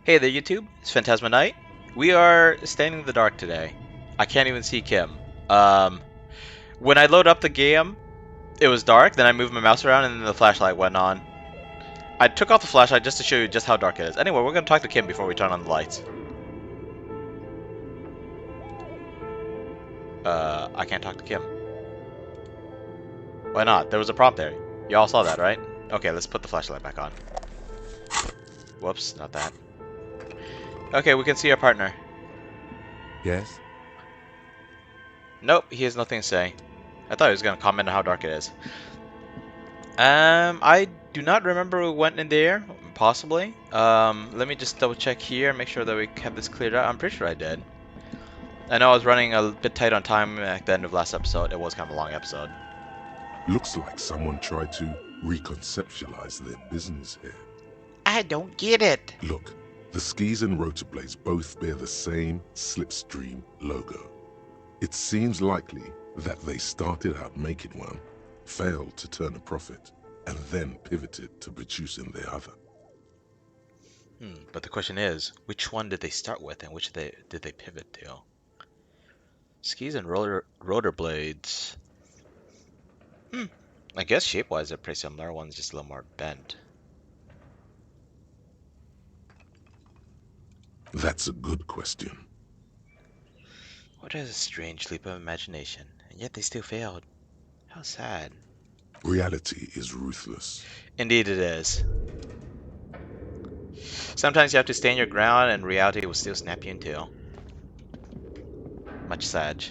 Hey there, YouTube. It's Phantasma Knight. We are standing in the dark today. I can't even see Kim. Um, when I load up the game, it was dark. Then I moved my mouse around, and then the flashlight went on. I took off the flashlight just to show you just how dark it is. Anyway, we're gonna talk to Kim before we turn on the lights. I can't talk to Kim. Why not? There was a prompt there. You all saw that, right? Okay, let's put the flashlight back on. Whoops, not that. Okay, we can see our partner. Yes? Nope, he has nothing to say. I thought he was gonna comment on how dark it is. I do not remember who went in there. Possibly. Let me just double check here, make sure that we have this cleared out. I'm pretty sure I did. I know I was running a bit tight on time at the end of last episode. It was kind of a long episode. Looks like someone tried to reconceptualize their business here. I don't get it. Look, the skis and rotor blades both bear the same Slipstream logo. It seems likely that they started out making one, failed to turn a profit, and then pivoted to producing the other. But the question is, which one did they start with and which did they pivot to? Skis and rotor blades. I guess shape-wise they're pretty similar. One's just a little more bent. That's a good question. What a strange leap of imagination, and yet they still failed. How sad. Reality is ruthless. Indeed it is. Sometimes you have to stand your ground and reality will still snap you in two. Much sad.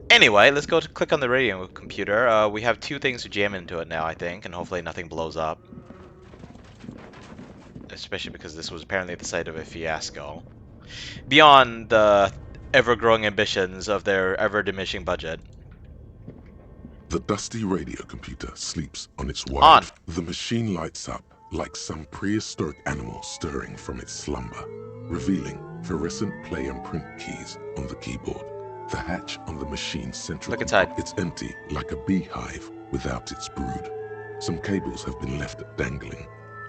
Anyway, let's go to click on the radio computer. We have two things to jam into it now, I think, and hopefully nothing blows up. Especially because this was apparently the site of a fiasco. Beyond the ever-growing ambitions of their ever-diminishing budget. The dusty radio computer sleeps on its wire. On! The machine lights up like some prehistoric animal stirring from its slumber, revealing fluorescent play and print keys on the keyboard. The hatch on the machine's central Look inside. It's empty, like a beehive without its brood. Some cables have been left dangling,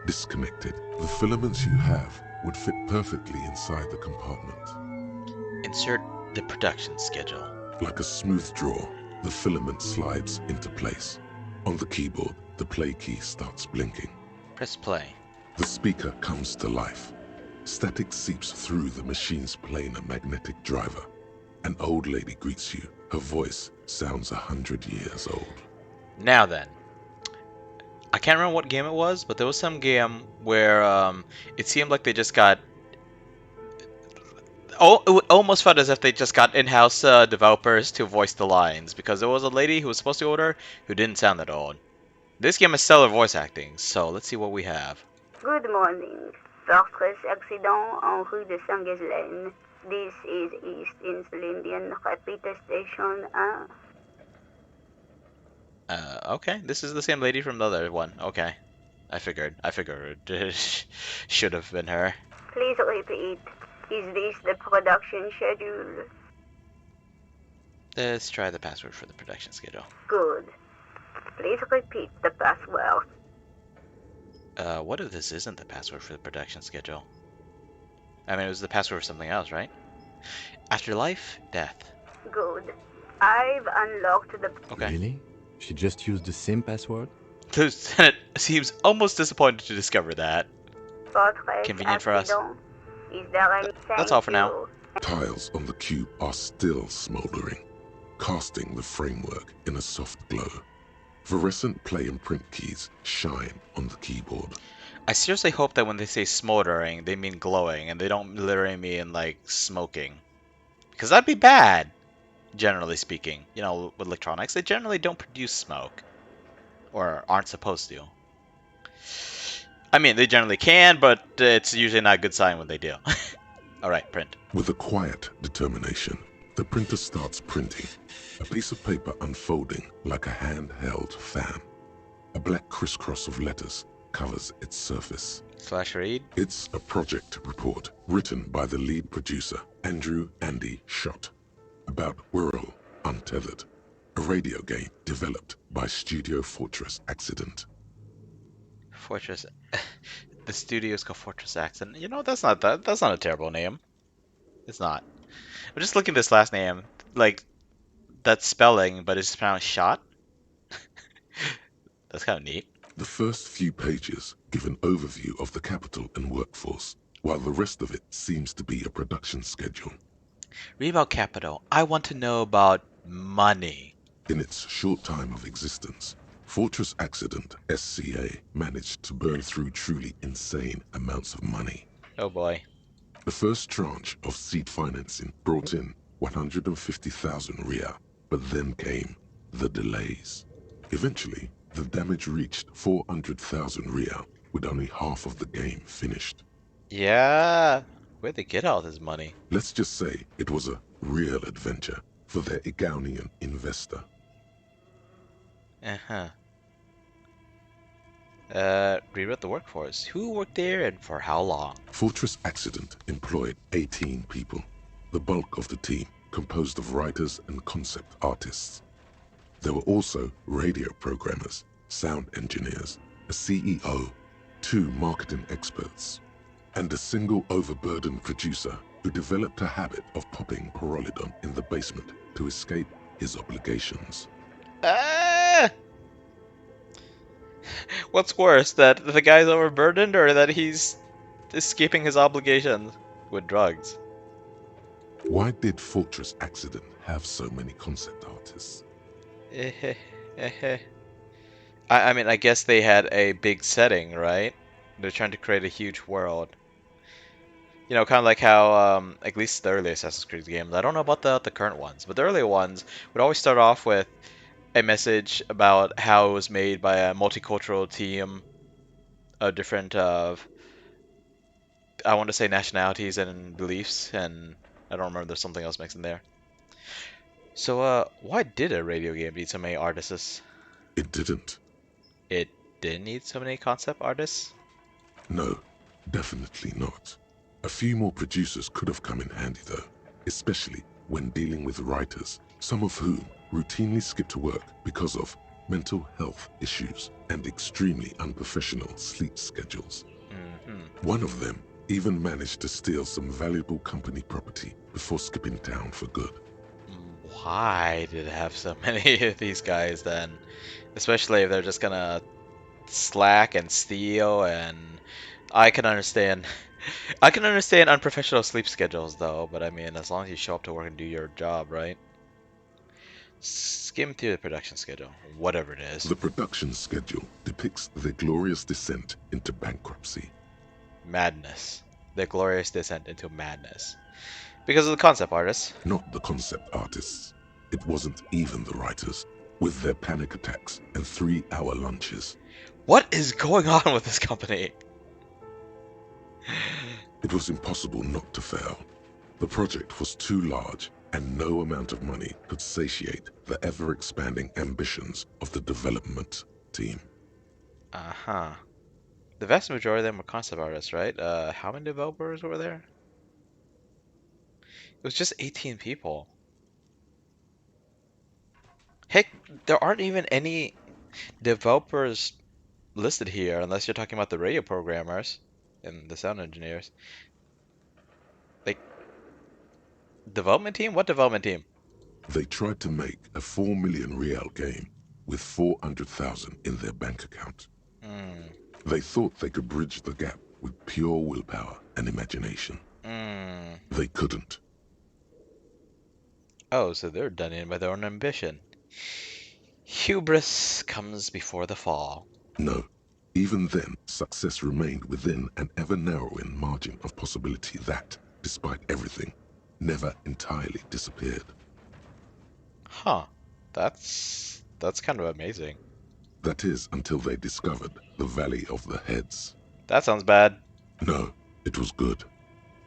disconnected. The filaments you have would fit perfectly inside the compartment. Insert the production schedule. Like a smooth draw, the filament slides into place. On the keyboard, the play key starts blinking. Press play. The speaker comes to life. Static seeps through the machine's planar magnetic driver. An old lady greets you. Her voice sounds 100 years old. Now then. I can't remember what game it was, but there was some game where it seemed like they just got... Oh, it almost felt as if they just got in-house developers to voice the lines, because there was a lady who was supposed to order who didn't sound that old. This game has stellar voice acting, so let's see what we have. Good morning. Fortress accident en rue de Saint-Ghislaine. This is East Insulindian Repeater Station 1. Okay, this is the same lady from the other one. Okay. I figured it should have been her. Please repeat. Is this the production schedule? Let's try the password for the production schedule. Good. Please repeat the password. What if this isn't the password for the production schedule? I mean, it was the password for something else, right? Afterlife, death. Good. I've unlocked the... Okay. Really? She just used the same password? Lieutenant seems almost disappointed to discover that. Fortress Convenient for us. accident. Is there any... That's all for now. Tiles on the cube are still smoldering, casting the framework in a soft glow. Fluorescent play and print keys shine on the keyboard. I seriously hope that when they say smoldering, they mean glowing, and they don't literally mean, like, smoking. Because that'd be bad, generally speaking. You know, with electronics, they generally don't produce smoke. Or aren't supposed to. I mean, they generally can, but it's usually not a good sign when they do. Alright, print. With a quiet determination, the printer starts printing, a piece of paper unfolding like a handheld fan. A black crisscross of letters covers its surface. / read. It's a project report written by the lead producer, Andrew Andy Schott, about Whirl Untethered, a radio game developed by Studio Fortress Accident. Fortress. The studio's called Fortress Accent. You know, that's not a terrible name. It's not. I'm just looking at this last name, like that spelling, but it's pronounced shot. That's kind of neat. The first few pages give an overview of the capital and workforce, while the rest of it seems to be a production schedule. Read about capital. I want to know about money. In its short time of existence, Fortress Accident SCA managed to burn through truly insane amounts of money. Oh boy. The first tranche of seed financing brought in 150,000 Riyal, but then came the delays. Eventually, the damage reached 400,000 Riyal, with only half of the game finished. Yeah. Where'd they get all this money? Let's just say it was a real adventure for their Igaunian investor. Uh-huh. Read about the workforce. Who worked there and for how long? Fortress Accident employed 18 people, the bulk of the team composed of writers and concept artists. There were also radio programmers, sound engineers, a CEO, 2 marketing experts, and a single overburdened producer who developed a habit of popping Pyrrolidon in the basement to escape his obligations. Ah! What's worse, that the guy's overburdened or that he's escaping his obligations with drugs? Why did Fortress Accident have so many concept artists? I mean, I guess they had a big setting, right? They're trying to create a huge world. You know, kind of like how, at least the early Assassin's Creed games, I don't know about the current ones, but the earlier ones would always start off with a message about how it was made by a multicultural team of different, I want to say nationalities and beliefs, and I don't remember, there's something else mixed in there. So, why did a radio game need so many artists? It didn't. It didn't need so many concept artists? No, definitely not. A few more producers could have come in handy though, especially when dealing with writers, some of whom routinely skip to work because of mental health issues and extremely unprofessional sleep schedules. One of them even managed to steal some valuable company property before skipping town for good. Why did it have so many of these guys then? Especially if they're just gonna slack and steal, and I can understand I can understand unprofessional sleep schedules though, but I mean, as long as you show up to work and do your job, right? Skim through the production schedule, whatever it is. The production schedule depicts their glorious descent into bankruptcy. Madness. The glorious descent into madness. Because of the concept artists. Not the concept artists. It wasn't even the writers, with their panic attacks and 3-hour lunches. What is going on with this company? It was impossible not to fail. The project was too large, and no amount of money could satiate the ever-expanding ambitions of the development team. Uh-huh. The vast majority of them were concept artists, right? How many developers were there? It was just 18 people. Heck, there aren't even any developers listed here, unless you're talking about the radio programmers and the sound engineers. Like, development team? What development team? They tried to make a 4 million Real game with 400,000 in their bank account. They thought they could bridge the gap with pure willpower and imagination. They couldn't. Oh, so they're done in by their own ambition. Hubris comes before the fall. No. Even then, success remained within an ever-narrowing margin of possibility that, despite everything, never entirely disappeared. Huh. That's kind of amazing. That is until they discovered the Valley of the Heads. That sounds bad. No, it was good.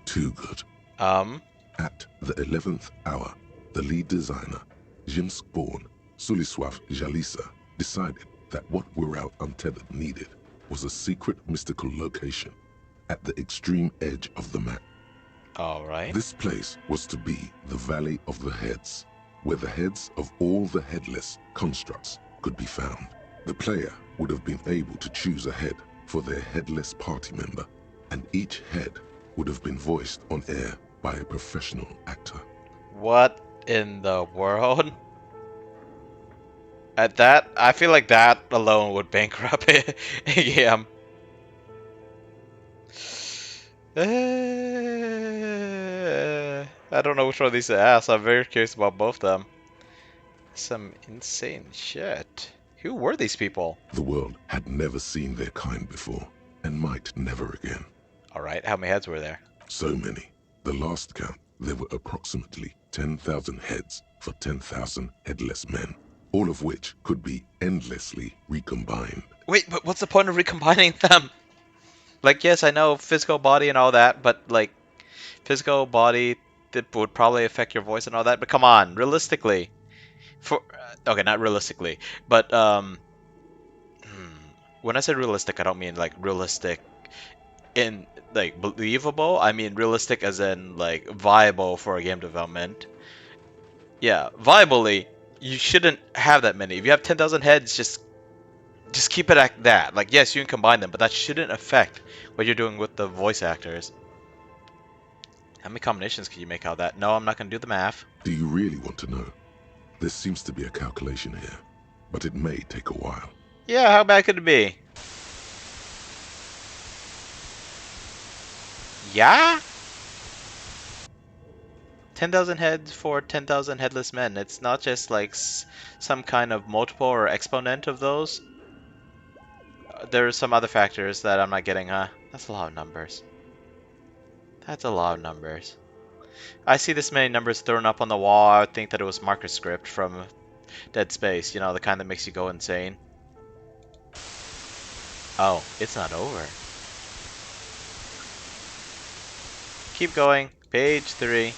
Too good. At the 11th hour, the lead designer, Jimsk born Suliswaf Jalisa, decided that what Wirral Untethered needed was a secret mystical location at the extreme edge of the map. Alright. This place was to be the Valley of the Heads, where the heads of all the headless constructs could be found. The player would have been able to choose a head for their headless party member, and each head would have been voiced on air by a professional actor. What in the world? At that, I feel like that alone would bankrupt AEM. I don't know which one of these to ask. I'm very curious about both of them. Some insane shit. Who were these people? The world had never seen their kind before, and might never again. Alright, how many heads were there? So many. The last count, there were approximately 10,000 heads for 10,000 headless men, all of which could be endlessly recombined. Wait, but what's the point of recombining them? Like, yes, I know physical body and all that, but like, physical body that would probably affect your voice and all that, but come on, realistically. Okay, not realistically, but when I say realistic, I don't mean like realistic in like believable. I mean realistic as in like viable for a game development. Yeah, viably, you shouldn't have that many. If you have 10,000 heads, just keep it at that. Like, yes, you can combine them, but that shouldn't affect what you're doing with the voice actors. How many combinations can you make out of that? No, I'm not gonna do the math. Do you really want to know? There seems to be a calculation here, but it may take a while. Yeah, how bad could it be? Yeah? 10,000 heads for 10,000 headless men. It's not just like some kind of multiple or exponent of those. There are some other factors that I'm not getting, huh? That's a lot of numbers. That's a lot of numbers. I see this many numbers thrown up on the wall. I would think that it was marker script from Dead Space. You know, the kind that makes you go insane. Oh, it's not over. Keep going. Page 3.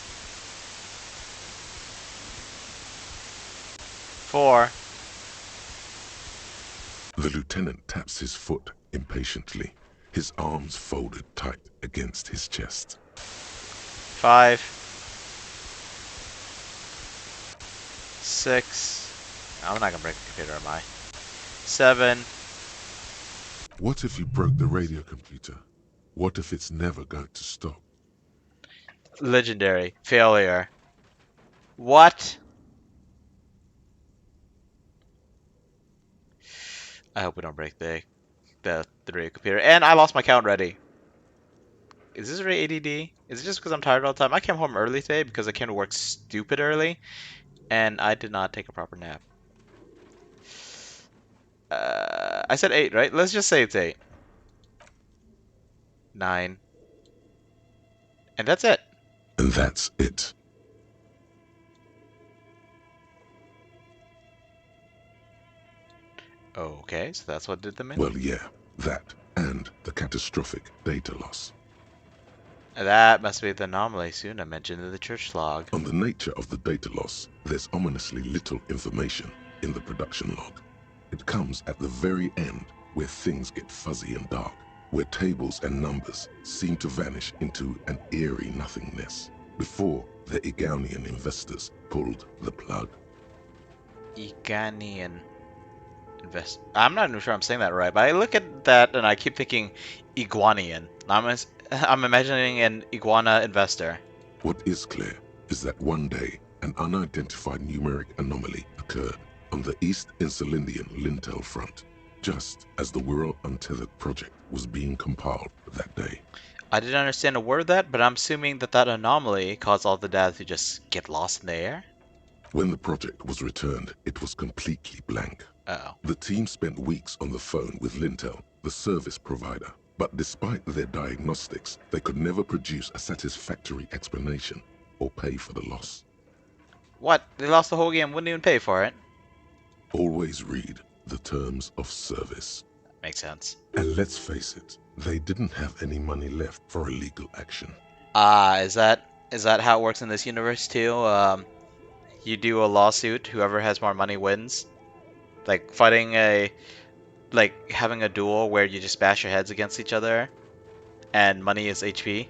4. The lieutenant taps his foot impatiently, his arms folded tight against his chest. 5. 6. I'm not gonna break the computer, am I? 7. What if you broke the radio computer? What if it's never going to stop? Legendary. Failure. What? I hope we don't break the radio computer. And I lost my count already. Is this really ADD? Is it just because I'm tired all the time? I came home early today because I came to work stupid early. And I did not take a proper nap. I said 8, right? Let's just say it's 8. 9. And that's it. And that's it. Okay, so that's what did them in? Well, yeah, that and the catastrophic data loss. That must be the anomaly soon I mentioned in the church log. On the nature of the data loss, there's ominously little information in the production log. It comes at the very end where things get fuzzy and dark, where tables and numbers seem to vanish into an eerie nothingness, before the Egonian investors pulled the plug. Egonian invest. I'm not even sure I'm saying that right, but I look at that and I keep thinking Iguanian. I'm imagining an iguana investor. What is clear is that one day an unidentified numeric anomaly occurred on the East Insulindian Lintel front, just as the World Untethered project was being compiled that day. I didn't understand a word of that, but I'm assuming that that anomaly caused all the data to just get lost in the air? When the project was returned, it was completely blank. Uh-oh. The team spent weeks on the phone with Lintel, the service provider, but despite their diagnostics, they could never produce a satisfactory explanation or pay for the loss. What? They lost the whole game, wouldn't even pay for it? Always read the terms of service. Makes sense. And let's face it, they didn't have any money left for illegal action. Is that how it works in this universe too? You do a lawsuit, whoever has more money wins? Like having a duel where you just bash your heads against each other and money is HP?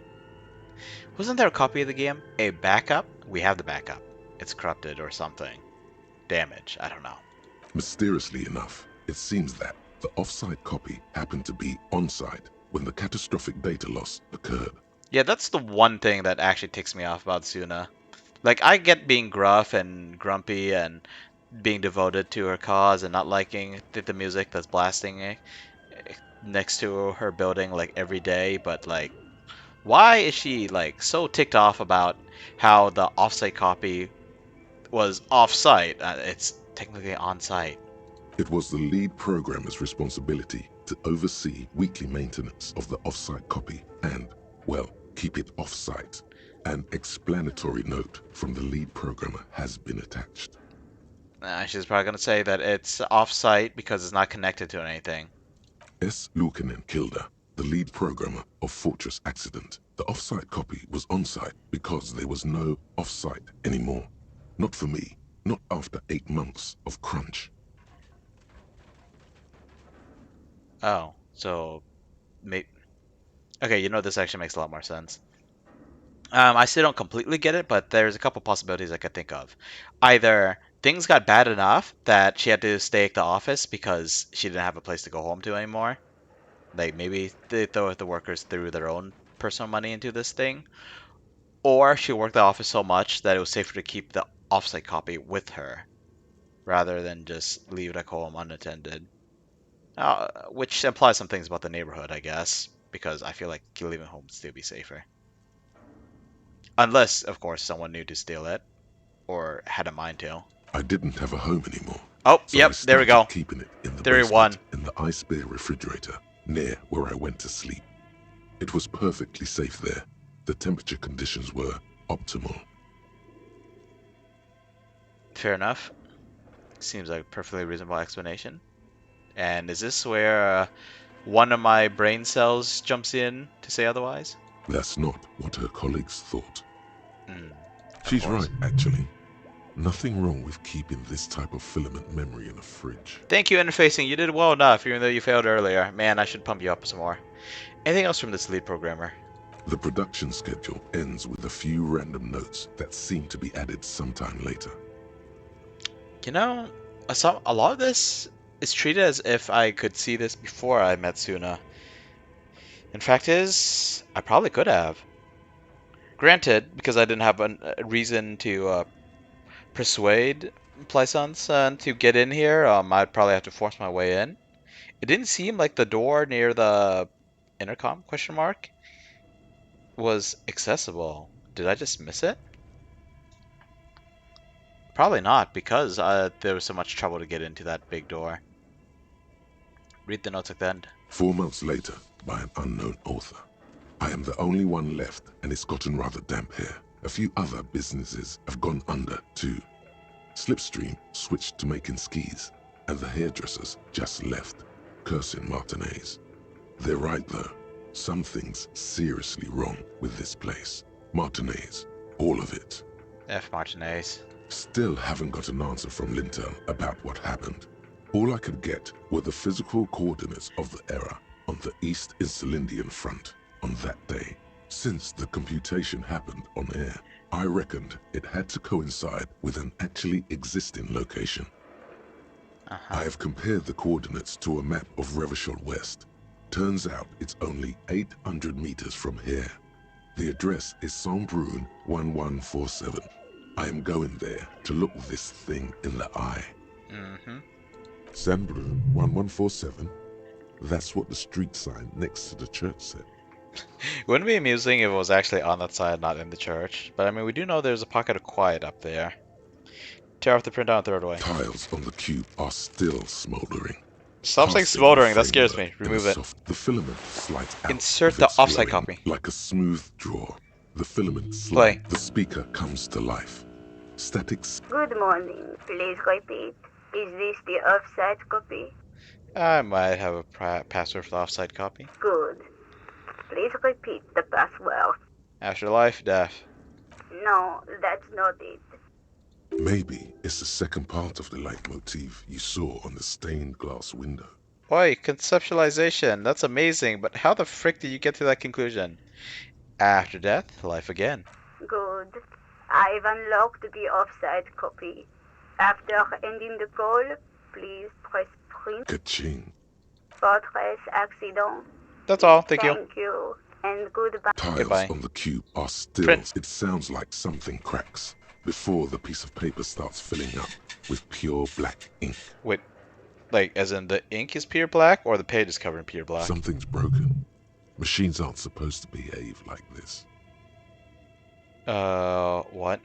Wasn't there a copy of the game? A backup? We have the backup. It's corrupted or something. Damage, I don't know. Mysteriously enough, it seems that The offsite copy happened to be on-site when the catastrophic data loss occurred. Yeah, that's the one thing that actually ticks me off about Suna. Like, I get being gruff and grumpy and being devoted to her cause and not liking the music that's blasting next to her building like every day, but like, why is she like so ticked off about how the offsite copy was off-site? It's technically on-site. It was the lead programmer's responsibility to oversee weekly maintenance of the offsite copy and, well, keep it offsite. An explanatory note from the lead programmer has been attached. She's probably gonna say that it's off-site because it's not connected to anything. S. Lukanen Kilda, the lead programmer of Fortress Accident. The offsite copy was onsite because there was no offsite anymore. Not for me, not after 8 months of crunch. Oh, so maybe. Okay, this actually makes a lot more sense. I still don't completely get it, but there's a couple possibilities I could think of. Either things got bad enough that she had to stay at the office because she didn't have a place to go home to anymore. Like maybe the workers threw their own personal money into this thing, or she worked the office so much that it was safer to keep the offsite copy with her rather than just leave it at home unattended. Which implies some things about the neighborhood, I guess, because I feel like leaving home would still be safer. Unless, of course, someone knew to steal it or had a mind to. I didn't have a home anymore. Oh, So yep, I there we started go. keeping it in the Theory basement 1. in the ice bear refrigerator near where I went to sleep. It was perfectly safe there. The temperature conditions were optimal. Fair enough. Seems like a perfectly reasonable explanation. And is this where one of my brain cells jumps in to say otherwise? That's not what her colleagues thought. Of She's course. right, actually. Nothing wrong with keeping this type of filament memory in a fridge. Thank you, interfacing. You did well enough, even though you failed earlier. Man, I should pump you up some more. Anything else from this lead programmer? The production schedule ends with a few random notes that seem to be added sometime later. A lot of this is treated as if I could see this before I met Suna. In fact is, I probably could have. Granted, because I didn't have a reason to persuade Plaisance to get in here, I'd probably have to force my way in. It didn't seem like the door near the intercom question mark was accessible. Did I just miss it? Probably not, because there was so much trouble to get into that big door. Read the notes at the end. 4 months later, by an unknown author. I am the only one left, and it's gotten rather damp here. A few other businesses have gone under, too. Slipstream switched to making skis, and the hairdressers just left, cursing Martinez. They're right, though. Something's seriously wrong with this place. Martinez, all of it. F. Martinez. Still haven't got an answer from Lintel about what happened. All I could get were the physical coordinates of the error on the East Insulindian front on that day. Since the computation happened on air, I reckoned it had to coincide with an actually existing location. I have compared the coordinates to a map of Revachol West. Turns out it's only 800 meters from here. The address is Saint-Brun 1147. I am going there to look this thing in the eye. Saint-Brun 1147? That's what the street sign next to the church said. Wouldn't it be amusing if it was actually on that side, not in the church? But I mean, we do know there's a pocket of quiet up there. Tear off the printout and throw it away. Tiles on the cube are still smoldering. Stop saying Casting smoldering, that the scares me. framework in a Remove it. The filament slides out. Insert with the its offsite glowing copy. Like a smooth draw. The filament Play. slides. The speaker comes to life. Statics. Good morning. Please repeat. Is this the offsite copy? I might have a password for the offsite copy. Good. Please repeat the password. Afterlife, death. No, that's not it. Maybe it's the second part of the leitmotif you saw on the stained glass window. Oi, conceptualization. That's amazing, but how the frick did you get to that conclusion? After death, life again. Good. I've unlocked the offsite copy. After ending the call, please press print. Ka-ching. Votre accident. That's all. Thank you. Thank you, and goodbye. Tiles Goodbye. on the cube are still. Print. It sounds like something cracks before the piece of paper starts filling up with pure black ink. Wait, like as in the ink is pure black, or the page is covered in pure black? Something's broken. Machines aren't supposed to behave like this. What?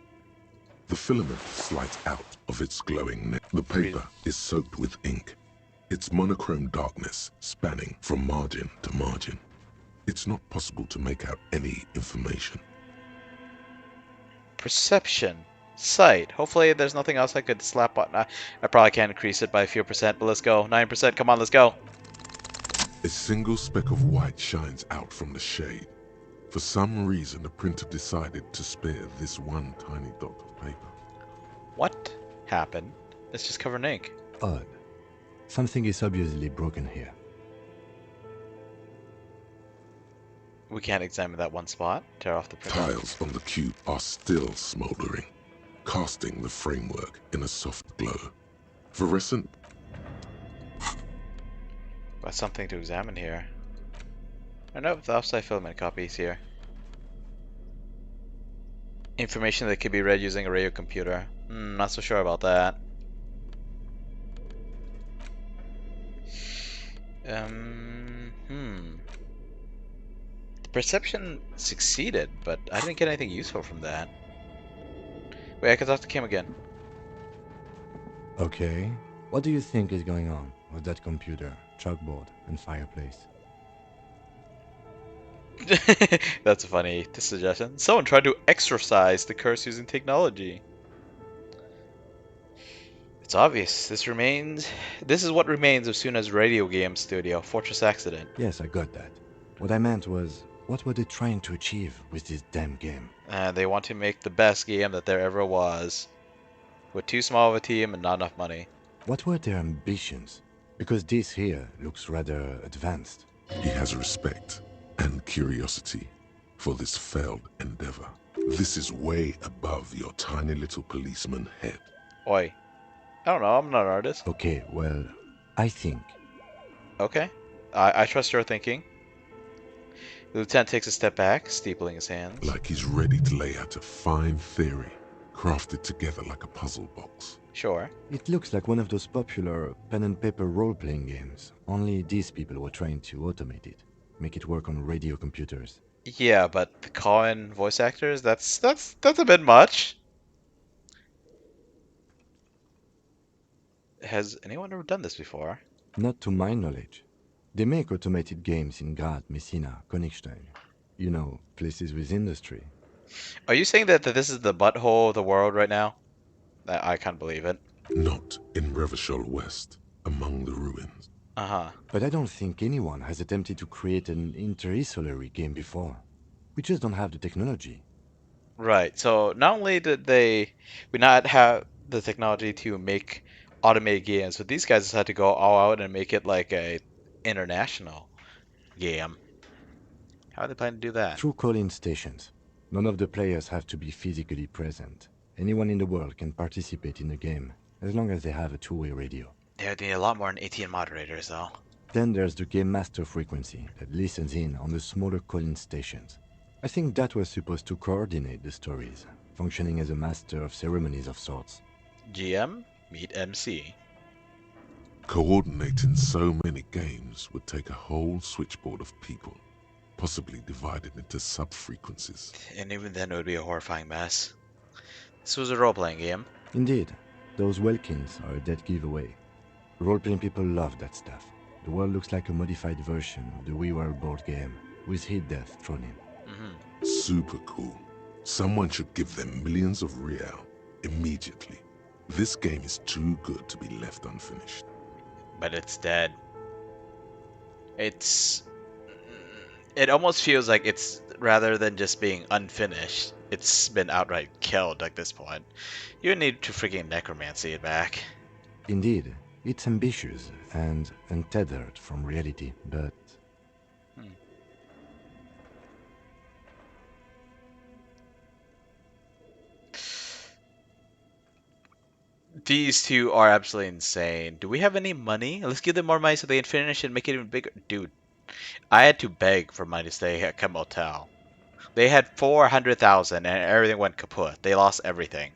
The filament slides out of its glowing neck. The paper is soaked with ink. Its monochrome darkness spanning from margin to margin. It's not possible to make out any information. Perception. Sight. Hopefully there's nothing else I could slap on. I probably can't increase it by a few percent, but let's go. 9%. Come on, let's go. A single speck of white shines out from the shade. For some reason, the printer decided to spare this one tiny dot of paper. What happened? It's just covered in ink. Odd. Something is obviously broken here. We can't examine that one spot. Tear off the printer. Tiles on the cube are still smoldering, casting the framework in a soft glow. Fluorescent. Got something to examine here. I know the offsite filament copies here. Information that can be read using a radio computer. Not so sure about that. The perception succeeded, but I didn't get anything useful from that. Wait, I can talk to Kim again. Okay. What do you think is going on with that computer, chalkboard, and fireplace? That's a funny suggestion. Someone tried to exorcise the curse using technology. It's obvious. This is what remains of Suna's radio game studio, Fortress Accident. Yes, I got that. What I meant was, what were they trying to achieve with this damn game? They want to make the best game that there ever was. With too small of a team and not enough money. What were their ambitions? Because this here looks rather advanced. He has respect and curiosity for this failed endeavor. This is way above your tiny little policeman head. Oi. I don't know, I'm not an artist. Okay, well, I think. Okay. I trust your thinking. The lieutenant takes a step back, steepling his hands. Like he's ready to lay out a fine theory, crafted together like a puzzle box. Sure. It looks like one of those popular pen and paper role-playing games. Only these people were trying to automate it, make it work on radio computers. Yeah, but the call-in voice actors, that's a bit much. Has anyone ever done this before? Not to my knowledge. They make automated games in Graz, Messina, Königstein. You know, places with industry. Are you saying that this is the butthole of the world right now? I can't believe it. Not in Revachol West, among the ruins. Uh-huh. But I don't think anyone has attempted to create an inter-isolary game before. We just don't have the technology. Right. So not only did we not have the technology to make automated games, but these guys had to go all out and make it like a international game. How are they planning to do that? Through call-in stations. None of the players have to be physically present. Anyone in the world can participate in the game, as long as they have a two-way radio. They would need a lot more than 18 moderators, though. Then there's the game master frequency that listens in on the smaller call-in stations. I think that was supposed to coordinate the stories, functioning as a master of ceremonies of sorts. GM, meet MC. Coordinating so many games would take a whole switchboard of people, possibly divided into sub-frequencies. And even then it would be a horrifying mess. This was a role-playing game. Indeed, those Welkins are a dead giveaway. Role-playing people love that stuff. The world looks like a modified version of the WeWorld board game, with hit death thrown in. Super cool. Someone should give them millions of real immediately. This game is too good to be left unfinished. But it's dead. It almost feels like it's, rather than just being unfinished, it's been outright killed at this point. You need to freaking necromancy it back. Indeed, it's ambitious and untethered from reality, but... These two are absolutely insane. Do we have any money? Let's give them more money so they can finish and make it even bigger. Dude, I had to beg for money to stay at a motel. They had 400,000 and everything went kaput. They lost everything.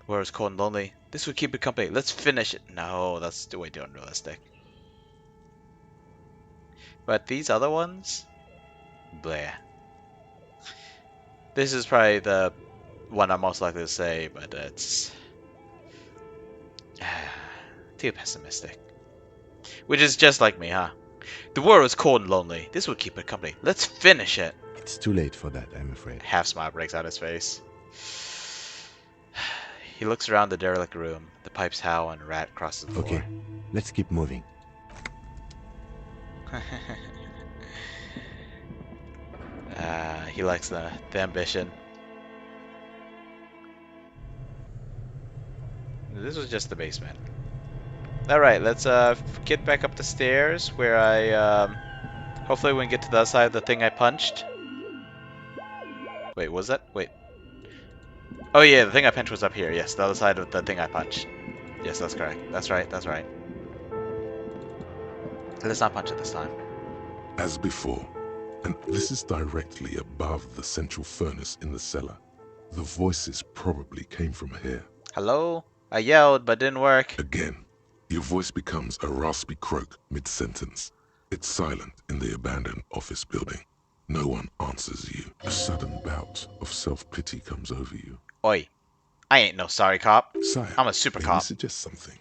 Where it's cold and lonely. This would keep it company. Let's finish it. No, that's way too unrealistic. But these other ones? Bleh. This is probably the one I'm most likely to say, but it's too pessimistic. Which is just like me, huh? The world was cold and lonely. This would keep it company. Let's finish it. It's too late for that, I'm afraid. Half smile breaks out his face. He looks around the derelict room. The pipes howl and a rat crosses the floor. Okay, let's keep moving. He likes the ambition. This was just the basement. Alright, let's get back up the stairs where I hopefully we can get to the other side of the thing I punched. Wait, was that? Wait. Oh yeah, the thing I punched was up here. Yes, the other side of the thing I punched. Yes, that's correct. That's right, that's right. Let's not punch it this time. As before, and this is directly above the central furnace in the cellar. The voices probably came from here. Hello? I yelled, but didn't work. Again, your voice becomes a raspy croak mid-sentence. It's silent in the abandoned office building. No one answers you. A sudden bout of self-pity comes over you. Oi, I ain't no sorry cop. Sire, I'm a super may cop. I suggest something?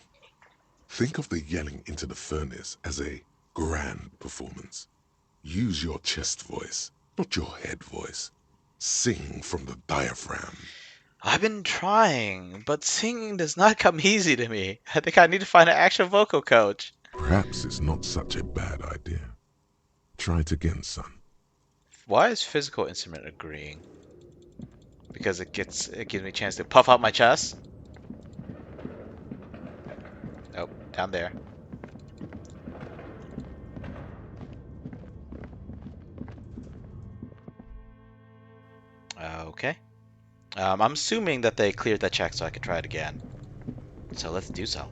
Think of the yelling into the furnace as a grand performance. Use your chest voice, not your head voice. Sing from the diaphragm. I've been trying, but singing does not come easy to me. I think I need to find an actual vocal coach. Perhaps it's not such a bad idea. Try it again, son. Why is physical instrument agreeing? Because it gives me a chance to puff out my chest. Nope, down there. Okay. I'm assuming that they cleared that check so I can try it again. So let's do so.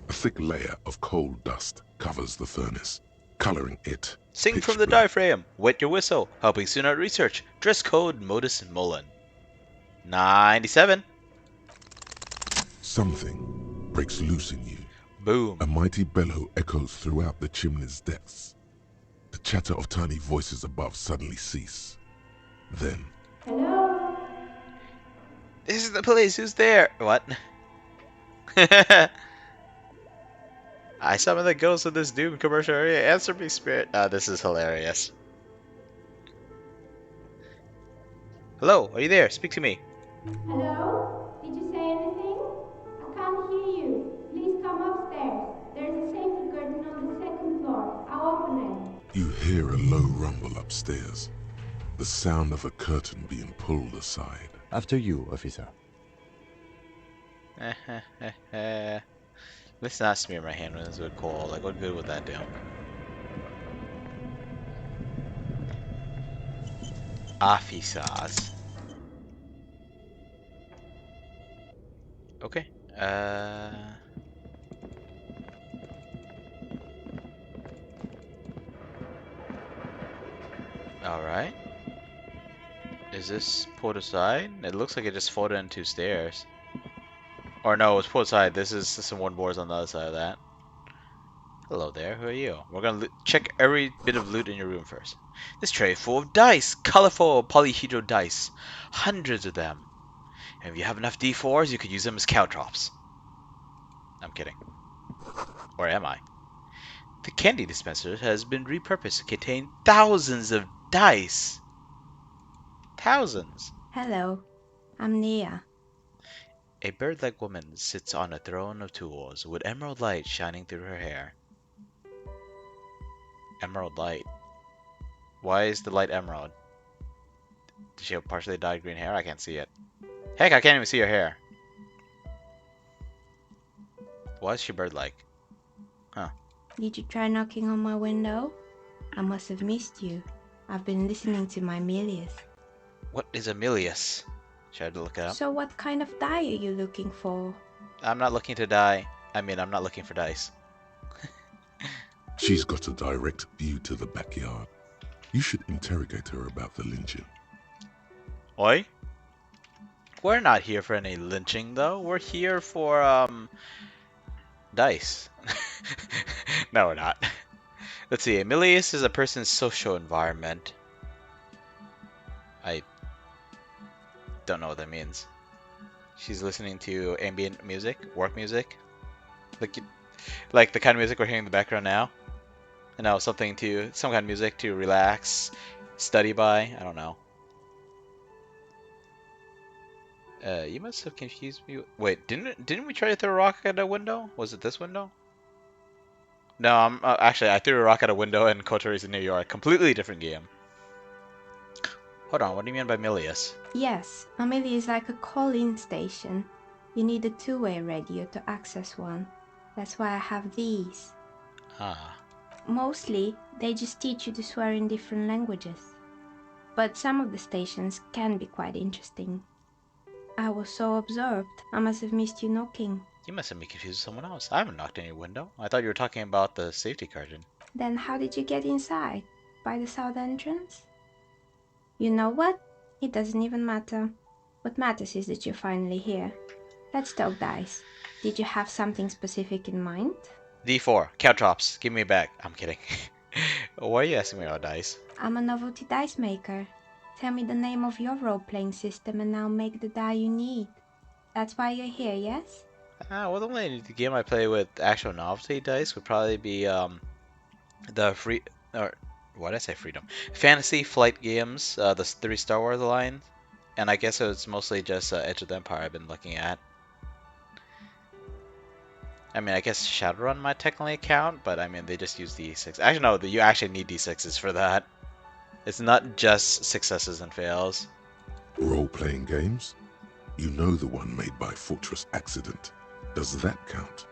A thick layer of coal dust covers the furnace, coloring it Sing pitch from the black. diaphragm. Wet your whistle. Helping student research. Dress code modus and Mullen. 97. Something breaks loose in you. Boom. A mighty bellow echoes throughout the chimney's depths. The chatter of tiny voices above suddenly cease. Then, Hello? This is the police. Who's there? What? I summon the ghost of this doomed commercial area. Answer me, spirit. This is hilarious. Hello, are you there? Speak to me. Hello? Did you say anything? I can't hear you. Please come upstairs. There's a safety curtain on the second floor. I'll open it. you hear a low rumble upstairs. The sound of a curtain being pulled aside. After you, officer. Let's not smear my hand with this with coal. Like, what good would that do? Officers. Okay. Alright. Is this pulled aside? It looks like it just folded in 2 stairs. Or no, it's pulled aside. This is some wooden boards on the other side of that. Hello there, who are you? We're gonna check every bit of loot in your room first. This tray is full of dice! Colorful polyhedral dice. Hundreds of them. And if you have enough D4s, you could use them as caltrops. I'm kidding. Or am I? The candy dispenser has been repurposed to contain thousands of dice. Thousands. Hello. I'm Nia. A bird-like woman sits on a throne of tools with emerald light shining through her hair. Emerald light. Why is the light emerald? Does she have partially dyed green hair? I can't see it. Heck, I can't even see her hair. Why is she bird-like? Did you try knocking on my window? I must have missed you. I've been listening to my Milius. What is Amelius? Should I look it up? So what kind of die are you looking for? I'm not looking to die. I mean, I'm not looking for dice. She's got a direct view to the backyard. You should interrogate her about the lynching. Oi? We're not here for any lynching, though. We're here for, dice. No, we're not. Let's see. Amelius is a person's social environment. I don't know what that means. She's listening to ambient music, work music, like the kind of music we're hearing in the background now. No, some kind of music to relax, study by. I don't know. You must have confused me. Wait, didn't we try to throw a rock at a window? Was it this window? No, actually I threw a rock at a window in Kotori's in New York. Completely different game. Hold on, what do you mean by Milius? Yes, Amelie is like a call-in station. You need a two-way radio to access one. That's why I have these. Ah. Mostly, they just teach you to swear in different languages. But some of the stations can be quite interesting. I was so absorbed, I must have missed you knocking. You must have me confused with someone else. I haven't knocked any window. I thought you were talking about the safety curtain. Then how did you get inside? By the south entrance? You know what? It doesn't even matter. What matters is that you're finally here. Let's talk dice. Did you have something specific in mind? D4, caltrops, give me a back. I'm kidding. Why are you asking me about dice? I'm a novelty dice maker. Tell me the name of your role-playing system and I'll make the die you need. That's why you're here, yes? Well, the only game I play with actual novelty dice would probably be why did I say freedom? Fantasy Flight games, the 3 Star Wars line, and I guess it's mostly just Edge of the Empire I've been looking at. I mean, I guess Shadowrun might technically count, but I mean, they just use D6. Actually, no, you actually need D6s for that. It's not just successes and fails. Role-playing games? You know the one made by Fortress Accident. Does that count?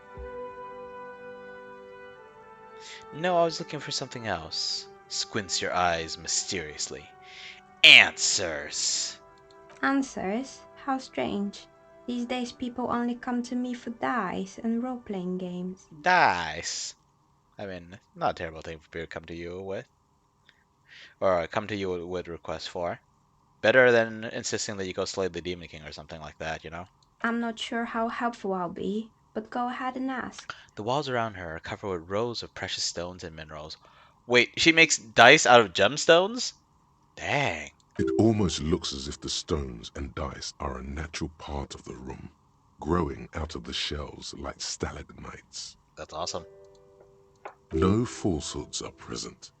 No, I was looking for something else. Squints your eyes mysteriously. Answers! Answers? How strange. These days people only come to me for dice and role-playing games. Dice! I mean, not a terrible thing for people to come to you with. Or come to you with requests for. Better than insisting that you go slay the Demon King or something like that, you know? I'm not sure how helpful I'll be, but go ahead and ask. The walls around her are covered with rows of precious stones and minerals. Wait, she makes dice out of gemstones? Dang. It almost looks as if the stones and dice are a natural part of the room, growing out of the shells like stalagmites. That's awesome. No falsehoods are present.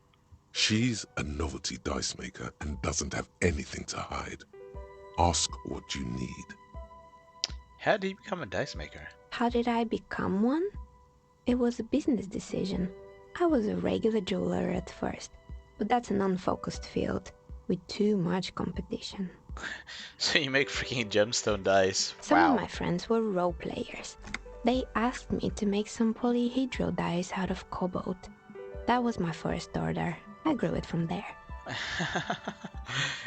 She's a novelty dice maker and doesn't have anything to hide. Ask what you need. How did you become a dice maker? How did I become one? It was a business decision. I was a regular jeweler at first, but that's an unfocused field with too much competition. So you make freaking gemstone dice. Some Wow. of my friends were role players. They asked me to make some polyhedral dice out of cobalt. That was my first order. I grew it from there.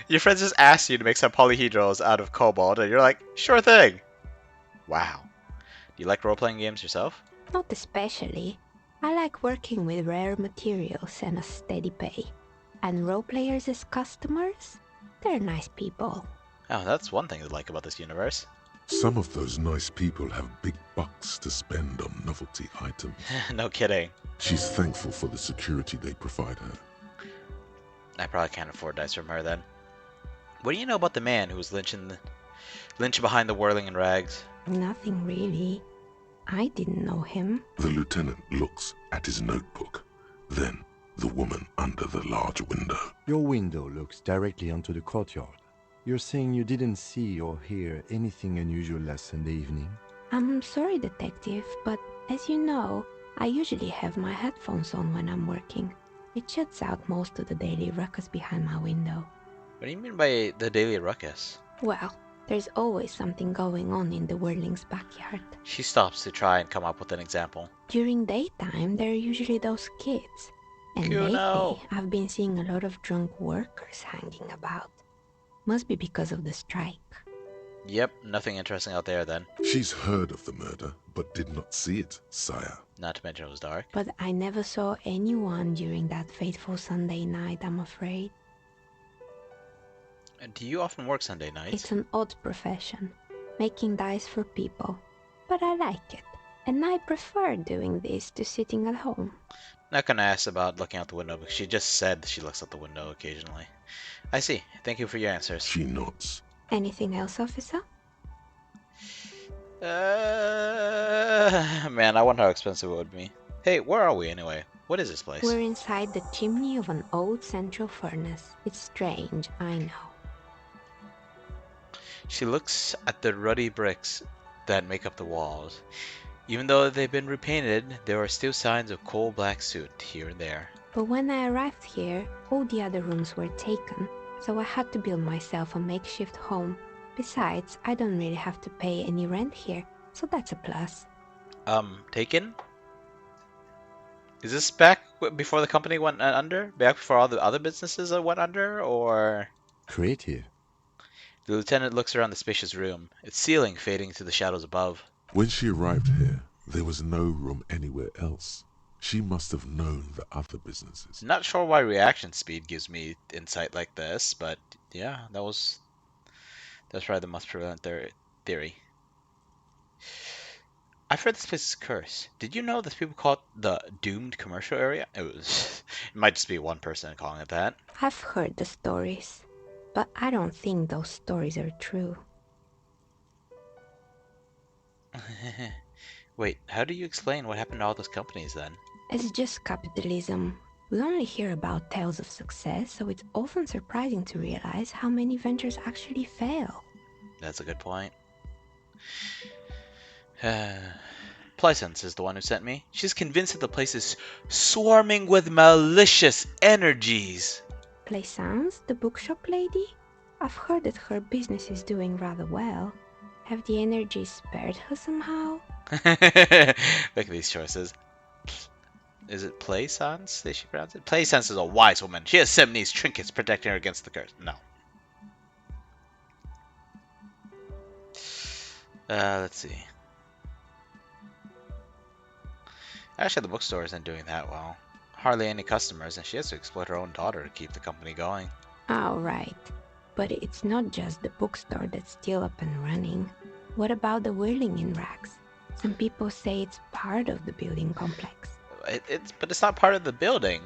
Your friends just asked you to make some polyhedrals out of cobalt, and you're like, sure thing. Wow. Do you like role-playing games yourself? Not especially. I like working with rare materials and a steady pay. And role players as customers? They're nice people. Oh, that's one thing to like about this universe. Some of those nice people have big bucks to spend on novelty items. No kidding. She's thankful for the security they provide her. I probably can't afford dice from her then. What do you know about the man who was lynched behind the whirling in rags? Nothing really. I didn't know him. The lieutenant looks at his notebook, then the woman under the large window. Your window looks directly onto the courtyard. You're saying you didn't see or hear anything unusual last Sunday evening? I'm sorry, detective, but as you know, I usually have my headphones on when I'm working. It shuts out most of the daily ruckus behind my window. What do you mean by the daily ruckus? Well, there's always something going on in the Whirling's backyard. She stops to try and come up with an example. During daytime, there are usually those kids. And Kuno. lately, I've been seeing a lot of drunk workers hanging about. Must be because of the strike. Yep, nothing interesting out there then. She's heard of the murder, but did not see it, sire. Not to mention it was dark. But I never saw anyone during that fateful Sunday night, I'm afraid. Do you often work Sunday nights? It's an odd profession, making dice for people. But I like it, and I prefer doing this to sitting at home. Not gonna ask about looking out the window because she just said she looks out the window occasionally. I see. Thank you for your answers. She nods. Anything else, officer? Man, I wonder how expensive it would be. Hey, where are we anyway? What is this place? We're inside the chimney of an old central furnace. It's strange, I know. She looks at the ruddy bricks that make up the walls. Even though they've been repainted, there are still signs of coal black soot here and there. But when I arrived here, all the other rooms were taken, so I had to build myself a makeshift home. Besides, I don't really have to pay any rent here, so that's a plus. Taken? Is this back before the company went under? Back before all the other businesses went under, or...? Creative. The lieutenant looks around the spacious room, its ceiling fading to the shadows above. When she arrived here, there was no room anywhere else. She must have known the other businesses. Not sure why reaction speed gives me insight like this, but yeah, that's probably the most prevalent theory. I've heard this place is cursed. Did you know that people call it the doomed commercial area? It might just be one person calling it that. I've heard the stories, but I don't think those stories are true. Wait, how do you explain what happened to all those companies then? It's just capitalism. We only hear about tales of success, so it's often surprising to realize how many ventures actually fail. That's a good point. Pleasance is the one who sent me. She's convinced that the place is swarming with malicious energies. Plaisance, the bookshop lady? I've heard that her business is doing rather well. Have the energies spared her somehow? Look at these choices. Is it Plaisance? They should pronounce it. Plaisance is a wise woman. She has 70s trinkets protecting her against the curse. No. Let's see. Actually, the bookstore isn't doing that well. Hardly any customers, and she has to exploit her own daughter to keep the company going. Oh, right. But it's not just the bookstore that's still up and running. What about the whirling in racks? Some people say it's part of the building complex. But it's not part of the building.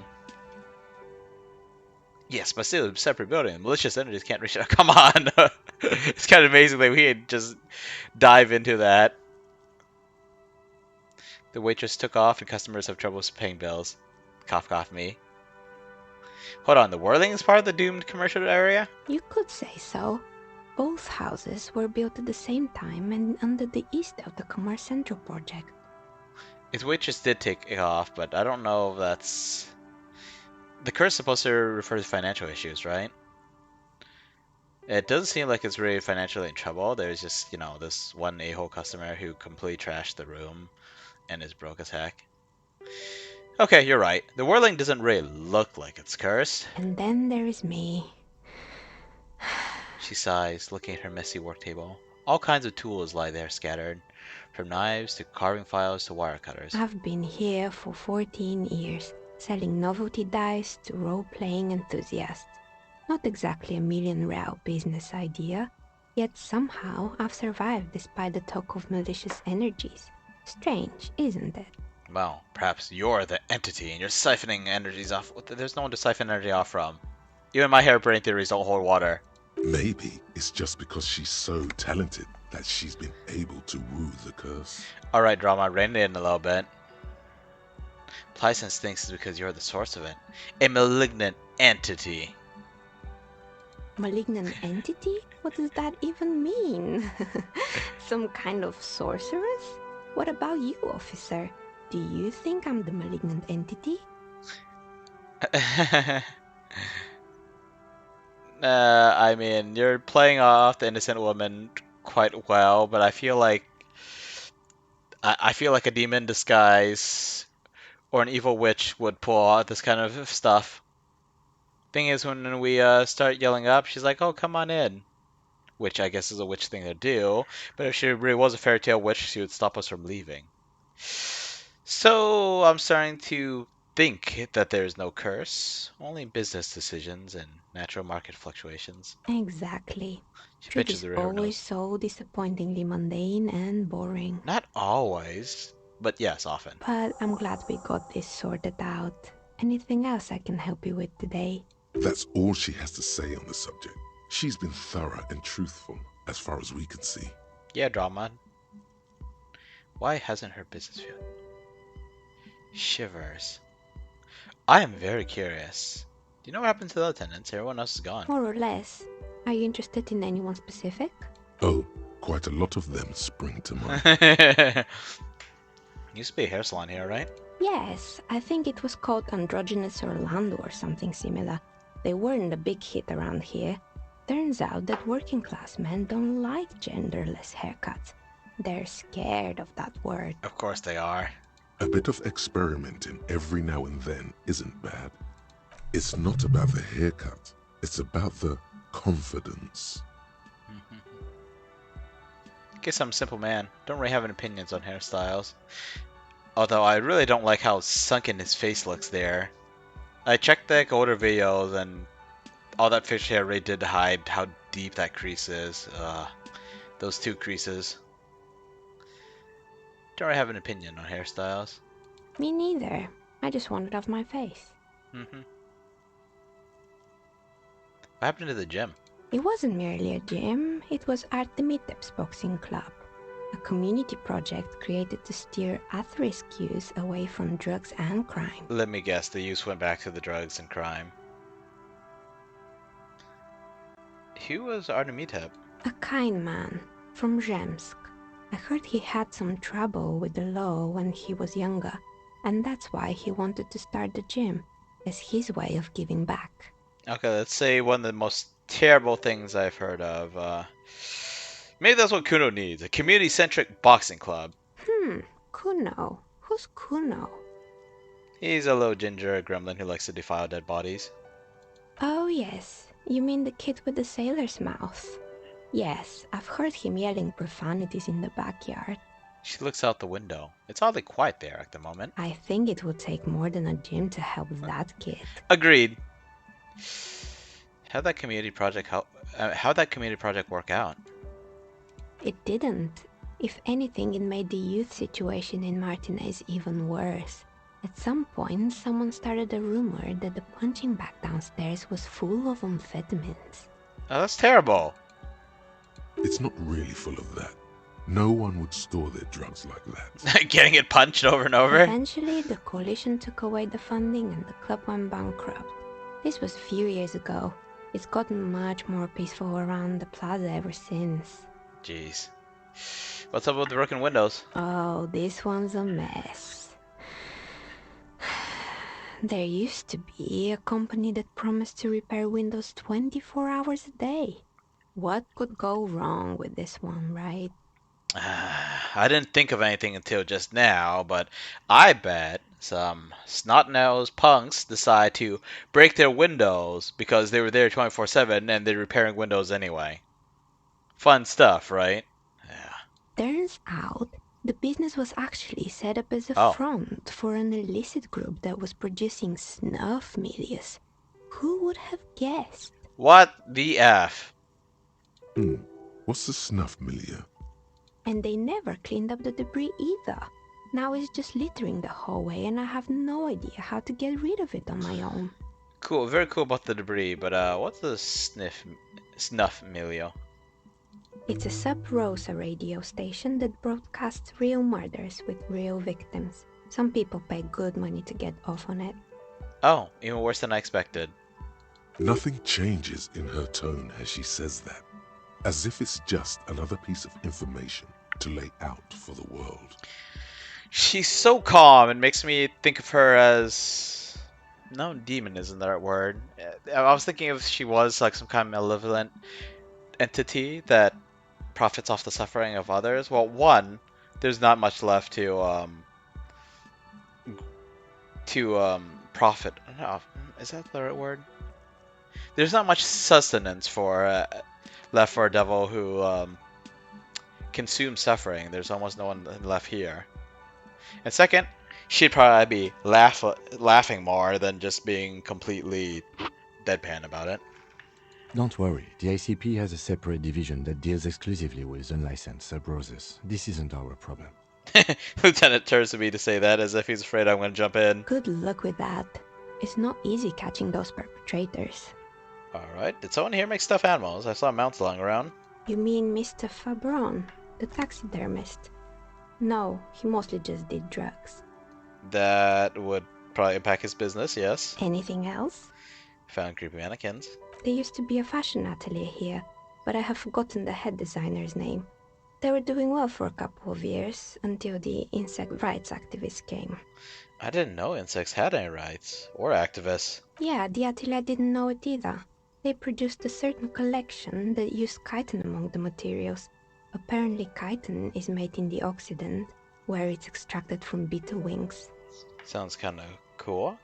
Yes, but still, it's a separate building. Malicious entities can't reach it. Come on! It's kind of amazing that we could just dive into that. The waitress took off and customers have trouble paying bills. Cough, cough, me. Hold on, the whirling is part of the doomed commercial area? You could say so. Both houses were built at the same time and under the East of the Commerce Central project. Its waitress did take off, but I don't know if that's... The curse is supposed to refer to financial issues, right? It doesn't seem like it's really financially in trouble. There's just, this one a-hole customer who completely trashed the room and is broke as heck. Okay, you're right. The whirling doesn't really look like it's cursed. And then there is me. She sighs, looking at her messy work table. All kinds of tools lie there scattered, from knives to carving files to wire cutters. I've been here for 14 years, selling novelty dice to role-playing enthusiasts. Not exactly a million-real business idea, yet somehow I've survived despite the talk of malicious energies. Strange, isn't it? Well, perhaps you're the entity and you're siphoning energies off. There's no one to siphon energy off from. Even my harebrained theories don't hold water. Maybe it's just because she's so talented that she's been able to woo the curse. Alright, drama, rein it in a little bit. Plaisance thinks it's because you're the source of it. A malignant entity. Malignant entity? What does that even mean? Some kind of sorceress? What about you, officer? Do you think I'm the malignant entity? I mean, you're playing off the innocent woman quite well, but I feel like a demon disguise or an evil witch would pull out this kind of stuff. Thing is, when we start yelling up, she's like, "Oh, come on in." which I guess is a witch thing to do. But if she really was a fairy tale witch, she would stop us from leaving. So I'm starting to think that there's no curse, only business decisions and natural market fluctuations. Exactly. She Truth pinches is her always nose. so disappointingly mundane and boring. Not always, but yes, often. But I'm glad we got this sorted out. Anything else I can help you with today? That's all she has to say on the subject. She's been thorough and truthful, as far as we can see. Yeah, drama. Why hasn't her business field? Shivers. I am very curious. Do you know what happened to the attendants? Everyone else is gone. More or less. Are you interested in anyone specific? Oh, quite a lot of them spring to mind. Used to be a hair salon here, right? Yes, I think it was called Androgynous Orlando or something similar. They weren't a big hit around here. Turns out that working class men don't like genderless haircuts. They're scared of that word. Of course they are. A bit of experimenting every now and then isn't bad. It's not about the haircut, it's about the confidence. Guess I'm a simple man. Don't really have any opinions on hairstyles. Although I really don't like how sunken his face looks there. I checked the older videos and all that fish hair really did hide how deep that crease is. Those two creases. Don't really have an opinion on hairstyles. Me neither. I just want it off my face. What happened to the gym? It wasn't merely a gym, it was Artemiteps Boxing Club, a community project created to steer at-risk youth away from drugs and crime. Let me guess, the youth went back to the drugs and crime. Who was Artemitep? A kind man from Zemsk. I heard he had some trouble with the law when he was younger, and that's why he wanted to start the gym, as his way of giving back. Okay, let's say one of the most terrible things I've heard of. Maybe that's what Kuno needs. A community-centric boxing club. Kuno. Who's Kuno? He's a little ginger gremlin who likes to defile dead bodies. Oh yes, you mean the kid with the sailor's mouth. Yes, I've heard him yelling profanities in the backyard. She looks out the window. It's oddly quiet there at the moment. I think it would take more than a gym to help that kid. Agreed. How'd that community project work out? It didn't. If anything, it made the youth situation in Martinez even worse. At some point, someone started a rumor that the punching bag downstairs was full of amphetamines. Oh, that's terrible. It's not really full of that. No one would store their drugs like that. Getting it punched over and over? Eventually, the coalition took away the funding and the club went bankrupt. This was a few years ago. It's gotten much more peaceful around the plaza ever since. Jeez. What's up with the broken windows? Oh, this one's a mess. There used to be a company that promised to repair windows 24 hours a day. What could go wrong with this one, right? I didn't think of anything until just now, but I bet some snot-nosed punks decide to break their windows because they were there 24/7 and they're repairing windows anyway. Fun stuff, right? Yeah. Turns out, the business was actually set up as a Oh. front for an illicit group that was producing snuff milias. Who would have guessed? What the F? What's the snuff milieu? And they never cleaned up the debris either. Now it's just littering the hallway and I have no idea how to get rid of it on my own. Cool, very cool about the debris, but what's the snuff milieu? It's a sub-Rosa radio station that broadcasts real murders with real victims. Some people pay good money to get off on it. Oh, even worse than I expected. Nothing changes in her tone as she says that, as if it's just another piece of information to lay out for the world. She's so calm, it makes me think of her as... No, demon isn't the right word. I was thinking if she was like some kind of malevolent entity that profits off the suffering of others. Well, one, there's not much left to profit. No, is that the right word? There's not much sustenance for left for a devil who consumes suffering. There's almost no one left here. And second, she'd probably be laughing more than just being completely deadpan about it. Don't worry, the ICP has a separate division that deals exclusively with unlicensed sub-roses. This isn't our problem. Lieutenant turns to me to say that as if he's afraid I'm going to jump in. Good luck with that. It's not easy catching those perpetrators. Alright, did someone here make stuffed animals? I saw mounts lying around. You mean Mr. Fabron, the taxidermist? No, he mostly just did drugs. That would probably impact his business, yes. Anything else? Found creepy mannequins. There used to be a fashion atelier here, but I have forgotten the head designer's name. They were doing well for a couple of years, until the insect rights activists came. I didn't know insects had any rights, or activists. Yeah, the atelier didn't know it either. They produced a certain collection that used chitin among the materials. Apparently chitin is made in the Occident, where it's extracted from beetle wings. Sounds kinda cool.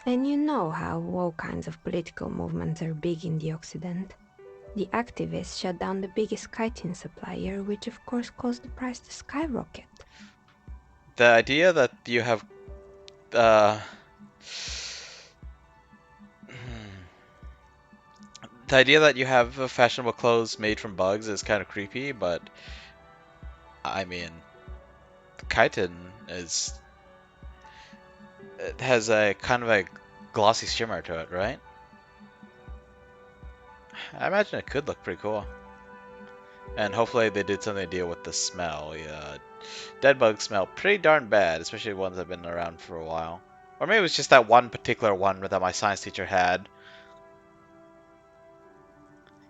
And you know how all kinds of political movements are big in the Occident. The activists shut down the biggest chitin supplier, which of course caused the price to skyrocket. The idea that you have the idea that you have fashionable clothes made from bugs is kind of creepy, but I mean, chitin it has a kind of a glossy shimmer to it, right? I imagine it could look pretty cool. And hopefully they did something to deal with the smell. Yeah, dead bugs smell pretty darn bad, especially ones that have been around for a while. Or maybe it was just that one particular one that my science teacher had.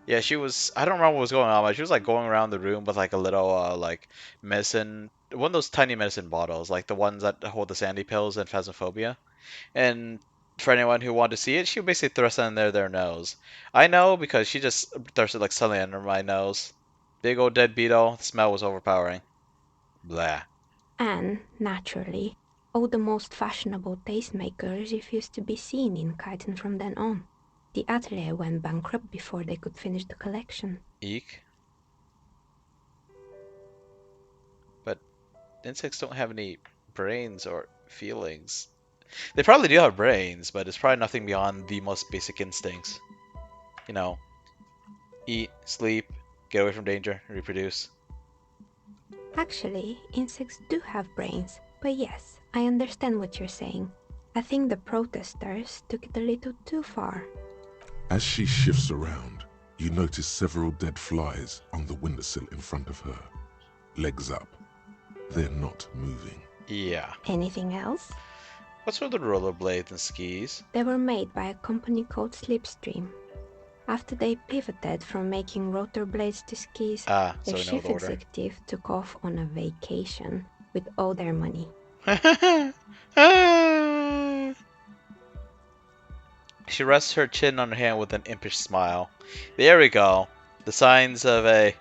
Yeah, she was, I don't remember what was going on, but she was like going around the room with like a little like medicine, one of those tiny medicine bottles, like the ones that hold the sandy pills and phasmophobia. And for anyone who wanted to see it, she would basically thrust it in their nose. I know because she just thrust it like suddenly under my nose. Big old dead beetle, the smell was overpowering. Blah. And, naturally, all the most fashionable tastemakers refused to be seen in chitin from then on. The atelier went bankrupt before they could finish the collection. Eek. But insects don't have any brains or feelings. They probably do have brains, but it's probably nothing beyond the most basic instincts. You know, eat, sleep, get away from danger, reproduce. Actually, insects do have brains, but yes, I understand what you're saying. I think the protesters took it a little too far. As she shifts around, you notice several dead flies on the windowsill in front of her. Legs up. They're not moving. Yeah. Anything else? What's with the rollerblades and skis? They were made by a company called Slipstream. After they pivoted from making rotor blades to skis, So the we know chief the order. executive took off on a vacation with all their money. She rests her chin on her hand with an impish smile. There we go. The signs of a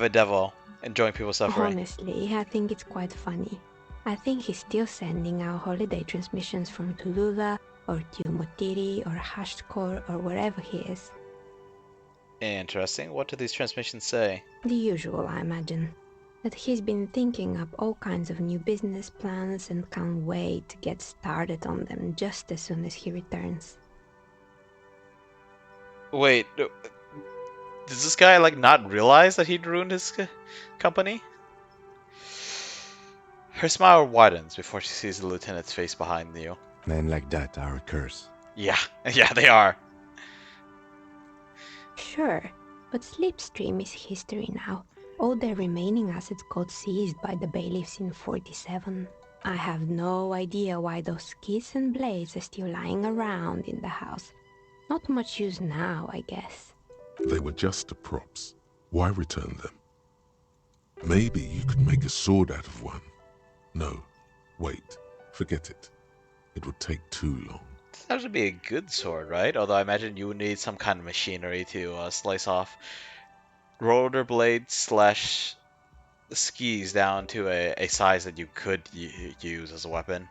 devil enjoying people's suffering. Honestly, I think it's quite funny. I think he's still sending out holiday transmissions from Tulula or Tiumotiri or Hashtkor or wherever he is. Interesting. What do these transmissions say? The usual, I imagine. That he's been thinking up all kinds of new business plans and can't wait to get started on them just as soon as he returns. Wait, does this guy like not realize that he'd ruined his company? Her smile widens before she sees the lieutenant's face behind you. Men like that are a curse. Yeah, yeah, they are. Sure, but Slipstream is history now. All their remaining assets got seized by the bailiffs in 47. I have no idea why those skis and blades are still lying around in the house. Not much use now, I guess. They were just props. Why return them? Maybe you could make a sword out of one. No, wait, forget it. It would take too long. That would be a good sword, right? Although I imagine you would need some kind of machinery to slice off rollerblades / skis down to a size that you could use as a weapon.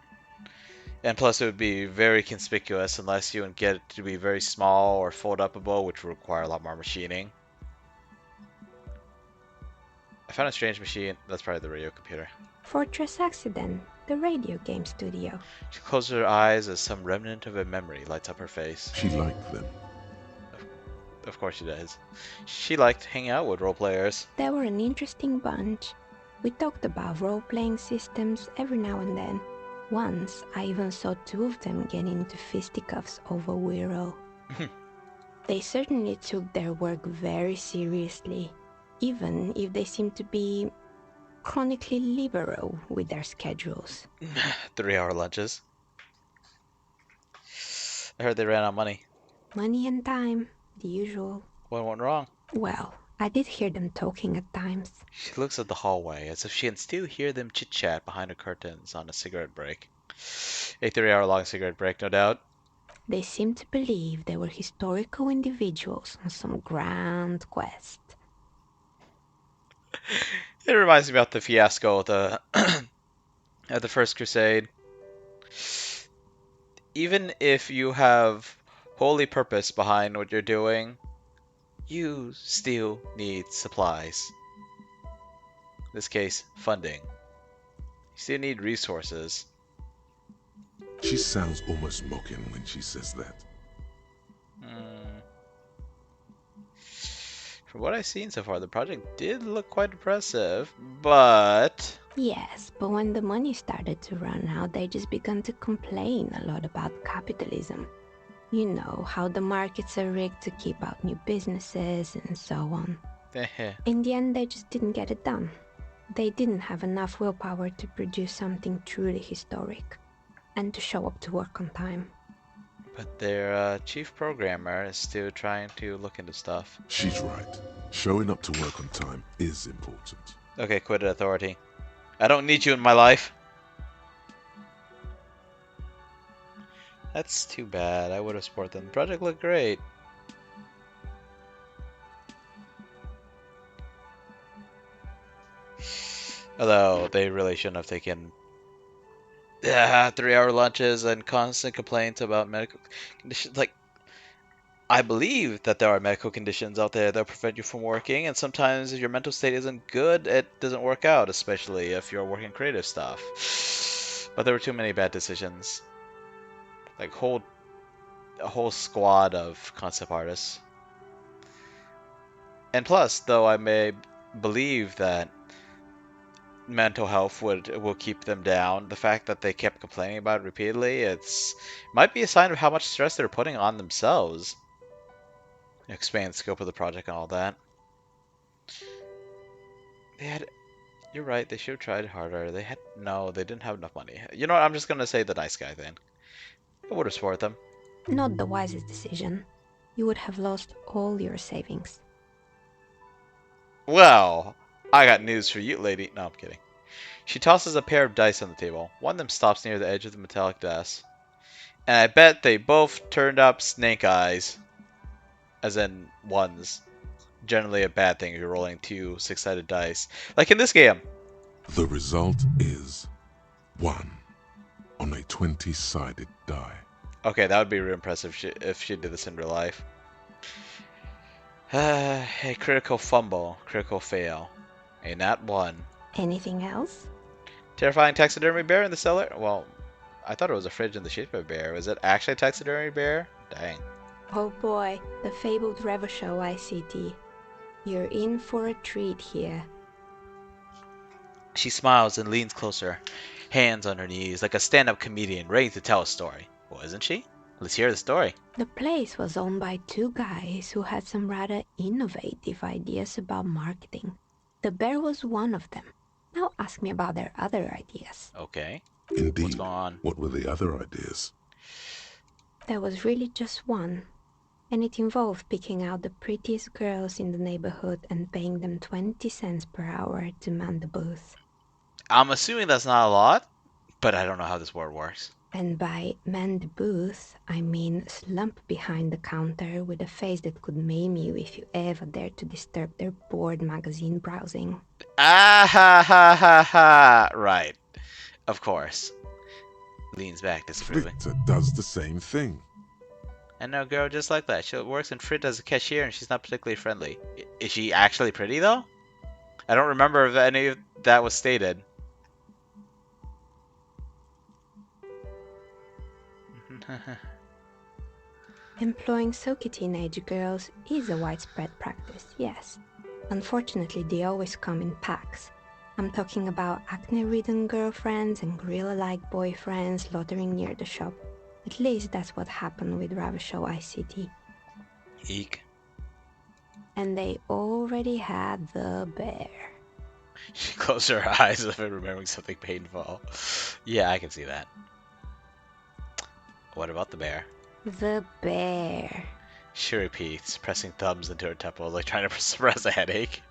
And plus, it would be very conspicuous unless you get it to be very small or fold upable, which would require a lot more machining. I found a strange machine. That's probably the radio computer. Fortress Accident, the radio game studio. She closes her eyes as some remnant of a memory lights up her face. She liked them. Of course she does. She liked hanging out with role players. They were an interesting bunch. We talked about role-playing systems every now and then. Once, I even saw two of them get into fisticuffs over Wiro. They certainly took their work very seriously, even if they seemed to be chronically liberal with their schedules. 3-hour lunches. I heard they ran out of money. Money and time, the usual. What went wrong? Well, I did hear them talking at times. She looks at the hallway as if she can still hear them chit-chat behind her curtains on a cigarette break. A 3-hour long cigarette break, no doubt. They seemed to believe they were historical individuals on some grand quest. It reminds me about the fiasco at the at the First Crusade. Even if you have holy purpose behind what you're doing, you still need supplies. In this case, funding. You still need resources. She sounds almost mocking when she says that. From what I've seen so far, the project did look quite impressive, but... Yes, but when the money started to run out, they just began to complain a lot about capitalism. You know, how the markets are rigged to keep out new businesses and so on. In the end, they just didn't get it done. They didn't have enough willpower to produce something truly historic, and to show up to work on time. But their chief programmer is still trying to look into stuff. She's right. Showing up to work on time is important. Okay, quit it, Authority. I don't need you in my life. That's too bad. I would have supported them. The project looked great. Although, they really shouldn't have taken 3-hour lunches and constant complaints about medical conditions. Like, I believe that there are medical conditions out there that prevent you from working, and sometimes if your mental state isn't good, it doesn't work out, especially if you're working creative stuff. But there were too many bad decisions. Like, a whole squad of concept artists. And plus, though I may believe that mental health will keep them down, the fact that they kept complaining about it repeatedly, might be a sign of how much stress they're putting on themselves. Expand the scope of the project and all that. You're right, they should have tried harder. They didn't have enough money. You know what, I'm just gonna say the nice guy thing. I would have supported them. Not the wisest decision. You would have lost all your savings. Well, I got news for you, lady. No, I'm kidding. She tosses a pair of dice on the table. One of them stops near the edge of the metallic desk. And I bet they both turned up snake eyes. As in, ones. Generally a bad thing if you're rolling 2 6-sided dice. Like in this game. The result is 1 on a 20-sided die. Okay, that would be real impressive if she did this in real life. A critical fumble. Critical fail. A nat 1. Anything else? Terrifying taxidermy bear in the cellar? Well, I thought it was a fridge in the shape of a bear. Was it actually a taxidermy bear? Dang. Oh boy, the fabled Revo Show ICT. You're in for a treat here. She smiles and leans closer, hands on her knees, like a stand-up comedian ready to tell a story. Well, isn't she? Let's hear the story. The place was owned by two guys who had some rather innovative ideas about marketing. The bear was one of them. Now ask me about their other ideas. Okay. Indeed. What's going on? What were the other ideas? There was really just one. And it involved picking out the prettiest girls in the neighborhood and paying them 20 cents per hour to man the booth. I'm assuming that's not a lot, but I don't know how this word works. And by man the booth, I mean slump behind the counter with a face that could maim you if you ever dared to disturb their bored magazine browsing. Ah ha ha ha ha! Right. Of course. Leans back disapprovingly. Fritta does the same thing. I know a girl just like that. She works in Frit as a cashier and she's not particularly friendly. Is she actually pretty though? I don't remember if any of that was stated. Employing silky teenage girls is a widespread practice, yes. Unfortunately, they always come in packs. I'm talking about acne-ridden girlfriends and gorilla-like boyfriends loitering near the shop. At least that's what happened with Ravashow ICT. Eek. And they already had the bear. She closed her eyes as if remembering something painful. Yeah, I can see that. What about the bear? The bear. She repeats, pressing thumbs into her temples like trying to suppress a headache.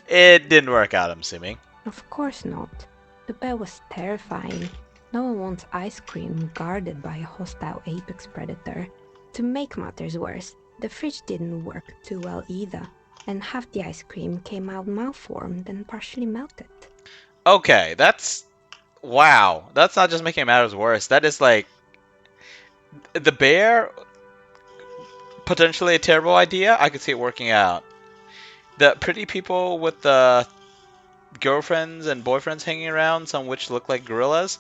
It didn't work out, I'm assuming. Of course not. The bear was terrifying. No one wants ice cream guarded by a hostile apex predator. To make matters worse, the fridge didn't work too well either, and half the ice cream came out malformed and partially melted. Okay, that's... Wow. That's not just making matters worse. That is like... The bear... Potentially a terrible idea. I could see it working out. The pretty people with the girlfriends and boyfriends hanging around, some which look like gorillas.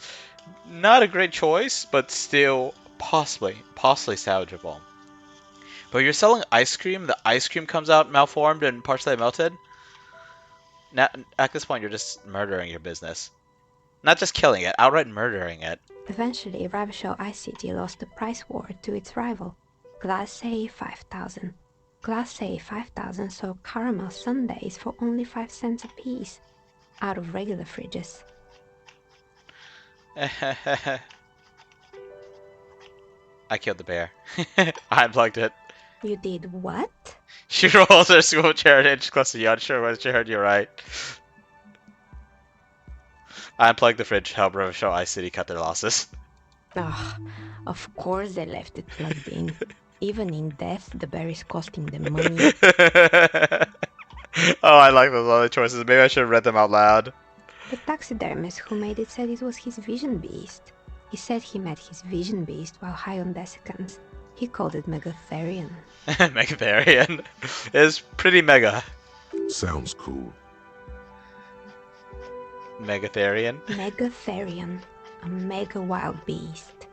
Not a great choice, but still possibly salvageable. But you're selling ice cream, the ice cream comes out malformed and partially melted? Now, at this point, you're just murdering your business. Not just killing it, outright murdering it. Eventually, Ravashow ICT lost the price war to its rival, Glace 5000. Glace 5000 sold caramel sundaes for only 5 cents a piece, out of regular fridges. I killed the bear. I unplugged it. You did what? She rolls her school chair an inch closer to you, unsure whether she heard you right. I unplugged the fridge, help Show Ice City cut their losses. Ugh, of course they left it plugged in. Even in death, the bear is costing them money. Oh, I like those other choices. Maybe I should have read them out loud. The taxidermist who made it said it was his vision beast. He said he met his vision beast while high on desiccants. He called it Megatherian. Megatherian. It's pretty mega. Sounds cool. Megatherian? Megatherian. A mega wild beast.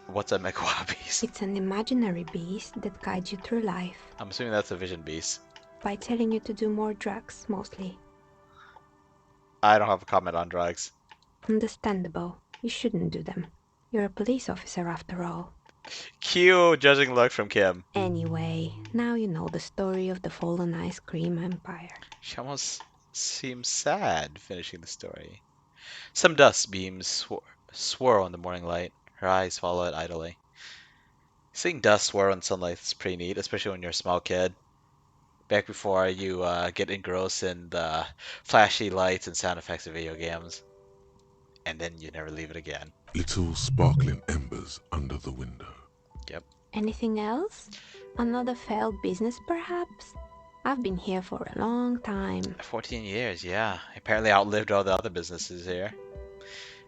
What's a mega beast? It's an imaginary beast that guides you through life. I'm assuming that's a vision beast. By telling you to do more drugs, mostly. I don't have a comment on drugs. Understandable. You shouldn't do them. You're a police officer after all. Cue judging look from Kim. Anyway, now you know the story of the fallen ice cream empire. She almost seems sad finishing the story. Some dust beams swirl in the morning light. Her eyes follow it idly. Seeing dust swirl in sunlight is pretty neat, especially when you're a small kid. Back before you get engrossed in the flashy lights and sound effects of video games. And then you never leave it again. Little sparkling embers under the window. Yep. Anything else? Another failed business, perhaps? I've been here for a long time. 14 years, yeah. Apparently outlived all the other businesses here.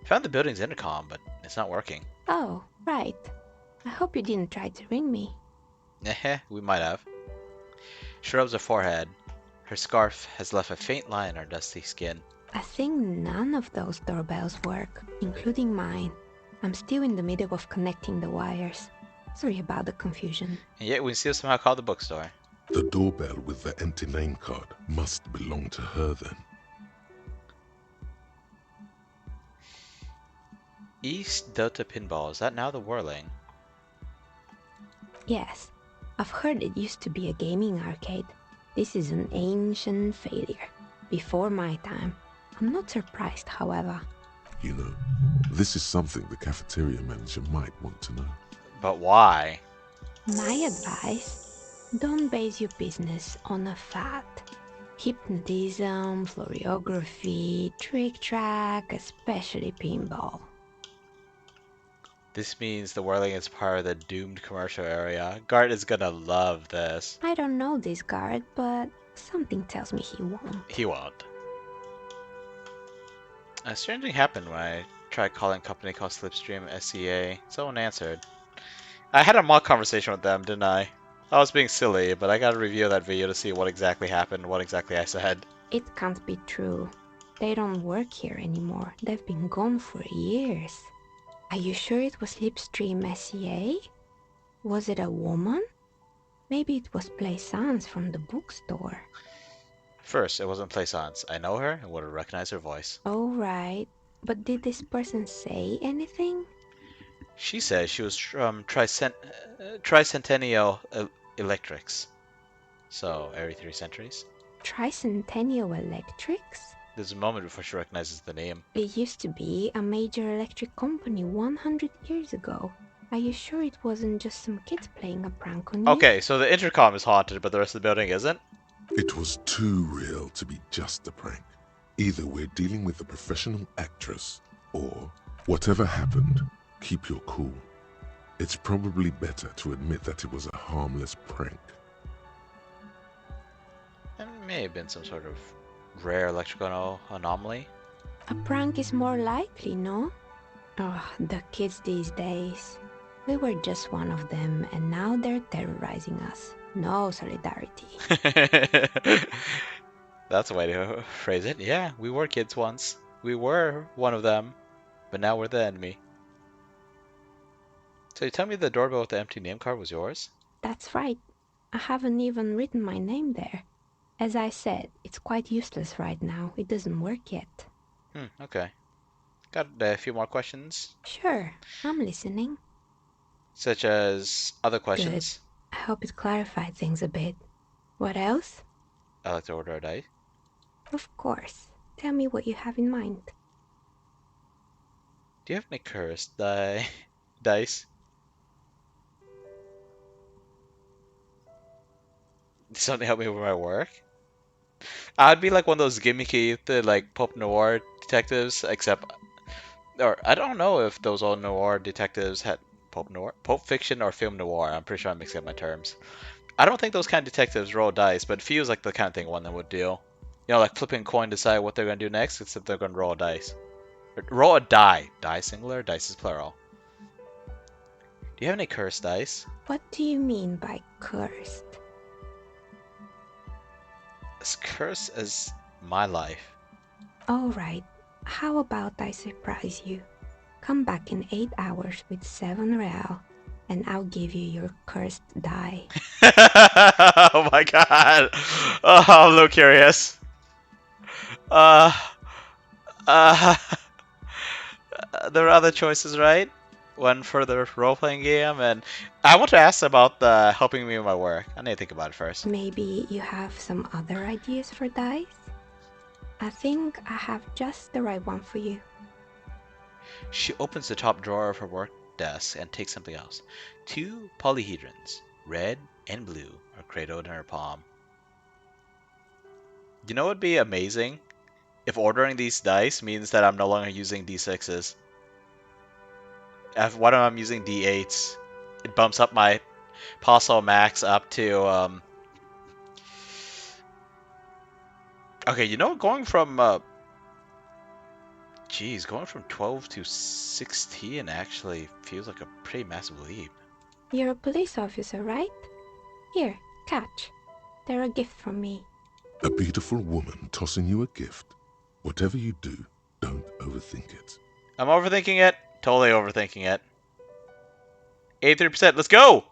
Found the building's intercom, but it's not working. Oh, right. I hope you didn't try to ring me. We might have. She rubs her forehead. Her scarf has left a faint line on her dusty skin. I think none of those doorbells work, including mine. I'm still in the middle of connecting the wires. Sorry about the confusion. And yet we still somehow call the bookstore. The doorbell with the empty name card must belong to her then. East Delta Pinball, is that now the Whirling? Yes, I've heard it used to be a gaming arcade. This is an ancient failure. Before my time. I'm not surprised, however. You know, this is something the cafeteria manager might want to know. But why? My advice, don't base your business on a fad. Hypnotism, fluorography, trick-track, especially pinball. This means the Whirling is part of the doomed commercial area. Gart is gonna love this. I don't know this guard, but something tells me he won't. He won't. A strange thing happened when I Tried calling company called Slipstream SEA. Someone answered. I had a mock conversation with them, didn't I? I was being silly, but I gotta review that video to see what exactly happened, what exactly I said. It can't be true. They don't work here anymore. They've been gone for years. Are you sure it was Slipstream SEA? Was it a woman? Maybe it was Plaisance from the bookstore. First, it wasn't Plaisance. I know her and would have recognized her voice. Oh, right. But did this person say anything? She said she was from Tricentennial Electrics. So, every 3 centuries. Tricentennial Electrics? There's a moment before she recognizes the name. It used to be a major electric company 100 years ago. Are you sure it wasn't just some kids playing a prank on you? Okay, so the intercom is haunted, but the rest of the building isn't? It was too real to be just a prank. Either we're dealing with a professional actress, or whatever happened, keep your cool. It's probably better to admit that it was a harmless prank. It may have been some sort of rare electrical anomaly. A prank is more likely, no? Oh, the kids these days. We were just one of them, and now they're terrorizing us. No solidarity. That's a way to phrase it. Yeah, we were kids once. We were one of them, but now we're the enemy. So you tell me the doorbell with the empty name card was yours? That's right. I haven't even written my name there. As I said, it's quite useless right now. It doesn't work yet. Okay. Got a few more questions? Sure, I'm listening. Such as other questions? I hope it clarified things a bit. What else? I'd like to order a dice. Of course. Tell me what you have in mind. Do you have any cursed dice? Something help me with my work? I'd be like one of those gimmicky, like pulp noir detectives, except, or I don't know if those old noir detectives had pulp fiction or film noir. I'm pretty sure I'm mixing up my terms. I don't think those kind of detectives roll dice, but it feels like the kind of thing one of them would do. You know, like flipping a coin to decide what they're gonna do next, except they're gonna roll a dice. Or roll a die. Die singular, dice is plural. Do you have any cursed dice? What do you mean by cursed? As cursed as my life. All right. How about I surprise you? Come back in 8 hours with 7 real, and I'll give you your cursed die. Oh my god. Oh, I'm a little curious. Uh, there are other choices, right? One for the role-playing game, and I want to ask about helping me with my work. I need to think about it first. Maybe you have some other ideas for dice? I think I have just the right one for you. She opens the top drawer of her work desk and takes something else. 2 polyhedrons, red and blue, are cradled in her palm. You know what would be amazing? If ordering these dice means that I'm no longer using D6s. What if I'm using D8s? It bumps up my possible max up to, okay, you know, going from, going from 12 to 16 actually feels like a pretty massive leap. You're a police officer, right? Here, catch. They're a gift from me. A beautiful woman tossing you a gift. Whatever you do, don't overthink it. I'm overthinking it. Totally overthinking it. 83%, let's go!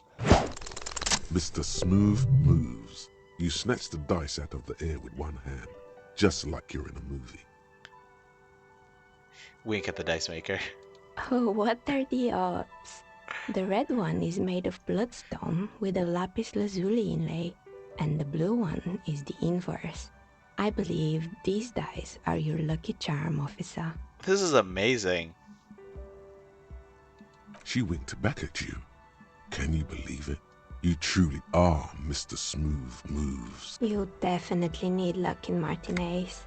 Mr. Smooth moves. You snatch the dice out of the air with one hand, just like you're in a movie. Wink at the dice maker. Oh, what are the odds? The red one is made of bloodstone with a lapis lazuli inlay, and the blue one is the inverse. I believe these dice are your lucky charm, officer. This is amazing. She winked back at you. Can you believe it? You truly are Mr. Smooth Moves. You definitely need luck in Martinez.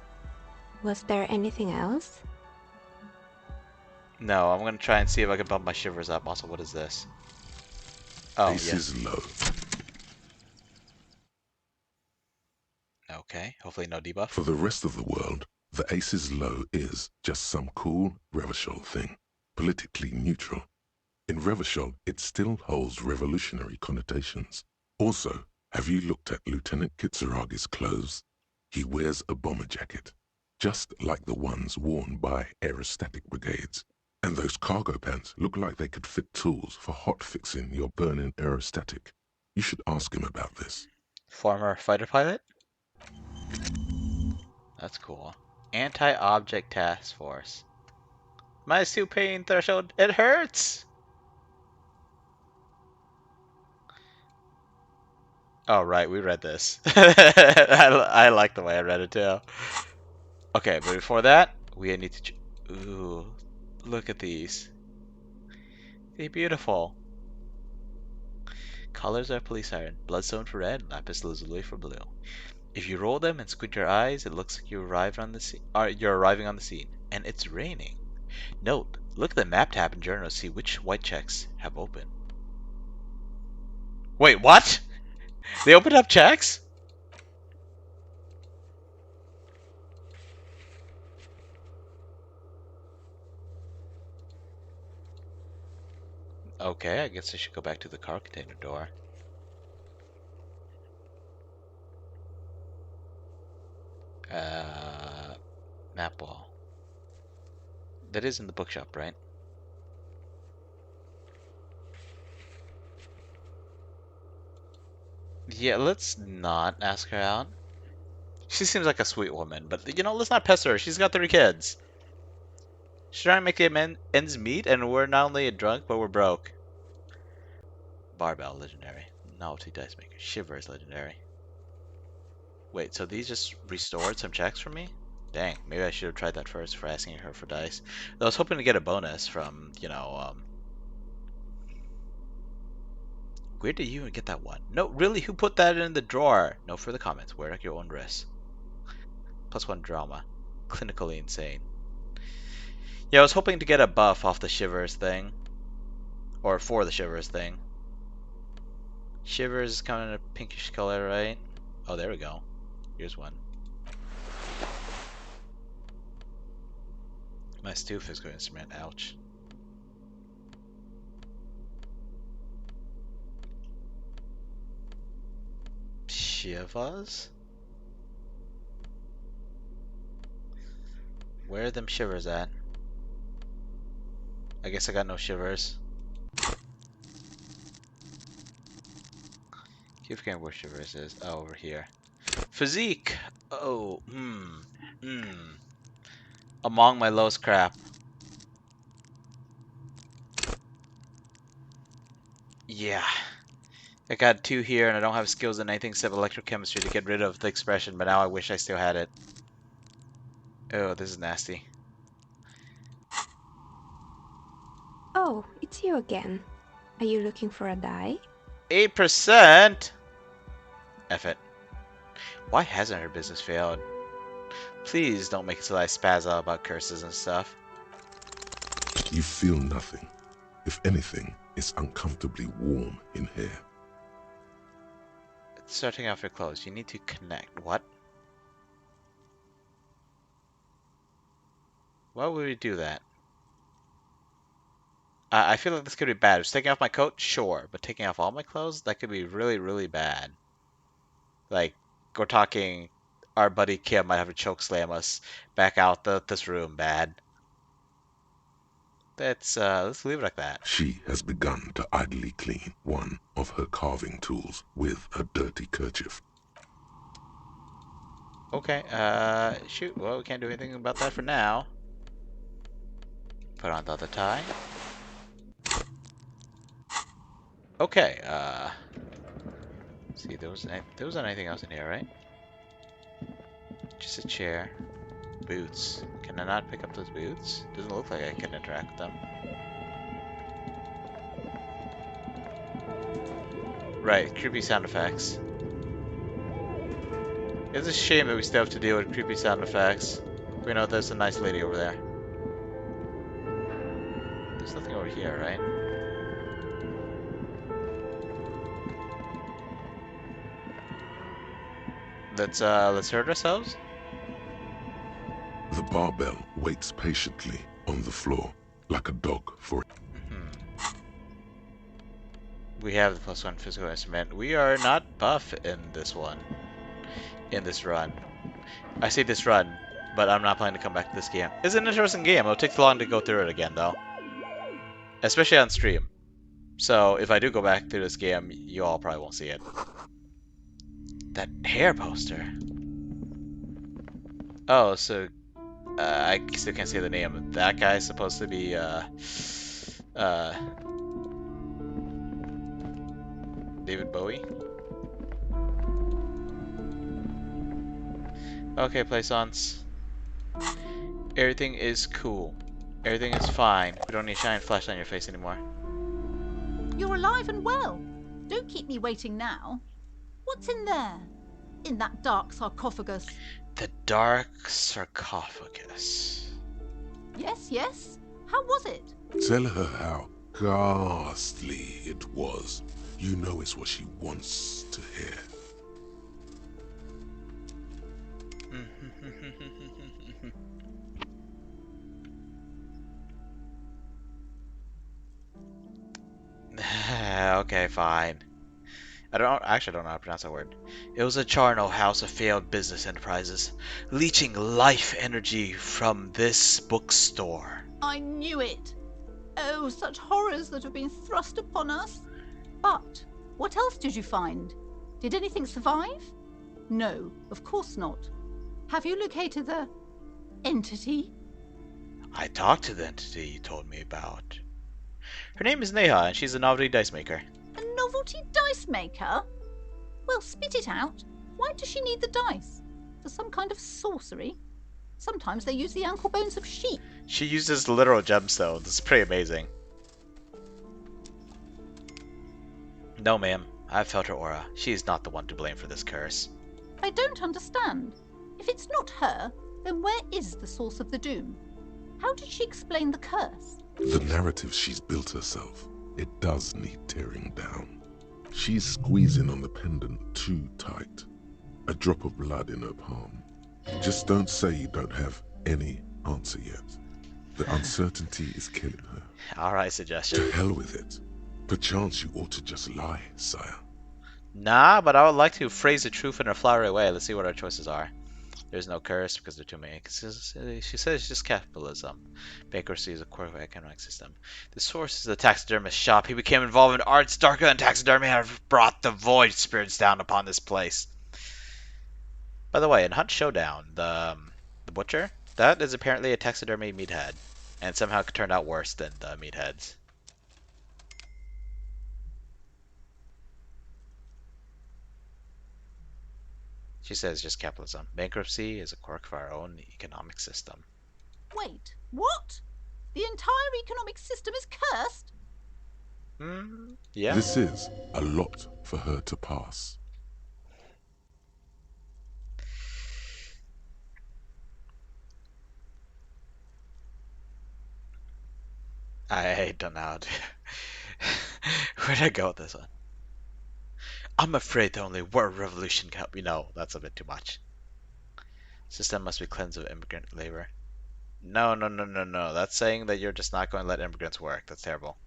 Was there anything else? No, I'm gonna try and see if I can bump my shivers up. Also, what is this? Oh, Ace yes. is low. Okay, hopefully no debuff. For the rest of the world, The Ace's low is just some cool Revachol thing, politically neutral. In Revachol, it still holds revolutionary connotations. Also, have you looked at Lieutenant Kitsuragi's clothes? He wears a bomber jacket, just like the ones worn by aerostatic brigades. And those cargo pants look like they could fit tools for hot-fixing your burning aerostatic. You should ask him about this. Former fighter pilot? That's cool. Anti-object task force. My suit pain threshold, it hurts! Oh, right, we read this. I like the way I read it, too. Okay, but before that, we need to... Ooh, look at these. They're beautiful. Colors are police siren. Bloodstone for red, lapis lazuli for blue. If you roll them and squint your eyes, it looks like you arrived on the scene. You're arriving on the scene, and it's raining. Note: look at the map tab in journal to see which white checks have opened. Wait, what? They opened up checks? Okay, I guess I should go back to the car container door. Map wall. That is in the bookshop, right? Yeah, let's not ask her out. She seems like a sweet woman, but you know, let's not pester her. She's got 3 kids. She's trying to make the ends meet, and we're not only drunk, but we're broke. Barbell, legendary. Novelty dice maker. Shiver is legendary. Wait, so these just restored some checks for me? Dang, maybe I should have tried that first for asking her for dice. I was hoping to get a bonus from, you know, where did you even get that one? No, really, who put that in the drawer? No further comments. Wear at your own risk. +1 drama. Clinically insane. Yeah, I was hoping to get a buff off the Shivers thing. Or for the Shivers thing. Shivers is coming in a pinkish color, right? Oh, there we go. Here's one. My stew physical instrument, ouch. Shivers? Where are them shivers at? I guess I got no shivers. Keep forgetting where shivers is. Oh, over here. Physique! Oh, among my lowest crap. Yeah. I got 2 here, and I don't have skills in anything except electrochemistry to get rid of the expression, but now I wish I still had it. Oh, this is nasty. Oh, it's you again. Are you looking for a die? 8%? F it. Why hasn't her business failed? Please don't make it so that I spaz out about curses and stuff. You feel nothing. If anything, it's uncomfortably warm in here. Starting off your clothes, you need to connect. What? Why would we do that? I feel like this could be bad. Just taking off my coat, sure, but taking off all my clothes, that could be really, really bad. Like, we're talking, our buddy Kim might have to choke slam us back out this room bad. Let's leave it like that. She has begun to idly clean one of her carving tools with a dirty kerchief. Okay, shoot. Well, we can't do anything about that for now. Put on the other tie. Okay, see, there wasn't anything else in here, right? Just a chair. Boots. Can I not pick up those boots? Doesn't look like I can interact with them. Right, creepy sound effects. It's a shame that we still have to deal with creepy sound effects. We know there's a nice lady over there. There's nothing over here, right? Let's hurt ourselves? barbell waits patiently on the floor, like a dog for We have the +1 physical instrument. We are not buff in this one. In this run. I say this run, but I'm not planning to come back to this game. It's an interesting game. It'll take long to go through it again, though. Especially on stream. So, if I do go back through this game, you all probably won't see it. That hair poster. Oh, so... I still can't say the name. That guy's supposed to be, David Bowie? Okay, Plaisance. Everything is cool. Everything is fine. We don't need to shine a flashlight on your face anymore. You're alive and well. Don't keep me waiting now. What's in there? In that dark sarcophagus? The dark sarcophagus. Yes, yes. How was it? Tell her how ghastly it was. You know it's what she wants to hear. Okay, fine. I don't know how to pronounce that word. It was a charnel house of failed business enterprises, leeching life energy from this bookstore. I knew it. Oh, such horrors that have been thrust upon us. But what else did you find? Did anything survive? No, of course not. Have you located the entity? I talked to the entity you told me about. Her name is Neha, and she's a novelty dice maker. A novelty dice maker? Well, spit it out. Why does she need the dice? For some kind of sorcery? Sometimes they use the ankle bones of sheep. She uses literal gemstones. It's pretty amazing. No, ma'am. I've felt her aura. She is not the one to blame for this curse. I don't understand. If it's not her, then where is the source of the doom? How did she explain the curse? The narrative she's built herself, it does need tearing down. She's squeezing on the pendant too tight. A drop of blood in her palm. Just don't say you don't have any answer yet. The uncertainty is killing her. Alright, suggestion. To hell with it. Perchance you ought to just lie, sire. Nah, but I would like to phrase the truth in a flowery way. Let's see what our choices are. There's no curse because there are too many. She says it's just capitalism. Bankruptcy is a quirk of the economic system. The source is the taxidermist shop. He became involved in arts darker than taxidermy and have brought the void spirits down upon this place. By the way, in Hunt Showdown, the butcher, that is apparently a taxidermy meathead. And somehow it turned out worse than the meatheads. She says just capitalism. Bankruptcy is a quirk of our own economic system. Wait, what? The entire economic system is cursed? Yeah. This is a lot for her to pass. I don't know how to... Where'd I go with this one? I'm afraid that only war revolution can help me. No, that's a bit too much. System must be cleansed of immigrant labor. No. That's saying that you're just not going to let immigrants work. That's terrible.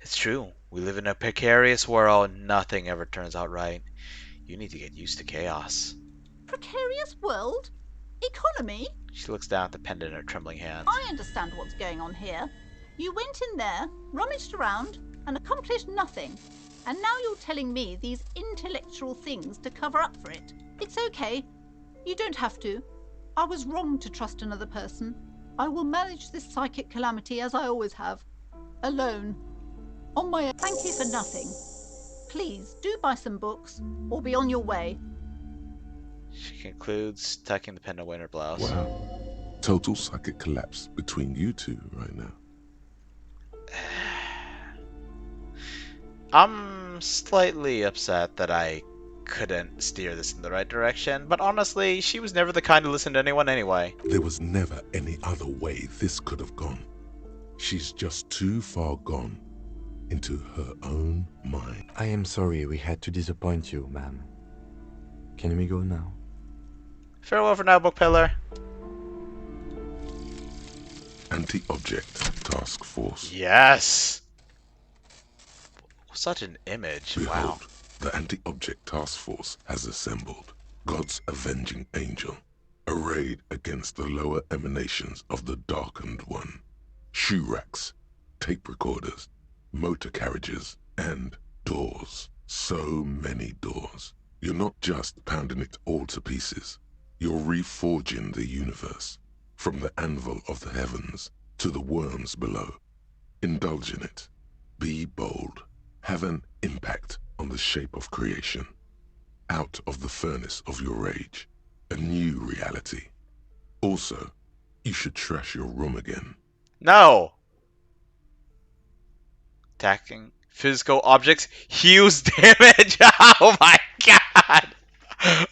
It's true. We live in a precarious world. Nothing ever turns out right. You need to get used to chaos. Precarious world? Economy? She looks down at the pendant in her trembling hand. I understand what's going on here. You went in there, rummaged around, and accomplished nothing. And now you're telling me these intellectual things to cover up for it. It's okay. You don't have to. I was wrong to trust another person. I will manage this psychic calamity as I always have. Alone. On my own. Thank you for nothing. Please, do buy some books, or be on your way. She concludes, tucking the pendant away in her blouse. Wow. Total psychic collapse between you two right now. I'm slightly upset that I couldn't steer this in the right direction, but honestly, she was never the kind to listen to anyone anyway. There was never any other way this could have gone. She's just too far gone into her own mind. I am sorry we had to disappoint you, ma'am. Can we go now? Farewell for now, Book Pillar. Anti-Object Task Force. Yes! Such an image. Behold, Wow. the Anti-Object Task Force has assembled. God's avenging angel, arrayed against the lower emanations of the Darkened One. Shoe racks, tape recorders, motor carriages, and doors. So many doors. You're not just pounding it all to pieces. You're reforging the universe, from the anvil of the heavens to the worms below. Indulge in it. Be bold. Have an impact on the shape of creation. Out of the furnace of your rage. A new reality. Also, you should trash your room again. No! Attacking physical objects. Huge damage! Oh my god!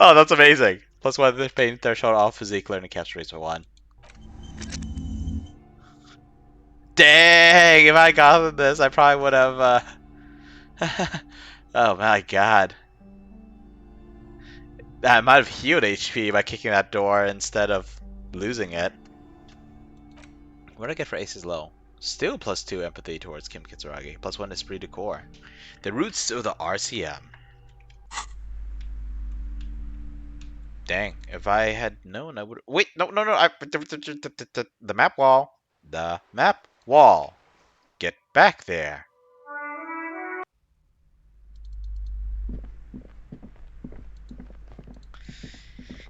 Oh, that's amazing. Plus one, the pain threshold off physique, learning capture rates for 1. Dang! If I got this, I probably would have. Oh my god. I might have healed HP by kicking that door instead of losing it. What do I get for Aces Low? Still +2 empathy towards Kim Kitsuragi. +1 esprit de corps. The roots of the RCM. Dang, if I had known, I would. Wait, no. The map wall. The map wall. Get back there.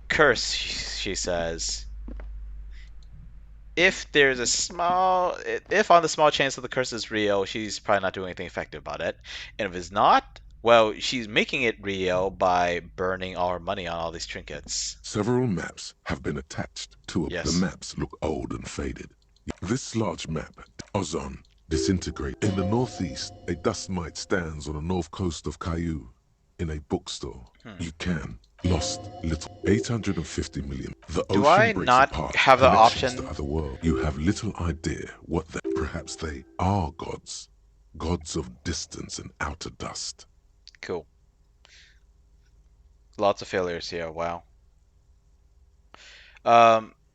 Curse, she says. If there's a small, if on the small chance that the curse is real, she's probably not doing anything effective about it. And if it's not, well, she's making it real by burning all her money on all these trinkets. Several maps have been attached to it. Yes. The maps look old and faded. This large map, Ozon, disintegrate. In the northeast, a dust mite stands on the north coast of Caillou. In a bookstore, you can. Lost little 850 million. The Do ocean I breaks not apart. have the Connections option? to other world. You have little idea what perhaps they are gods. Gods of distance and outer dust. Cool. Lots of failures here. Wow.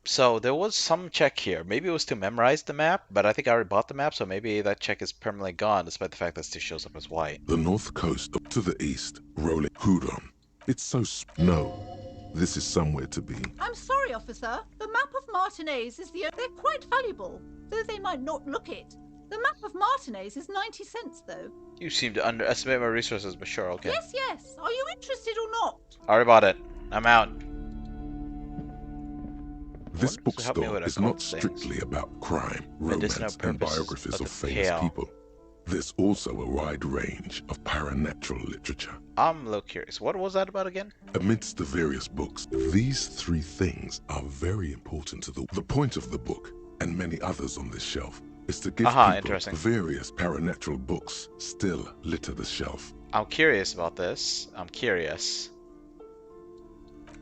So there was some check here. Maybe it was to memorize the map, but I think I already bought the map, so maybe that check is permanently gone, despite the fact that it still shows up as white. The north coast up to the east, rolling Hudon. It's so no. This is somewhere to be. I'm sorry, officer. The map of Martinez is they're quite valuable, though they might not look it. The map of Martinez is 90 cents, though. You seem to underestimate my resources, but sure, okay. Yes. Are you interested or not? I already bought it. I'm out. This Wonder if it helped me bookstore with is occult not things. strictly about crime, Medicinal romance, and purposes biographies of of the famous pale. people. There's also a wide range of paranatural literature. I'm a little curious. What was that about again? Amidst the various books, these 3 things are very important to the point of the book, and many others on this shelf, is to give people interesting. various paranatural books still litter the shelf. I'm curious about this. I'm curious.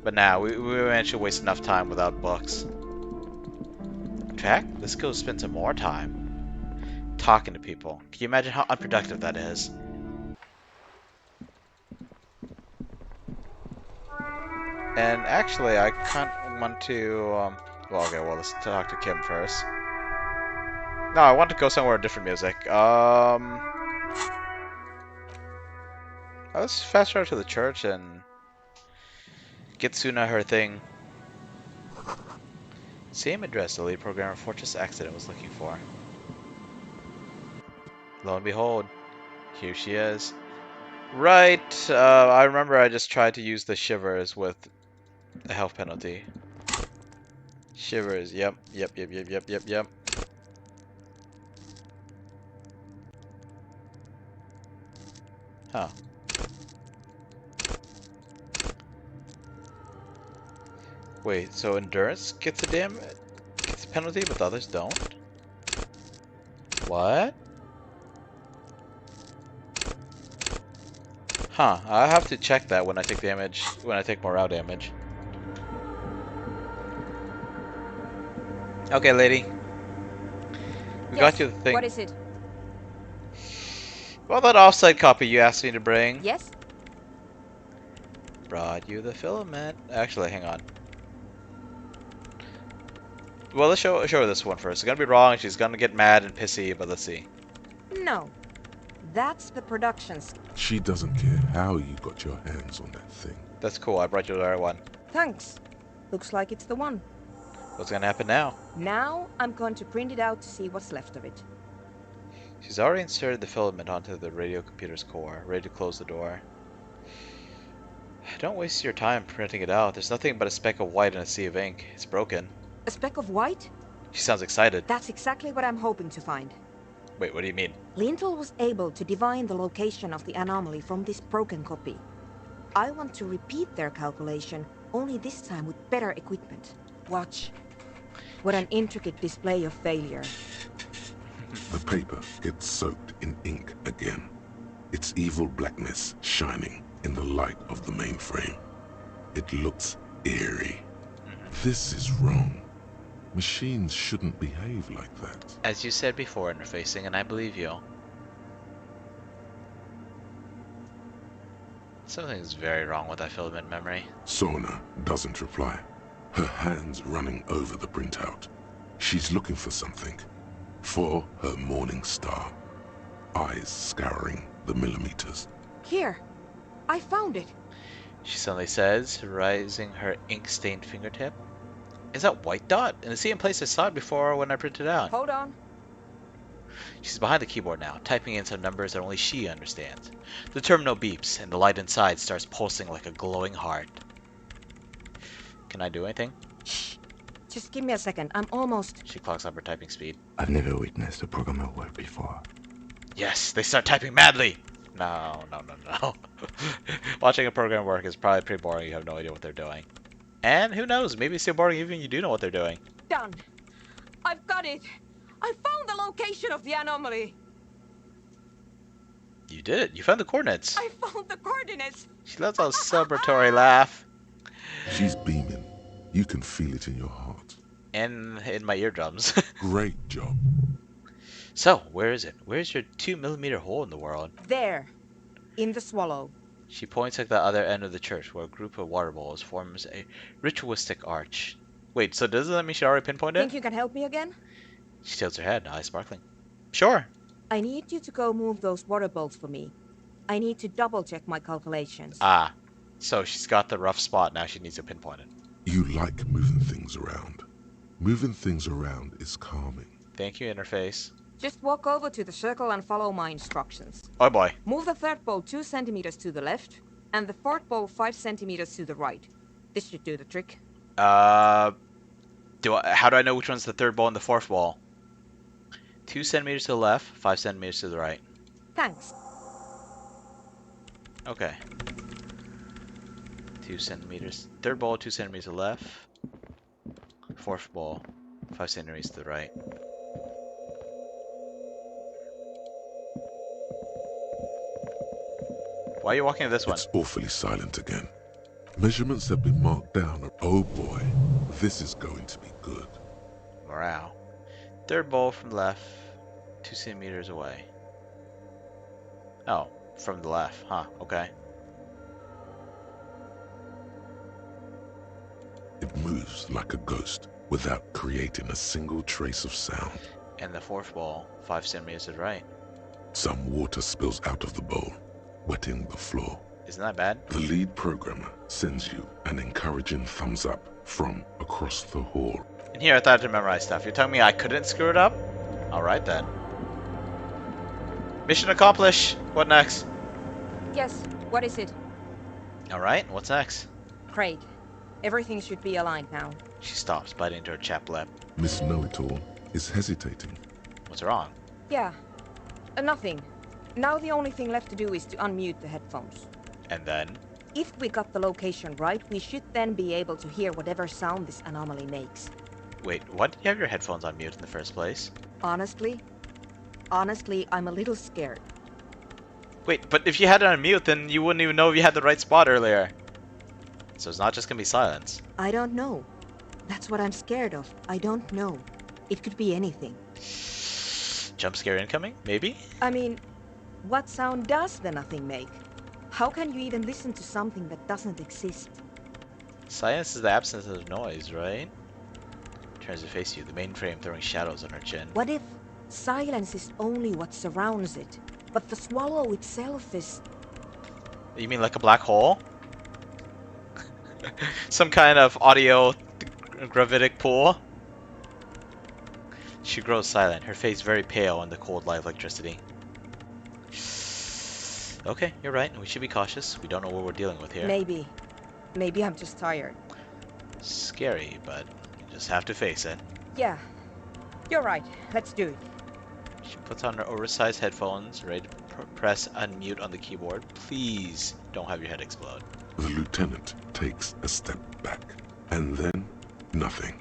But now, we eventually waste enough time without books. In fact, let's go spend some more time talking to people. Can you imagine how unproductive that is? And actually, I kind of want to, well, let's talk to Kim first. No, I want to go somewhere with different music. Let's fast forward to the church and get Suna her thing. Same address the lead programmer Fortress Accident was looking for. Lo and behold, here she is. Right, I remember I just tried to use the shivers with the health penalty. Shivers, yep. Huh. Wait, so endurance gets a penalty, but the others don't? What? Huh, I have to check that when I take damage, when I take morale damage. Okay, lady. We got you the thing. What is it? Well, that offsite copy you asked me to bring. Yes? Brought you the filament. Actually, hang on. Well, let's show her this one first. It's gonna be wrong. She's gonna get mad and pissy, but let's see. No. That's the production scheme. She doesn't care how you got your hands on that thing. That's cool. I brought you the right one. Thanks. Looks like it's the one. What's gonna happen now? Now I'm going to print it out to see what's left of it. She's already inserted the filament onto the radio computer's core, ready to close the door. Don't waste your time printing it out. There's nothing but a speck of white in a sea of ink. It's broken. A speck of white? She sounds excited. That's exactly what I'm hoping to find. Wait, what do you mean? Lintel was able to divine the location of the anomaly from this broken copy. I want to repeat their calculation, only this time with better equipment. Watch. What an intricate display of failure. The paper gets soaked in ink again. Its evil blackness shining in the light of the mainframe. It looks eerie. This is wrong. Machines shouldn't behave like that. As you said before, interfacing, and I believe you. Something's very wrong with that filament memory. Sona doesn't reply. Her hands running over the printout. She's looking for something. For her morning star. Eyes scouring the millimeters. Here. I found it. She suddenly says, raising her ink-stained fingertip. Is that white dot? In the same place I saw it before when I printed it out. Hold on. She's behind the keyboard now, typing in some numbers that only she understands. The terminal beeps, and the light inside starts pulsing like a glowing heart. Can I do anything? Shh. Just give me a second. I'm almost... She clocks up her typing speed. I've never witnessed a programmer work before. Yes, they start typing madly! No. Watching a program work is probably pretty boring. You have no idea what they're doing. And who knows, maybe it's still boring even if you do know what they're doing. Done. I've got it. I found the location of the anomaly. You did it. You found the coordinates. I found the coordinates. She lets out a celebratory laugh. She's beaming. You can feel it in your heart. And in my eardrums. Great job. So, where is it? Where's your 2mm hole in the world? There. In the swallow. She points at the other end of the church where a group of water bowls forms a ritualistic arch. Wait, so doesn't that mean she already pinpointed Think you can help me again? She tilts her head, eyes sparkling. Sure. I need you to go move those water bolts for me. I need to double check my calculations. Ah, so she's got the rough spot, now she needs to pinpoint it. You like moving things around. Moving things around is calming. Thank you, interface. Just walk over to the circle and follow my instructions. Oh boy. Move the third ball 2 centimeters to the left, and the fourth ball 5 centimeters to the right. This should do the trick. How do I know which one's the third ball and the fourth ball? 2 centimeters to the left, 5 centimeters to the right. Thanks. Okay. 2 centimeters. Third ball, 2 centimeters to the left. Fourth ball, 5 centimeters to the right. Why are you walking to this one? It's awfully silent again. Measurements have been marked down. Oh boy, this is going to be good. Morale. Third ball from the left, 2 centimeters away. Oh, from the left, huh? Okay. It moves like a ghost without creating a single trace of sound. And the fourth ball, 5 centimeters to the right. Some water spills out of the bowl, wetting the floor. Isn't that bad? The lead programmer sends you an encouraging thumbs up from across the hall. And here I thought to memorize stuff. You're telling me I couldn't screw it up? Alright then. Mission accomplished. What next? Yes, what is it? Alright, what's next? Great. Everything should be aligned now. She stops, biting into her chapped lip. Miss Know-It-All is hesitating. What's wrong? Yeah. Nothing. Now the only thing left to do is to unmute the headphones. And then? If we got the location right, we should then be able to hear whatever sound this anomaly makes. Wait, why did you have your headphones on mute in the first place? Honestly, I'm a little scared. Wait, but if you had it on mute, then you wouldn't even know if you had the right spot earlier. So it's not just gonna be silence. I don't know. That's what I'm scared of. I don't know. It could be anything. Jump scare incoming? Maybe? I mean, what sound does the nothing make? How can you even listen to something that doesn't exist? Silence is the absence of noise, right? Turns to face you, the mainframe throwing shadows on her chin. What if silence is only what surrounds it, but the swallow itself is... You mean like a black hole? Some kind of audio gravitic pool? She grows silent, her face very pale in the cold light of electricity. Okay, you're right. We should be cautious. We don't know what we're dealing with here. Maybe. Maybe I'm just tired. Scary, but you just have to face it. Yeah. You're right. Let's do it. She puts on her oversized headphones, ready to press unmute on the keyboard. Please don't have your head explode. The lieutenant takes a step back, and then nothing.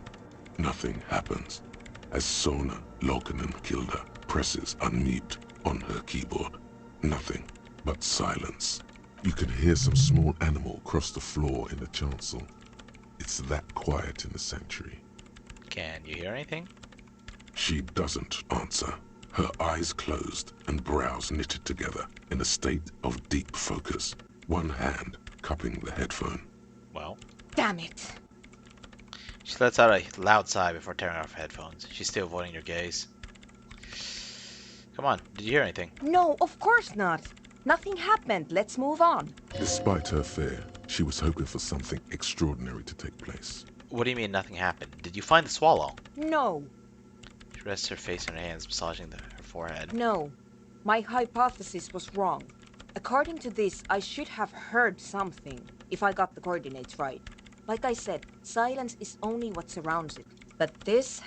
Nothing happens. As Sona Lokanen-Kilda presses unmute on her keyboard. Nothing but silence. You can hear some small animal cross the floor in the chancel. It's that quiet in the sanctuary. Can you hear anything? She doesn't answer. Her eyes closed and brows knitted together in a state of deep focus. One hand cupping the headphone. Well, Damn it. she lets out a loud sigh before tearing off her headphones. She's still avoiding your gaze. Come on, did you hear anything? No, of course not. Nothing happened. Let's move on. Despite her fear, she was hoping for something extraordinary to take place. What do you mean nothing happened? Did you find the swallow? No, She rests her face in her hands, massaging her forehead. no. My hypothesis was wrong. According to this, I should have heard something if I got the coordinates right. Like I said, silence is only what surrounds it. But this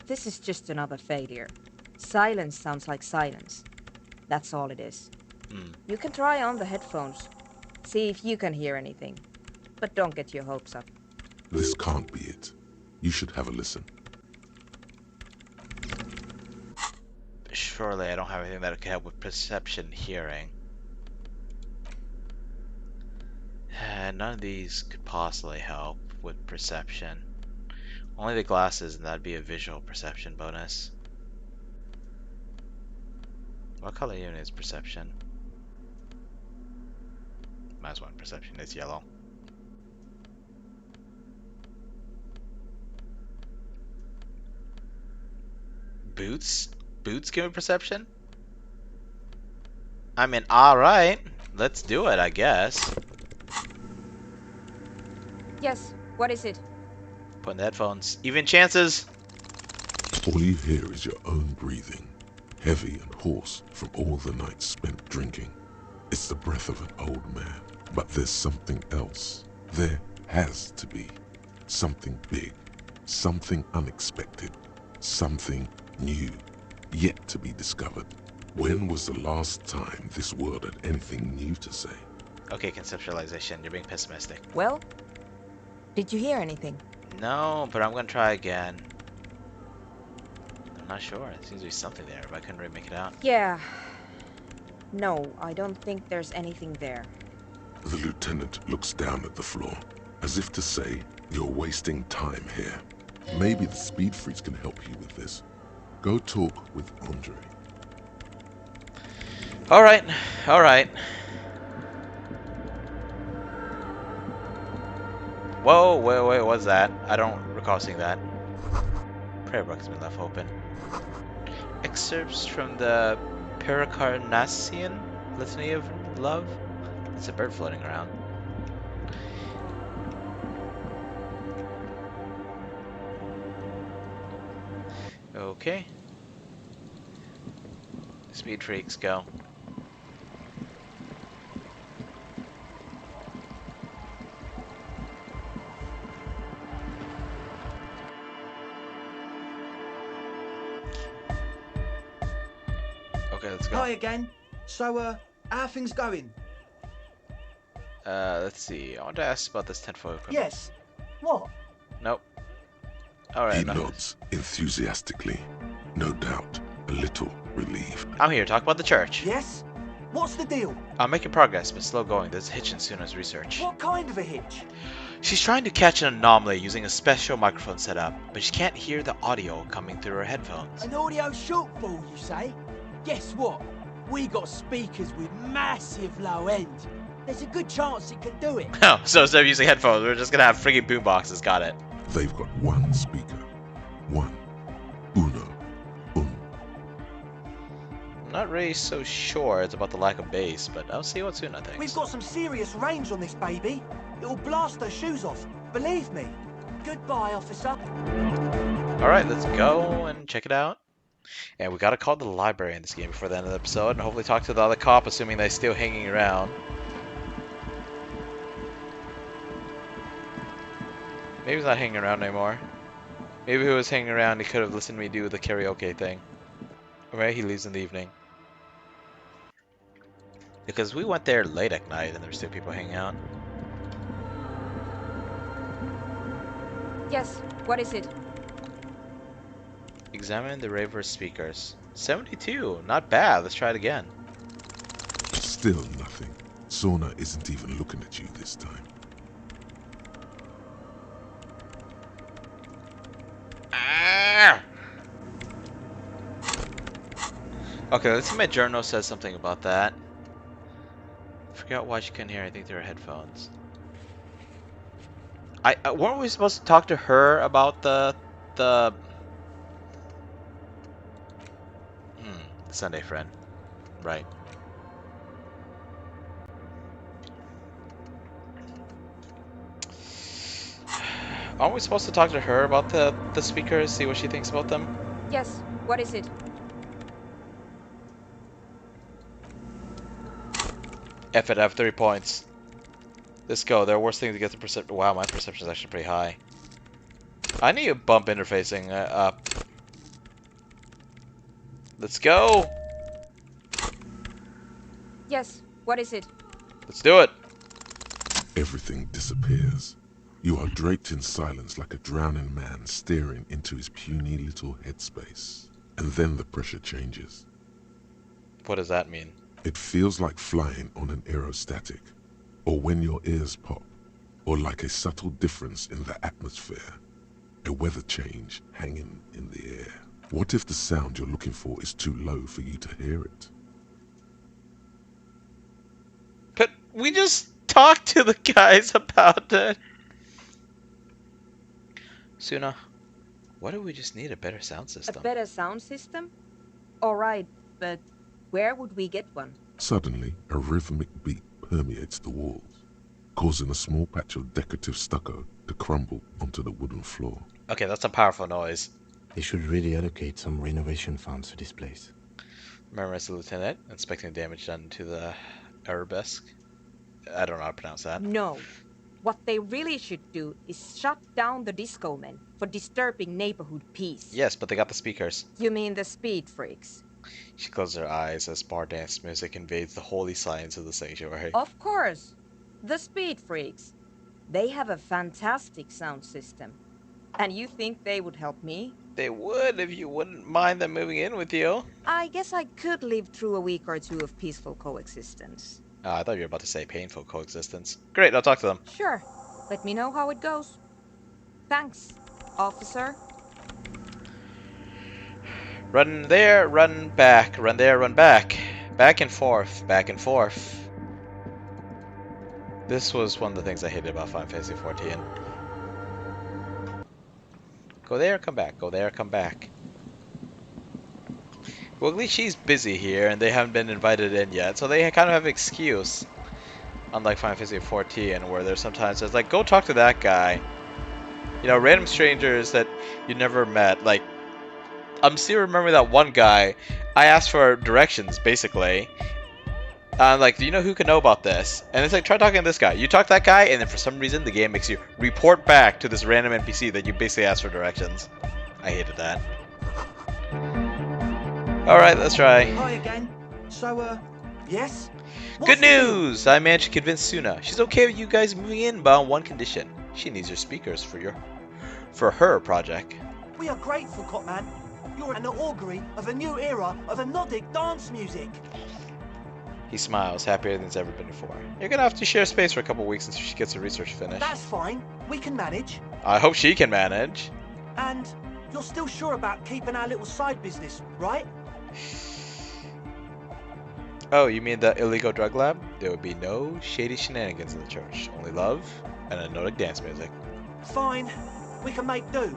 is just another failure. Silence sounds like silence. That's all it is. You can try on the headphones. See if you can hear anything. But don't get your hopes up. This can't be it. You should have a listen. Surely I don't have anything that can help with perception hearing. None of these could possibly help with perception. Only the glasses, and that'd be a visual perception bonus. What color even is perception? Minus one perception, it's yellow. Boots? Boots give me perception? I mean, alright. Let's do it, I guess. Yes, what is it? Put in the headphones. Even chances! All you hear is your own breathing, heavy and hoarse from all the nights spent drinking. It's the breath of an old man. But there's something else. There has to be. Something big. Something unexpected. Something new. Yet to be discovered. When was the last time this world had anything new to say? Okay, conceptualization. You're being pessimistic. Well, did you hear anything? No, but I'm gonna try again. I'm not sure. There seems to be something there, but I couldn't really make it out. Yeah. No, I don't think there's anything there. The lieutenant looks down at the floor, as if to say, you're wasting time here. Maybe the speed freaks can help you with this. Go talk with Andre. Alright, alright. Whoa, wait, what's that? I don't recall seeing that. Prayer book has been left open. Excerpts from the Pericarnassian Litany of Love? It's a bird floating around. Okay. Speed freaks, go. Okay, let's go. Hi again. So, how are things going? Let's see. I want to ask about this tinfoil equipment. Yes. What? Nope. He Alright, no. nods enthusiastically, no doubt a little relieved. I'm here to talk about the church. Yes? What's the deal? I'm making progress, but slow going. There's a hitch in Suna's research. What kind of a hitch? She's trying to catch an anomaly using a special microphone setup, but she can't hear the audio coming through her headphones. An audio shortfall, you say? Guess what? We got speakers with massive low end. There's a good chance it can do it. Oh, so instead of using headphones, we're just gonna have friggin' boomboxes. Got it. They've got one speaker, One. Uno. Un. I'm not really so sure it's about the lack of bass, but I'll see what Suna thinks. We've got some serious range on this baby. It'll blast her shoes off, believe me. Goodbye, officer. Alright, let's go and check it out. And we gotta call the library in this game before the end of the episode, and hopefully talk to the other cop, assuming they're still hanging around. Maybe he's not hanging around anymore. Maybe if he was hanging around, he could have listened to me do the karaoke thing. Alright, he leaves in the evening. Because we went there late at night, and there were still people hanging out. Yes, what is it? Examine the Raver's speakers. 72, not bad. Let's try it again. Still nothing. Sona isn't even looking at you this time. Ah! Okay, let's see. My journal says something about that. Forgot why she couldn't hear anything through her headphones. Weren't we supposed to talk to her about the Sunday friend, right? Aren't we supposed to talk to her about the speakers, see what she thinks about them? Yes, what is it? F it, I have 30 points. Let's go. There are worse things to get the perception. Wow, my perception is actually pretty high. I need to bump interfacing up. Let's go! Yes, what is it? Let's do it! Everything disappears. You are draped in silence like a drowning man staring into his puny little headspace. And then the pressure changes. What does that mean? It feels like flying on an aerostatic, or when your ears pop, or like a subtle difference in the atmosphere, a weather change hanging in the air. What if the sound you're looking for is too low for you to hear it? But we just talked to the guys about it. Suna, what if we just need a better sound system? A better sound system? Alright, but where would we get one? Suddenly, a rhythmic beat permeates the walls, causing a small patch of decorative stucco to crumble onto the wooden floor. Okay, that's a powerful noise. They should really allocate some renovation funds to this place. Remember, as the lieutenant, inspecting damage done to the arabesque. I don't know how to pronounce that. No. What they really should do is shut down the disco men for disturbing neighborhood peace. Yes, but they got the speakers. You mean the speed freaks? She closes her eyes as bar dance music invades the holy silence of the sanctuary. Of course. The speed freaks. They have a fantastic sound system. And you think they would help me? They would if you wouldn't mind them moving in with you. I guess I could live through a week or two of peaceful coexistence. I thought you were about to say painful coexistence. Great, I'll talk to them. Sure. Let me know how it goes. Thanks, officer. Run there, run back. Run there, run back. Back and forth, back and forth. This was one of the things I hated about Final Fantasy XIV. Go there, come back. Go there, come back. Well, at least she's busy here, and they haven't been invited in yet, so they kind of have an excuse. Unlike Final Fantasy XIV, where there's sometimes it's like, go talk to that guy. You know, random strangers that you never met. Like, I'm still remembering that one guy. I asked for directions, basically. Like, do you know who can know about this? And it's like, try talking to this guy. You talk to that guy, and then for some reason, the game makes you report back to this random NPC that you basically asked for directions. I hated that. Alright, let's try. Hi again. So, yes? Good news! I managed to convince Suna. She's okay with you guys moving in, but on one condition. She needs your speakers for her project. We are grateful, Copman. You're an augury of a new era of anodic dance music. He smiles, happier than he's ever been before. You're gonna have to share space for a couple weeks until she gets her research finished. That's fine. We can manage. I hope she can manage. And you're still sure about keeping our little side business, right? Oh, you mean the illegal drug lab? There would be no shady shenanigans in the church. Only love and anodic dance music. Fine. We can make do.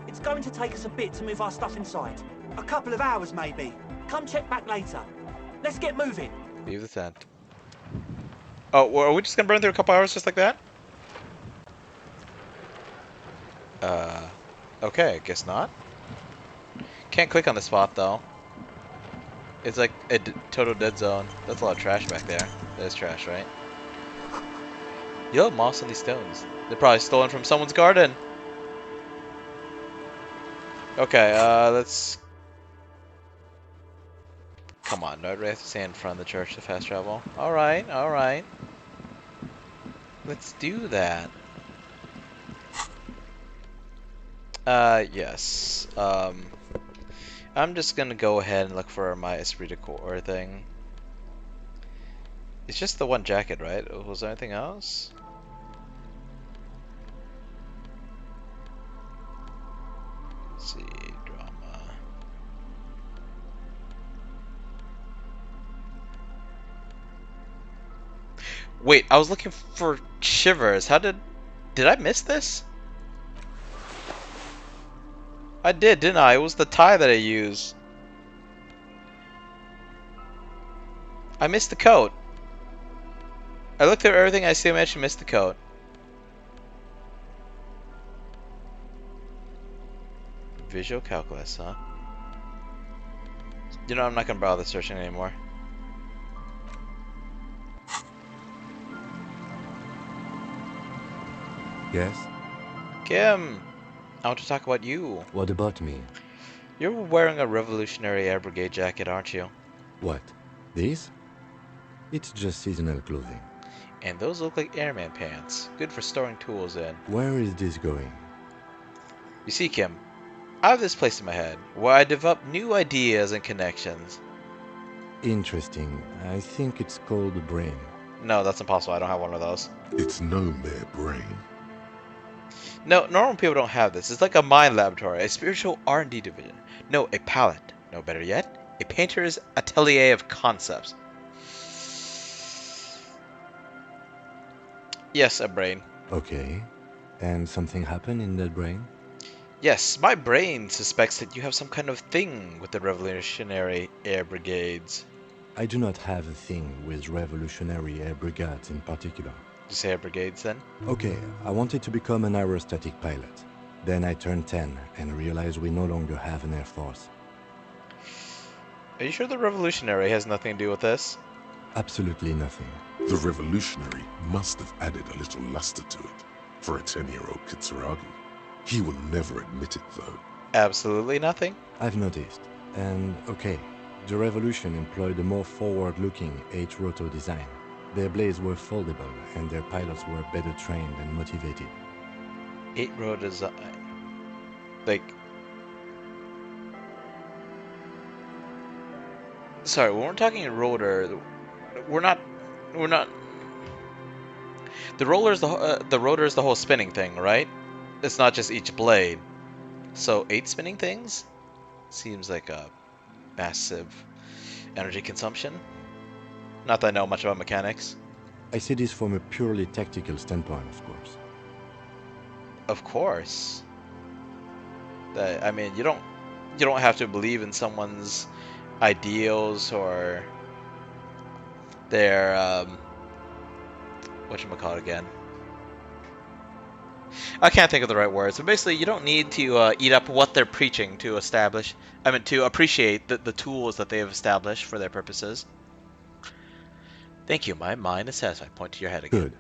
It's going to take us a bit to move our stuff inside. A couple of hours, maybe. Come check back later. Let's get moving. Leave the tent. Oh, well, are we just gonna burn through a couple hours just like that? Okay, I guess not. Can't click on the spot though. It's like a total dead zone. That's a lot of trash back there. There's trash, right? Yo, moss on these stones. They're probably stolen from someone's garden. Okay, let's... Come on, do I really have to stay in front of the church to fast travel? Alright, alright. Let's do that. Yes. I'm just gonna go ahead and look for my esprit de corps thing. It's just the one jacket, right? Was there anything else? Let's see, drama. Wait, I was looking for shivers. How did I miss this? I did, didn't I? It was the tie that I used. I missed the coat. I looked at everything, I still managed to miss the coat. Visual calculus, huh? You know, I'm not gonna bother searching anymore. Yes? Kim! I want to talk about you. What about me? You're wearing a Revolutionary Air Brigade jacket, aren't you? What? These? It's just seasonal clothing. And those look like airman pants. Good for storing tools in. Where is this going? You see, Kim, I have this place in my head where I develop new ideas and connections. Interesting. I think it's called a brain. No, that's impossible. I don't have one of those. It's no mere brain. No, normal people don't have this. It's like a mind laboratory, a spiritual R&D division. No, a palette. No, better yet, a painter's atelier of concepts. Yes, a brain. Okay. And something happened in that brain? Yes, my brain suspects that you have some kind of thing with the Revolutionary Air Brigades. I do not have a thing with Revolutionary Air Brigades in particular. Did you say Air Brigades then? Okay, I wanted to become an aerostatic pilot. Then I turned 10 and realized we no longer have an air force. Are you sure the Revolutionary has nothing to do with this? Absolutely nothing. The revolutionary must have added a little luster to it for a 10-year-old Kitsuragi. He will never admit it, though. Absolutely nothing? I've noticed. And okay, the Revolution employed a more forward-looking 8-rotor design. Their blades were foldable, and their pilots were better trained and motivated. 8-row design. Like... Sorry, when we're talking rotor, we're not... The rotor is the whole spinning thing, right? It's not just each blade. So 8 spinning things? Seems like a massive energy consumption. Not that I know much about mechanics. I see this from a purely tactical standpoint, of course. Of course. I mean, you don't have to believe in someone's ideals or their whatchamacallit again. I can't think of the right words, but basically you don't need to eat up what they're preaching to establish. I mean, to appreciate the tools that they have established for their purposes. Thank you. My mind is satisfied. Point to your head again. Good.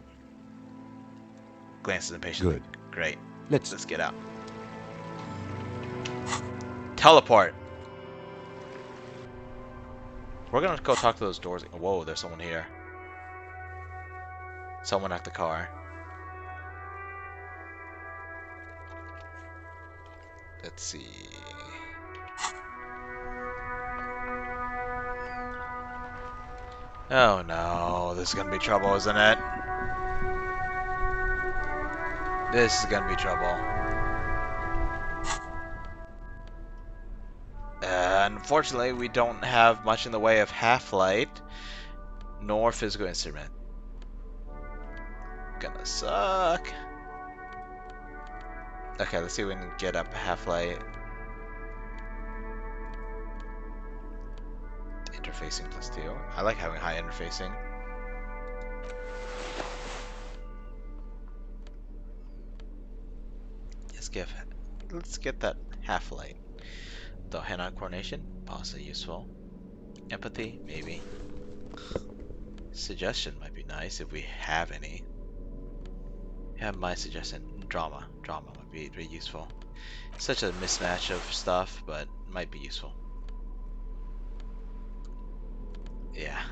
Glances impatiently. Good. Great. Let's get out. Teleport. We're gonna go talk to those doors. Whoa, there's someone here. Someone at the car. Let's see. Oh no, this is gonna be trouble, isn't it? This is gonna be trouble. Unfortunately, we don't have much in the way of half-light, nor physical instrument. Gonna suck. Okay, let's see if we can get up half-light. Interfacing +2. I like having high interfacing. Let's get that half-light. Though hand-eye coordination, possibly useful. Empathy, maybe. Suggestion might be nice if we have any. Have my suggestion. Drama. Drama might be very useful. Such a mismatch of stuff, but might be useful. Yeah.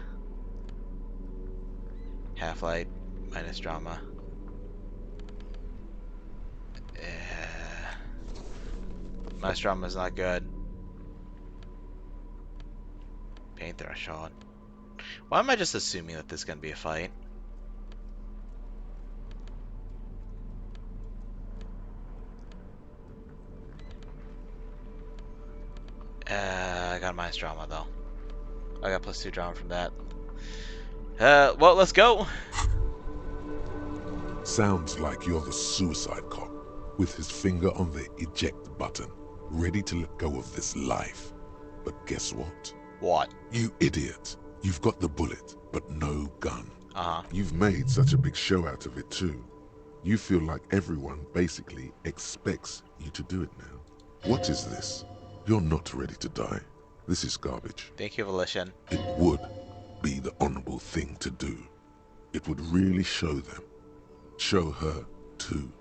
Half-light minus drama. Minus drama is not good. Pain threshold. Why am I just assuming that this is gonna be a fight? I got minus drama though. I got +2 drama from that. Well, let's go. Sounds like you're the suicide cop, with his finger on the eject button, ready to let go of this life. But guess what? What? You idiot. You've got the bullet, but no gun. Uh-huh. You've made such a big show out of it too. You feel like everyone basically expects you to do it now. What is this? You're not ready to die. This is garbage. Thank you, Volition. It would be the honorable thing to do. It would really show them. Show her too.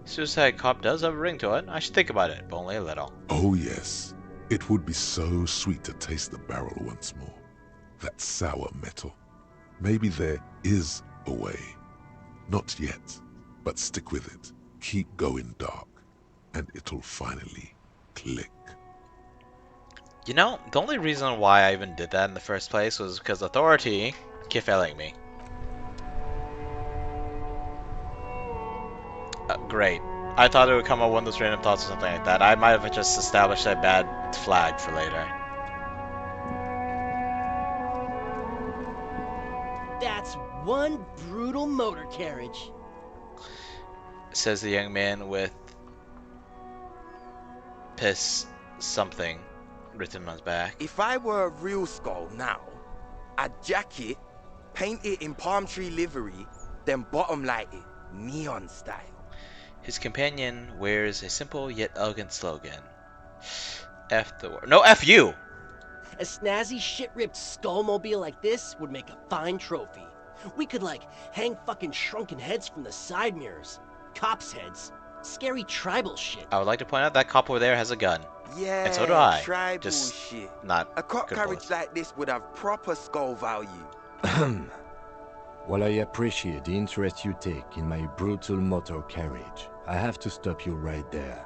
Suicide Cop does have a ring to it. I should think about it, but only a little. Oh yes. It would be so sweet to taste the barrel once more. That sour metal. Maybe there is a way. Not yet, but stick with it. Keep going dark, and it'll finally click. You know, the only reason why I even did that in the first place was because Authority kept failing me. Great. I thought it would come up one of those random thoughts or something like that. I might have just established a bad flag for later. That's one brutal motor carriage. Says the young man with piss something written on his back. If I were a real skull now, I'd jack it, paint it in palm tree livery, then bottom light it, neon style. His companion wears a simple yet elegant slogan. F the world. No, F you! A snazzy shit-ripped skullmobile like this would make a fine trophy. We could, like, hang fucking shrunken heads from the side mirrors. Cops' heads. Scary tribal shit. I would like to point out that cop over there has a gun. Yeah, And so do I. tribal Just shit. not A cop good carriage bullets. like this would have proper skull value. While I appreciate the interest you take in my brutal motor carriage, I have to stop you right there.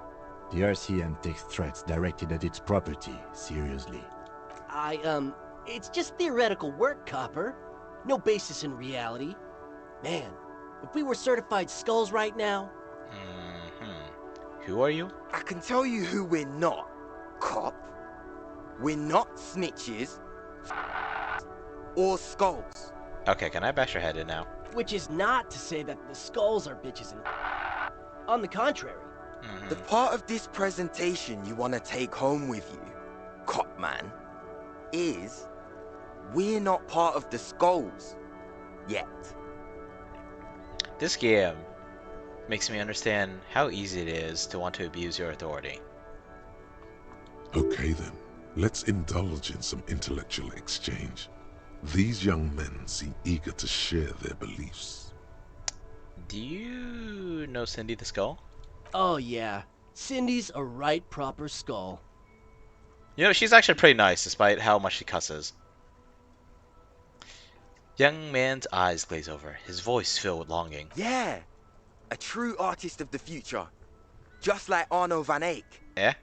The RCM takes threats directed at its property seriously. It's just theoretical work, Copper. No basis in reality. Man, if we were certified skulls right now... Who are you? I can tell you who we're not, cop. We're not snitches or skulls. Okay, can I bash your head in now? Which is not to say that the skulls are bitches and... On the contrary. The part of this presentation you want to take home with you, cop man, is we're not part of the skulls yet. This game makes me understand how easy it is to want to abuse your authority. Okay then, let's indulge in some intellectual exchange. These young men seem eager to share their beliefs. Do you know Cindy the Skull? Oh yeah, Cindy's a right proper skull. You know, she's actually pretty nice despite how much she cusses. Young man's eyes glaze over, his voice filled with longing. Yeah, a true artist of the future. Just like Arno van Eyck. Yeah?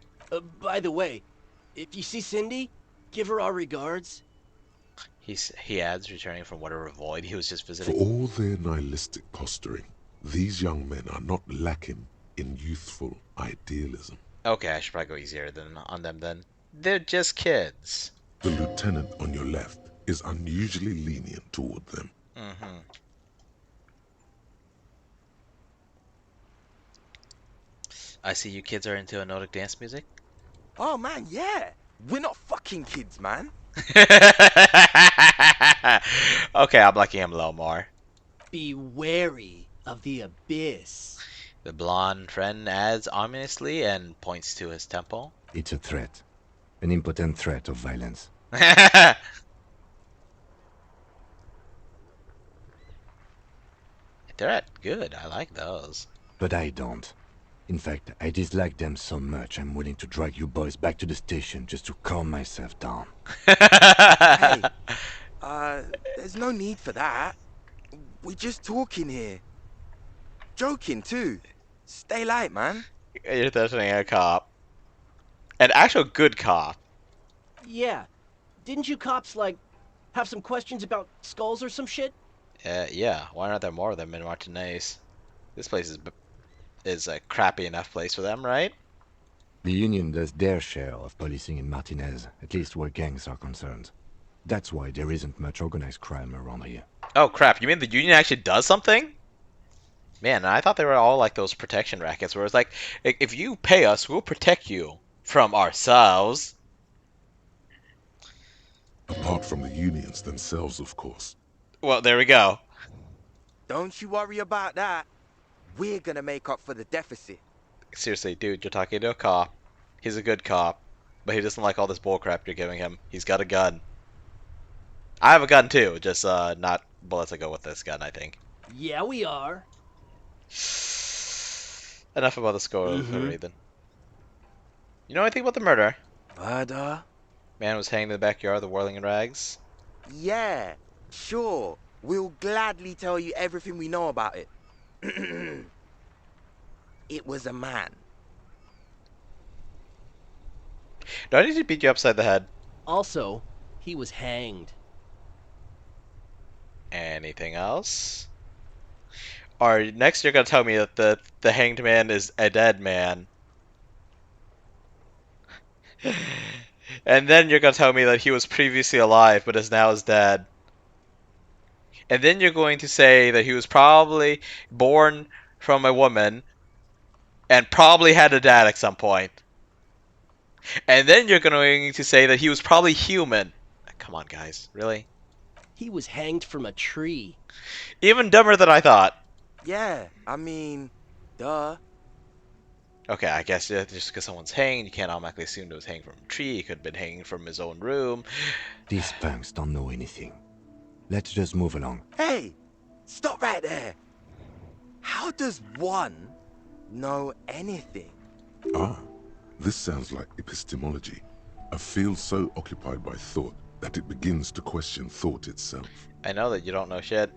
By the way, if you see Cindy, give her our regards. He adds, returning from whatever void he was just For visiting. all their nihilistic posturing, these young men are not lacking in youthful idealism. Okay, I should probably go easier on them then. They're just kids. The lieutenant on your left is unusually lenient toward them. I see you kids are into Nordic dance music. Oh man, yeah. We're not fucking kids, man. Okay, I'm liking him a little more. Be wary of the abyss. The blonde friend adds ominously and points to his temple. It's a threat. An impotent threat of violence. They're good. I like those. But I don't. In fact, I dislike them so much I'm willing to drag you boys back to the station just to calm myself down. Hey, there's no need for that. We're just talking here. Joking too. Stay light, man. You're threatening a cop. An actual good cop. Yeah. Didn't you cops, like, have some questions about skulls or some shit? Yeah. Why aren't there more of them in Martinez? This place is a crappy enough place for them, right? The Union does their share of policing in Martinez, at least where gangs are concerned. That's why there isn't much organized crime around here. Oh crap, you mean the Union actually does something? Man, I thought they were all like those protection rackets where it's like, if you pay us, we'll protect you from ourselves. Apart from the unions themselves, of course. Well, there we go. Don't you worry about that. We're gonna make up for the deficit. Seriously, dude, you're talking to a cop. He's a good cop, but he doesn't like all this bullcrap you're giving him. He's got a gun. I have a gun too, just not bullets that go with this gun, I think. Yeah, we are. Enough about the score then. You know anything about the murder? Murder? Man was hanged in the backyard of the Whirling in Rags. Yeah, sure. We'll gladly tell you everything we know about it. It was a man. Do I need to beat you upside the head? Also, he was hanged. Anything else? Or next you're gonna tell me that the hanged man is a dead man. And then you're gonna tell me that he was previously alive but is now dead. And then you're going to say that he was probably born from a woman and probably had a dad at some point. And then you're going to say that he was probably human. Come on, guys. Really? He was hanged from a tree. Even dumber than I thought. Yeah, I mean, duh. Okay, I guess just because someone's hanged, you can't automatically assume it was hanging from a tree. He could have been hanging from his own room. These punks don't know anything. Let's just move along. Hey, stop right there. How does one know anything? Ah, this sounds like epistemology. A field so occupied by thought that it begins to question thought itself. I know that you don't know shit.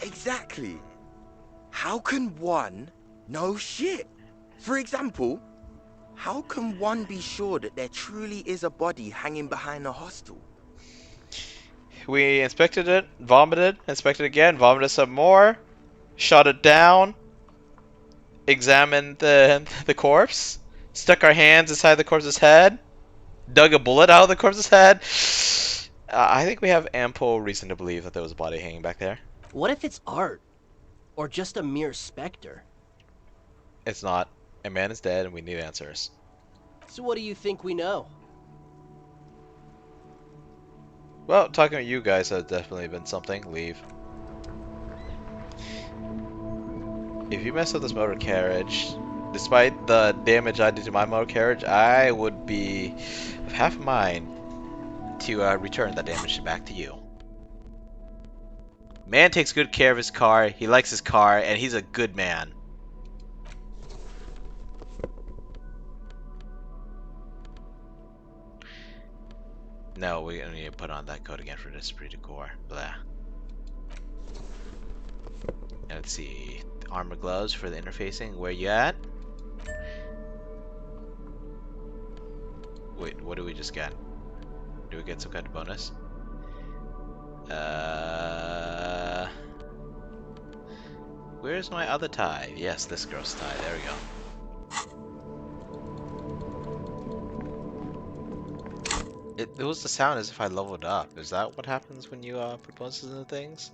Exactly. How can one know shit? For example, how can one be sure that there truly is a body hanging behind a hostel? We inspected it, vomited, inspected again, vomited some more, shot it down, examined the corpse, stuck our hands inside the corpse's head, dug a bullet out of the corpse's head. I think we have ample reason to believe that there was a body hanging back there. What if it's art? Or just a mere specter? It's not. A man is dead and we need answers. So what do you think we know? Well, talking to you guys has definitely been something. Leave. If you mess up this motor carriage, despite the damage I did to my motor carriage, I would be of half a mind to return that damage back to you. Man takes good care of his car, he likes his car, and he's a good man. No, we need to put on that code again for this esprit de corps. Blah. And let's see. Armor gloves for the interfacing. Where you at? Wait, what do we just get? Do we get some kind of bonus? Where's my other tie? Yes, this girl's tie. There we go. It was the sound as if I leveled up. Is that what happens when you put bonuses into things?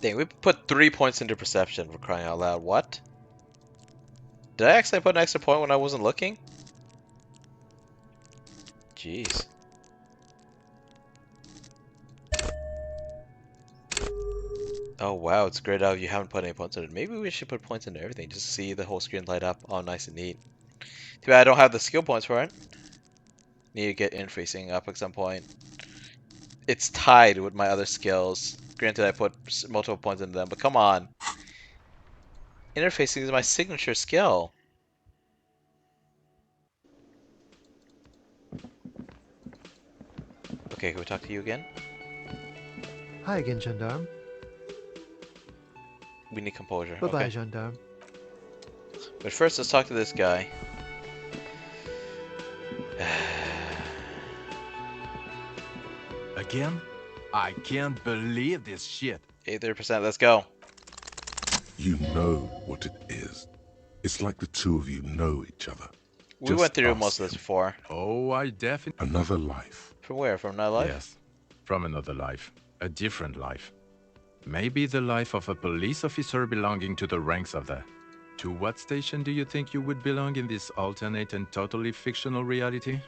Dang, we put 3 points into perception for crying out loud. What? Did I actually put an extra point when I wasn't looking? Jeez. Oh wow, it's grayed out. You haven't put any points in it. Maybe we should put points into everything. Just to see the whole screen light up. All nice and neat. Too bad I don't have the skill points for it. Need to get interfacing up at some point. It's tied with my other skills. Granted, I put multiple points into them, but come on. Interfacing is my signature skill. Okay, can we talk to you again? Hi again, gendarme. We need composure. Bye-bye, Okay. gendarme. But first, let's talk to this guy. Again? I can't believe this shit. 83%, let's go. You know what it is. It's like the two of you know each other. We went through most of this before. Oh, I definitely... Another life. From where? From another life? Yes, from another life. A different life. Maybe the life of a police officer belonging to the ranks of the... To what station do you think you would belong in this alternate and totally fictional reality?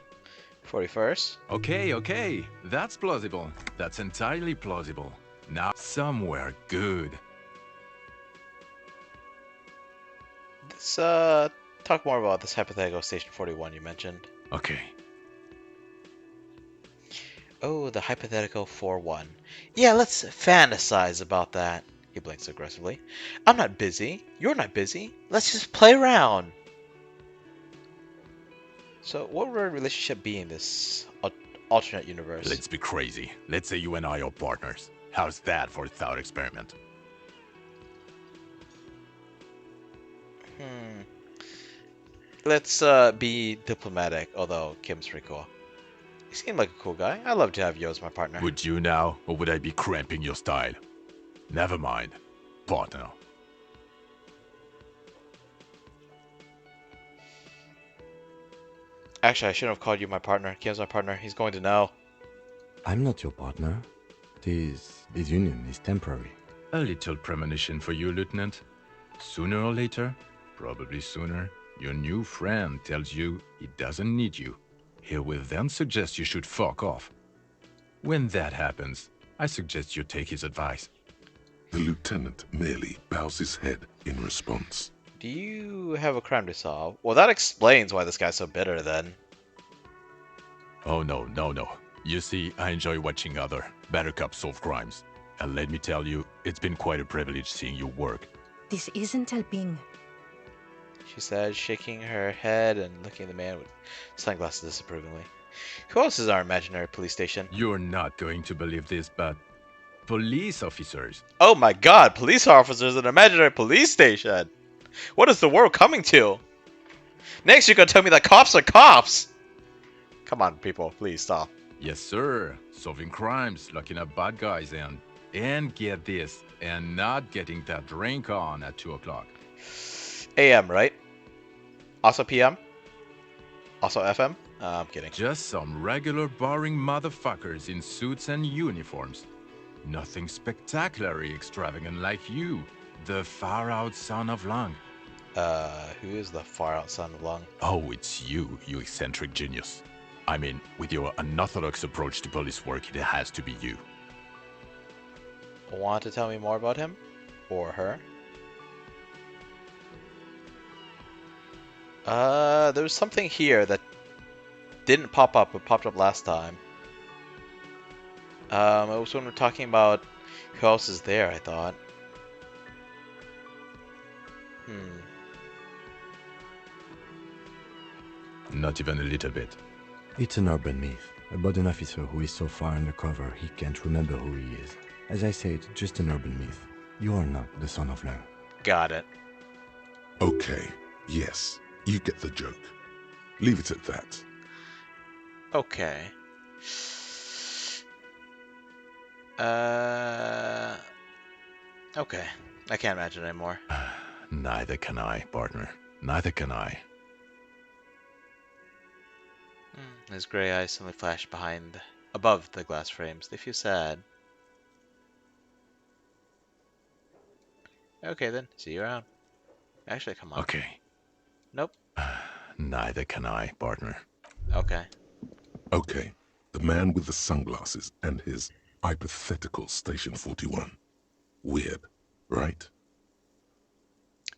41st? Okay. That's plausible. That's entirely plausible. Now, somewhere good. Let's talk more about this hypothetical Station 41 you mentioned. Okay. Oh, the hypothetical 4-1. Yeah, let's fantasize about that. He blinks aggressively. I'm not busy. You're not busy. Let's just play around. So, what would our relationship be in this alternate universe? Let's be crazy. Let's say you and I are partners. How's that for a thought experiment? Let's be diplomatic, although Kim's pretty cool. You seem like a cool guy. I'd love to have you as my partner. Would you now, or would I be cramping your style? Never mind. Partner. Actually, I shouldn't have called you my partner. Kim's my partner. He's going to know. I'm not your partner. This union is temporary. A little premonition for you, Lieutenant. Sooner or later, probably sooner, your new friend tells you he doesn't need you. He will then suggest you should fuck off. When that happens, I suggest you take his advice. The lieutenant merely bows his head in response. Do you have a crime to solve? Well, that explains why this guy's so bitter then. Oh no. You see, I enjoy watching other better cops solve crimes. And let me tell you, it's been quite a privilege seeing you work. This isn't helping. She said, shaking her head and looking at the man with sunglasses disapprovingly. Who else is our imaginary police station? You're not going to believe this, but police officers. Oh my god, police officers in an imaginary police station! What is the world coming to? Next you're gonna tell me that cops are cops! Come on, people, please stop. Yes, sir. Solving crimes, locking up bad guys, and get this, and not getting that drink on at 2 o'clock. AM, right? Also PM? Also FM? I'm kidding. Just some regular boring motherfuckers in suits and uniforms. Nothing spectacularly extravagant like you, the far-out son of Lung. Who is the far-out son of Lung? Oh, it's you eccentric genius. I mean, with your unorthodox approach to police work, it has to be you. Want to tell me more about him? Or her? There was something here that didn't pop up, but popped up last time. It was when we were talking about who else is there, I thought. Not even a little bit. It's an urban myth about an officer who is so far undercover he can't remember who he is. As I say, it's just an urban myth. You are not the son of Lung. Got it. Okay, yes, you get the joke. Leave it at that. Okay. Okay. I can't imagine anymore. Neither can I, partner. Neither can I. His gray eyes suddenly flash above the glass frames. They feel sad. Okay then, see you around. Actually, come on. Okay. Nope. Neither can I, partner. Okay. Okay, the man with the sunglasses and his hypothetical Station 41. Weird, right?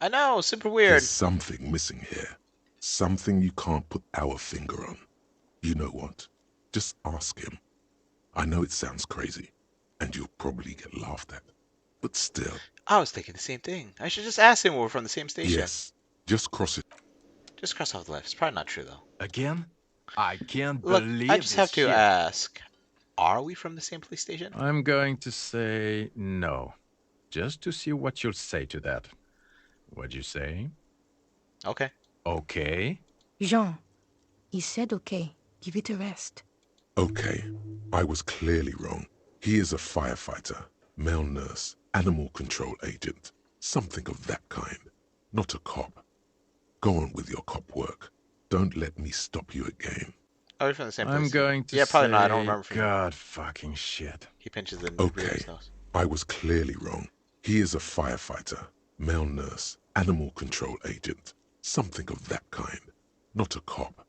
I know, super There's weird. something missing here. Something you can't put our finger on. You know what? Just ask him. I know it sounds crazy, and you'll probably get laughed at. But still. I was thinking the same thing. I should just ask him if we're from the same station. Yes, just cross it. Just cross off the list. It's probably not true, though. Again? I can't Look, believe I just this have to shit. ask. Are we from the same police station? I'm going to say no. Just to see what you'll say to that. What'd you say? Okay. Okay? Jean, he said okay. Give it a rest. Okay, I was clearly wrong. He is a firefighter, male nurse, animal control agent, something of that kind. Not a cop. Go on with your cop work. Don't let me stop you again. Are we from the same I'm police going to Yeah, probably say not. I don't remember from God fucking shit. He pinches the Okay, his nose. I was clearly wrong. He is a firefighter, male nurse, animal control agent, something of that kind. Not a cop.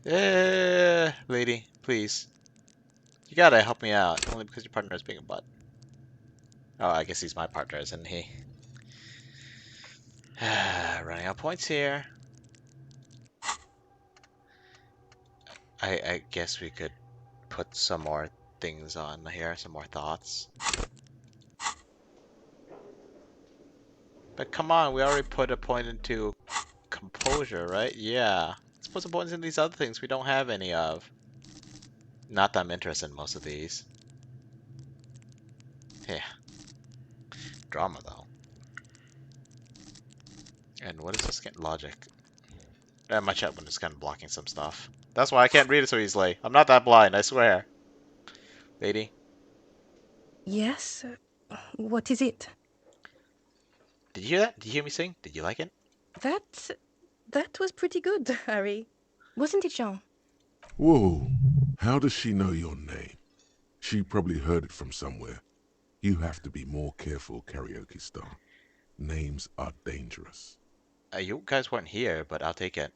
Lady, please. You gotta help me out. Only because your partner is being a butt. Oh, I guess he's my partner, isn't he? Running out points here. I guess we could put some more things on here, some more thoughts. But come on, we already put a point into composure, right? Yeah. Let's put some points in these other things we don't have any of. Not that I'm interested in most of these. Yeah. Drama, though. And what is this? Logic. My chat window is kind of blocking some stuff. That's why I can't read it so easily. I'm not that blind, I swear. Lady? Yes? What is it? Did you hear that? Did you hear me sing? Did you like it? That was pretty good, Harry. Wasn't it, Jean? Whoa, how does she know your name? She probably heard it from somewhere. You have to be more careful, Karaoke Star. Names are dangerous. You guys weren't here, but I'll take it.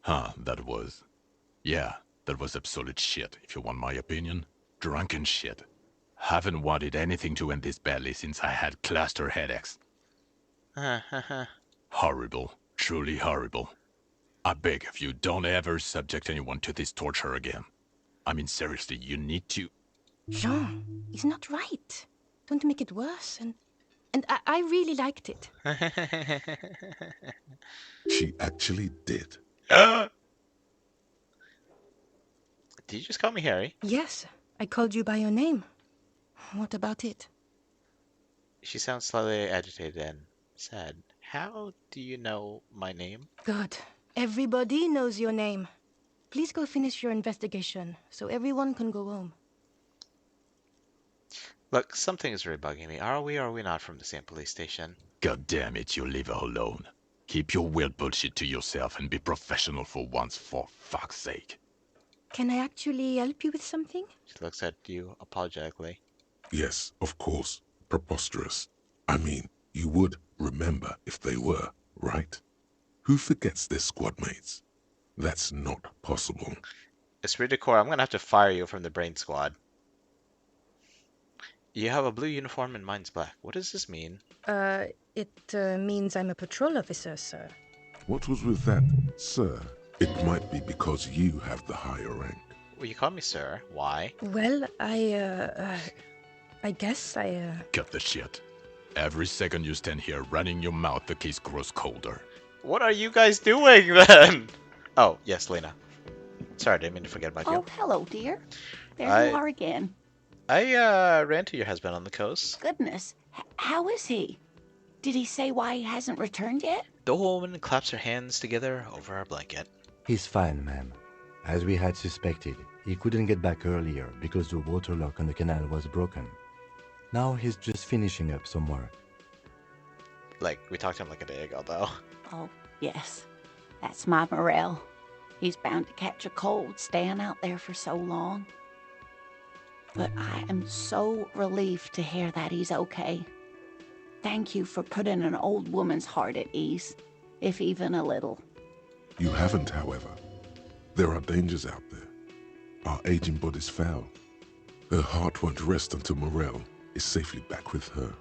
Huh, that was... Yeah, that was absolute shit, if you want my opinion. Drunken shit. Haven't wanted anything to end this badly since I had cluster headaches. Horrible. Truly horrible. I beg of you, don't ever subject anyone to this torture again. I mean, seriously, you need to... Jean, he's not right. Don't make it worse, and I really liked it. She actually did. Did you just call me Harry? Yes, I called you by your name. What about it? She sounds slightly agitated and sad. How do you know my name? Good. Everybody knows your name. Please go finish your investigation, so everyone can go home. Look, something is really bugging me. Are we or are we not from the same police station? God damn it, you leave her alone. Keep your weird bullshit to yourself and be professional for once, for fuck's sake. Can I actually help you with something? She looks at you apologetically. Yes, of course. Preposterous. I mean, you would remember if they were, right? Who forgets their squad mates? That's not possible. Esprit de Corps, I'm gonna have to fire you from the brain squad. You have a blue uniform and mine's black. What does this mean? It means I'm a patrol officer, sir. What was with that, sir? It might be because you have the higher rank. Well, you call me sir. Why? Well, I guess I, Cut the shit. Every second you stand here running your mouth, the case grows colder. What are you guys doing then? Oh, yes, Lena. Sorry, I didn't mean to forget about you. Oh, hello, dear. There you are again. I ran to your husband on the coast. Goodness. How is he? Did he say why he hasn't returned yet? The woman claps her hands together over her blanket. He's fine, ma'am. As we had suspected, he couldn't get back earlier because the water lock on the canal was broken. Now he's just finishing up some work. Like, we talked to him like a day ago, though. Oh, yes. That's my Morel. He's bound to catch a cold staying out there for so long. But I am so relieved to hear that he's okay. Thank you for putting an old woman's heart at ease, if even a little. You haven't, however. There are dangers out there. Our aging bodies fail. Her heart won't rest until Morel is safely back with her.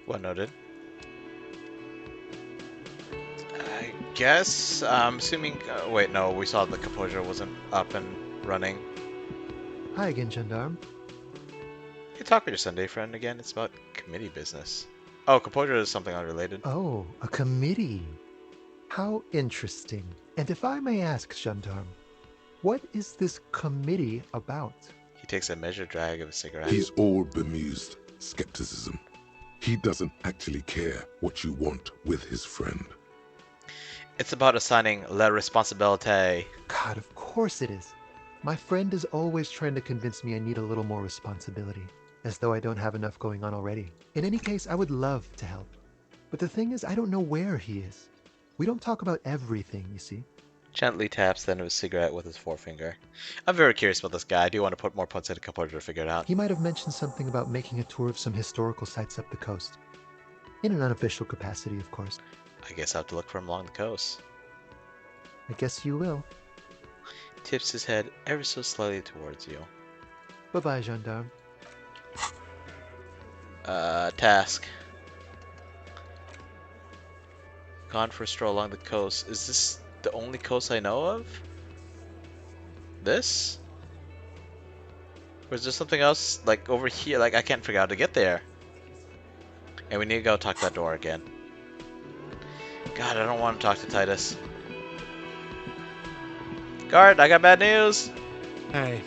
Well noted. I guess, I'm assuming, wait, no, we saw the composure wasn't up and running. Hi again, Gendarme. You talk with your Sunday friend again, it's about committee business. Oh, composure is something unrelated. Oh, a committee. How interesting. And if I may ask, Gendarme, what is this committee about? He takes a measured drag of a cigarette. He's all bemused skepticism. He doesn't actually care what you want with his friend. It's about assigning la responsabilité. God, of course it is. My friend is always trying to convince me I need a little more responsibility, as though I don't have enough going on already. In any case, I would love to help. But the thing is, I don't know where he is. We don't talk about everything, you see. Gently taps the end of his cigarette with his forefinger. I'm very curious about this guy. I do want to put more points into composure to figure it out. He might have mentioned something about making a tour of some historical sites up the coast. In an unofficial capacity, of course. I guess I'll have to look for him along the coast. I guess you will. Tips his head ever so slightly towards you. Bye-bye, Gendarme. Task. Gone for a stroll along the coast. Is this the only coast I know of? This? Or is there something else, like, over here? Like, I can't figure out how to get there. And we need to go talk to that door again. God, I don't want to talk to Titus. Guard, I got bad news! Hey,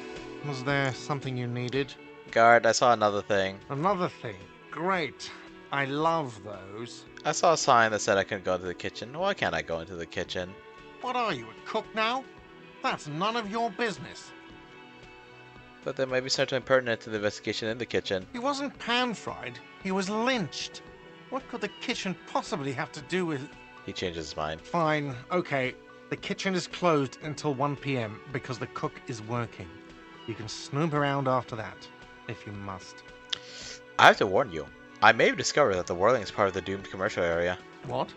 was there something you needed? Guard, I saw another thing. Another thing? Great. I love those. I saw a sign that said I couldn't go into the kitchen. Why can't I go into the kitchen? What are you, a cook now? That's none of your business. But there might be something pertinent to the investigation in the kitchen. He wasn't pan-fried. He was lynched. What could the kitchen possibly have to do with... He changes his mind. Fine, okay. The kitchen is closed until 1 p.m. because the cook is working. You can snoop around after that, if you must. I have to warn you. I may have discovered that the whirling is part of the doomed commercial area. What?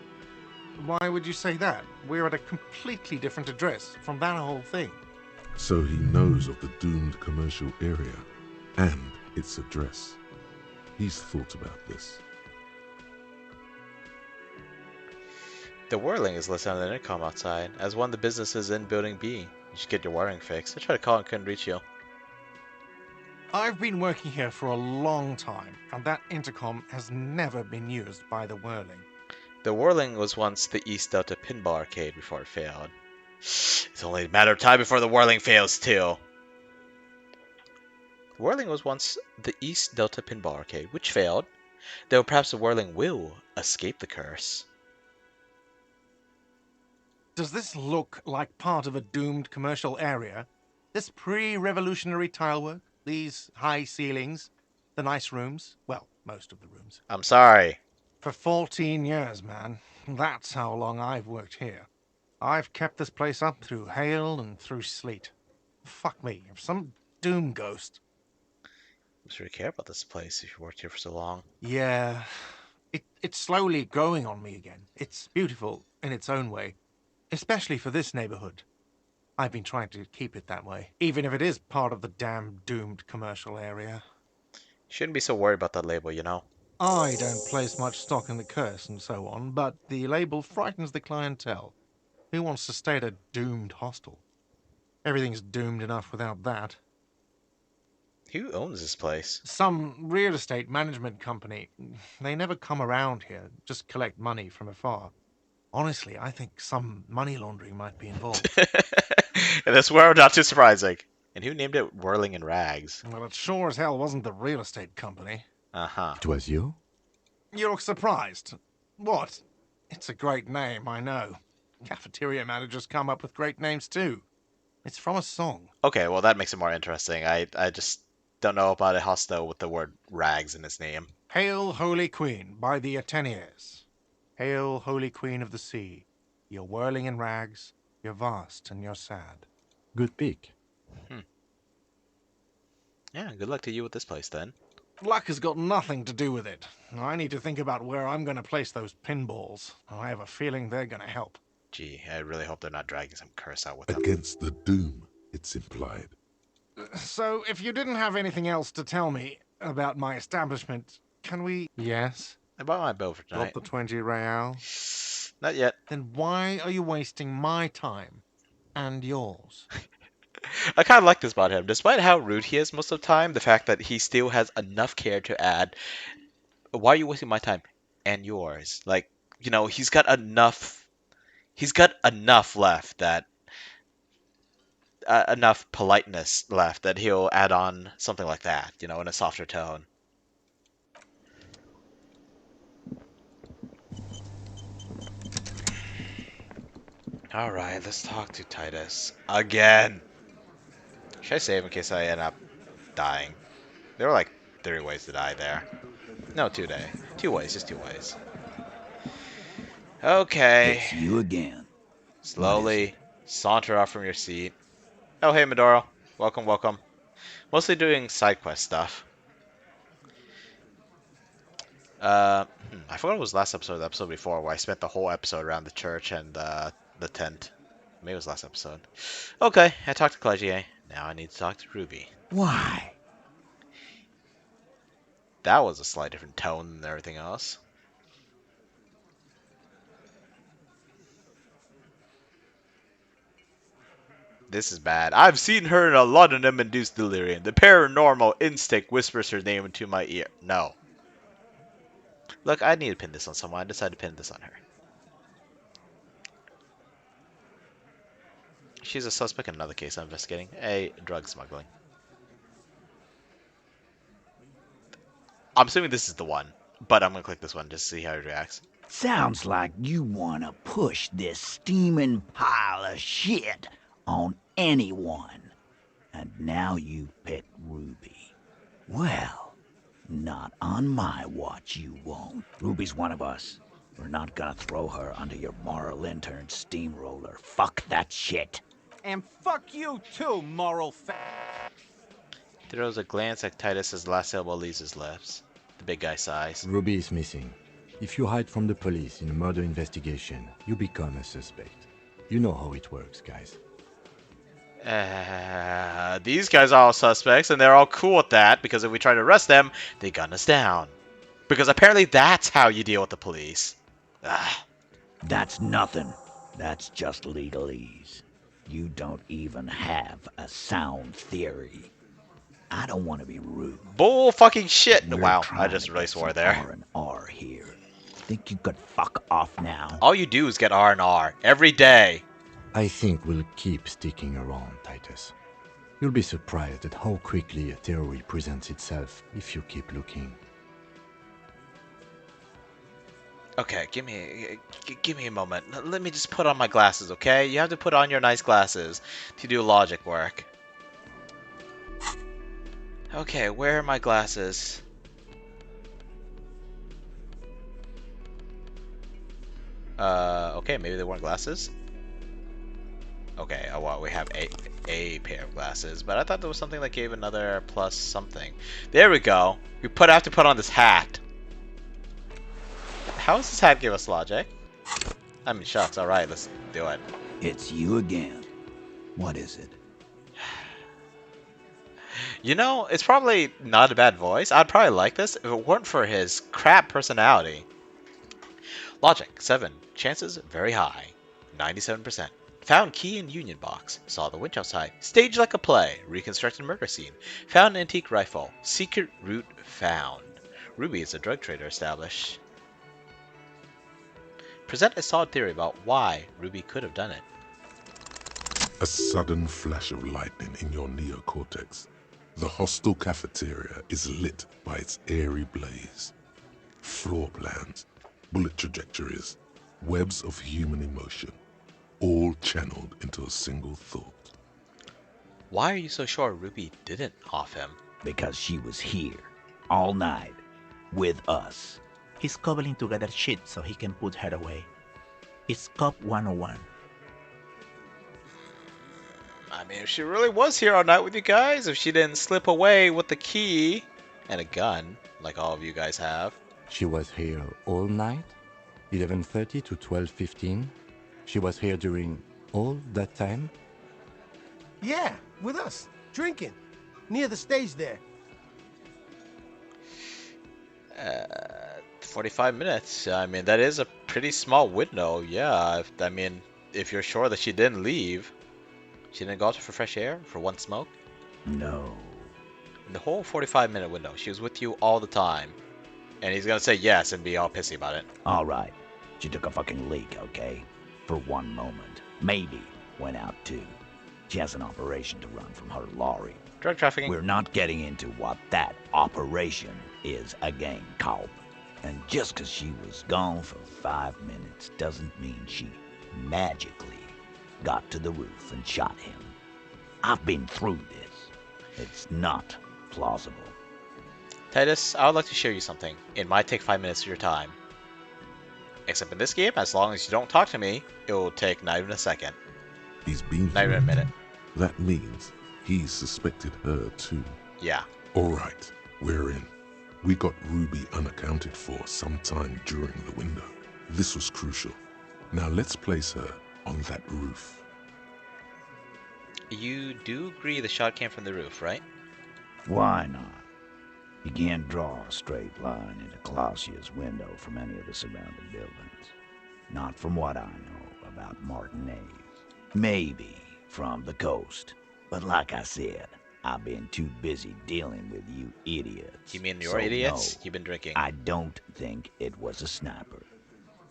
Why would you say that? We're at a completely different address from that whole thing. So he knows of the doomed commercial area and its address. He's thought about this. The whirling is listed on the intercom outside as one of the businesses in Building B. You should get your wiring fixed. I tried to call and couldn't reach you. I've been working here for a long time, and that intercom has never been used by the whirling. The whirling was once the East Delta Pinball Arcade before it failed. It's only a matter of time before the whirling fails too. The whirling was once the East Delta Pinball Arcade, which failed, though perhaps the whirling will escape the curse. Does this look like part of a doomed commercial area? This pre-revolutionary tilework? These high ceilings? The nice rooms? Well, most of the rooms. I'm sorry. For 14 years, man. That's how long I've worked here. I've kept this place up through hail and through sleet. Fuck me, if some doom ghost... I'm sure you care about this place if you worked here for so long. Yeah, it's slowly growing on me again. It's beautiful in its own way, especially for this neighborhood. I've been trying to keep it that way, even if it is part of the damn doomed commercial area. You shouldn't be so worried about that label, you know. I don't place much stock in the curse and so on, but the label frightens the clientele. Who wants to stay at a doomed hostel? Everything's doomed enough without that. Who owns this place? Some real estate management company. They never come around here, just collect money from afar. Honestly, I think some money laundering might be involved. And that's where not too surprising. And who named it Whirling in Rags? Well, it sure as hell wasn't the real estate company. Uh-huh. It was you? You look surprised. What? It's a great name, I know. Cafeteria managers come up with great names too. It's from a song. Okay, well that makes it more interesting. I just don't know about a hostel with the word rags in its name. Hail, Holy Queen, by the Ateniers. Hail, Holy Queen of the Sea. You're whirling in rags, you're vast and you're sad. Good pick. Yeah, good luck to you with this place then. luck has got nothing to do with it. I need to think about where I'm going to place those pinballs. I have a feeling they're going to help. Gee, I really hope they're not dragging some curse out with them. Against the doom, it's implied. So, if you didn't have anything else to tell me about my establishment, can we... Yes? I bought my bill for Drop tonight. the 20 real? Not yet. Then why are you wasting my time and yours? I kind of like this about him. Despite how rude he is most of the time, the fact that he still has enough care to add, why are you wasting my time and yours? Like, you know, he's got enough left that enough politeness left that he'll add on something like that, you know, in a softer tone. All right, let's talk to Titus again. Should I save in case I end up dying? There were like 30 ways to die there. No, 2 ways, just 2 ways. Okay. It's you again. Slowly saunter off from your seat. Oh, hey, Medoro. Welcome, welcome. Mostly doing side quest stuff. I forgot it was last episode or the episode before where I spent the whole episode around the church and the tent. Maybe it was last episode. Okay, I talked to Clegier. Now I need to talk to Ruby. Why? That was a slight different tone than everything else. This is bad. I've seen her in a laudanum-induced delirium. The paranormal instinct whispers her name into my ear. No. Look, I need to pin this on someone. I decided to pin this on her. She's a suspect in another case I'm investigating. Drug smuggling. I'm assuming this is the one, but I'm going to click this one just to see how it reacts. Sounds like you want to push this steaming pile of shit on anyone. And now you pick Ruby. Well, not on my watch you won't. Ruby's one of us. We're not gonna throw her under your moral intern steamroller. Fuck that shit. And fuck you too, moral Throws a glance at Titus as the last syllable leaves his lips. The big guy sighs. Ruby is missing. If you hide from the police in a murder investigation, you become a suspect. You know how it works, guys. These guys are all suspects, and they're all cool with that, because if we try to arrest them, they gun us down. Because apparently that's how you deal with the police. That's nothing. That's just legalese. You don't even have a sound theory. I don't want to be rude. Bull fucking shit! We're Wow, I trying just to really get swore some there. R&R here. Think you could fuck off now? All you do is get R&R every day. I think we'll keep sticking around, Titus. You'll be surprised at how quickly a theory presents itself if you keep looking. Okay, give me a moment. Let me just put on my glasses, okay? You have to put on your nice glasses to do logic work. Okay, where are my glasses? Okay, maybe they weren't glasses? Okay, oh well, we have a pair of glasses, but I thought there was something that gave another plus something. There we go. We have to put on this hat. How does this hat give us logic? I mean, shucks, alright, let's do it. It's you again. What is it? You know, it's probably not a bad voice. I'd probably like this if it weren't for his crap personality. Logic, 7. Chances, very high. 97%. Found key in Union box. Saw the winch outside. Staged like a play. Reconstructed murder scene. Found an antique rifle. Secret route found. Ruby is a drug trader established. Present a solid theory about why Ruby could have done it. A sudden flash of lightning in your neocortex. The hostel cafeteria is lit by its airy blaze. Floor plans, bullet trajectories, webs of human emotion, all channeled into a single thought. Why are you so sure Ruby didn't off him? Because she was here, all night, with us. He's cobbling together shit so he can put her away. It's Cop 101. I mean, if she really was here all night with you guys, if she didn't slip away with the key And a gun, like all of you guys have. She was here all night? 11:30 to 12:15? She was here during all that time? Yeah, with us, drinking, near the stage there. 45 minutes. I mean, that is a pretty small window. Yeah, I mean, if you're sure that she didn't leave, she didn't go out for fresh air for one smoke. No. In the whole 45-minute window, she was with you all the time. And he's gonna say yes and be all pissy about it. Alright. She took a fucking leak, okay? For one moment. Maybe went out too. She has an operation to run from her lorry. Drug trafficking. We're not getting into what that operation is again, Culp. And just because she was gone for 5 minutes doesn't mean she magically got to the roof and shot him. I've been through this. It's not plausible. Titus, I would like to show you something. It might take 5 minutes of your time. Except in this game, as long as you don't talk to me, it will take not even a second. He's been Not even a minute. That means he suspected her too. Yeah. Alright, we're in. We got Ruby unaccounted for sometime during the window. This was crucial. Now let's place her on that roof. You do agree the shot came from the roof, right? Why not? You can't draw a straight line into Clausia's window from any of the surrounding buildings. Not from what I know about Martinez. Maybe from the coast. But like I said, I've been too busy dealing with you idiots. You mean you're So idiots? no, You've been drinking. I don't think it was a sniper.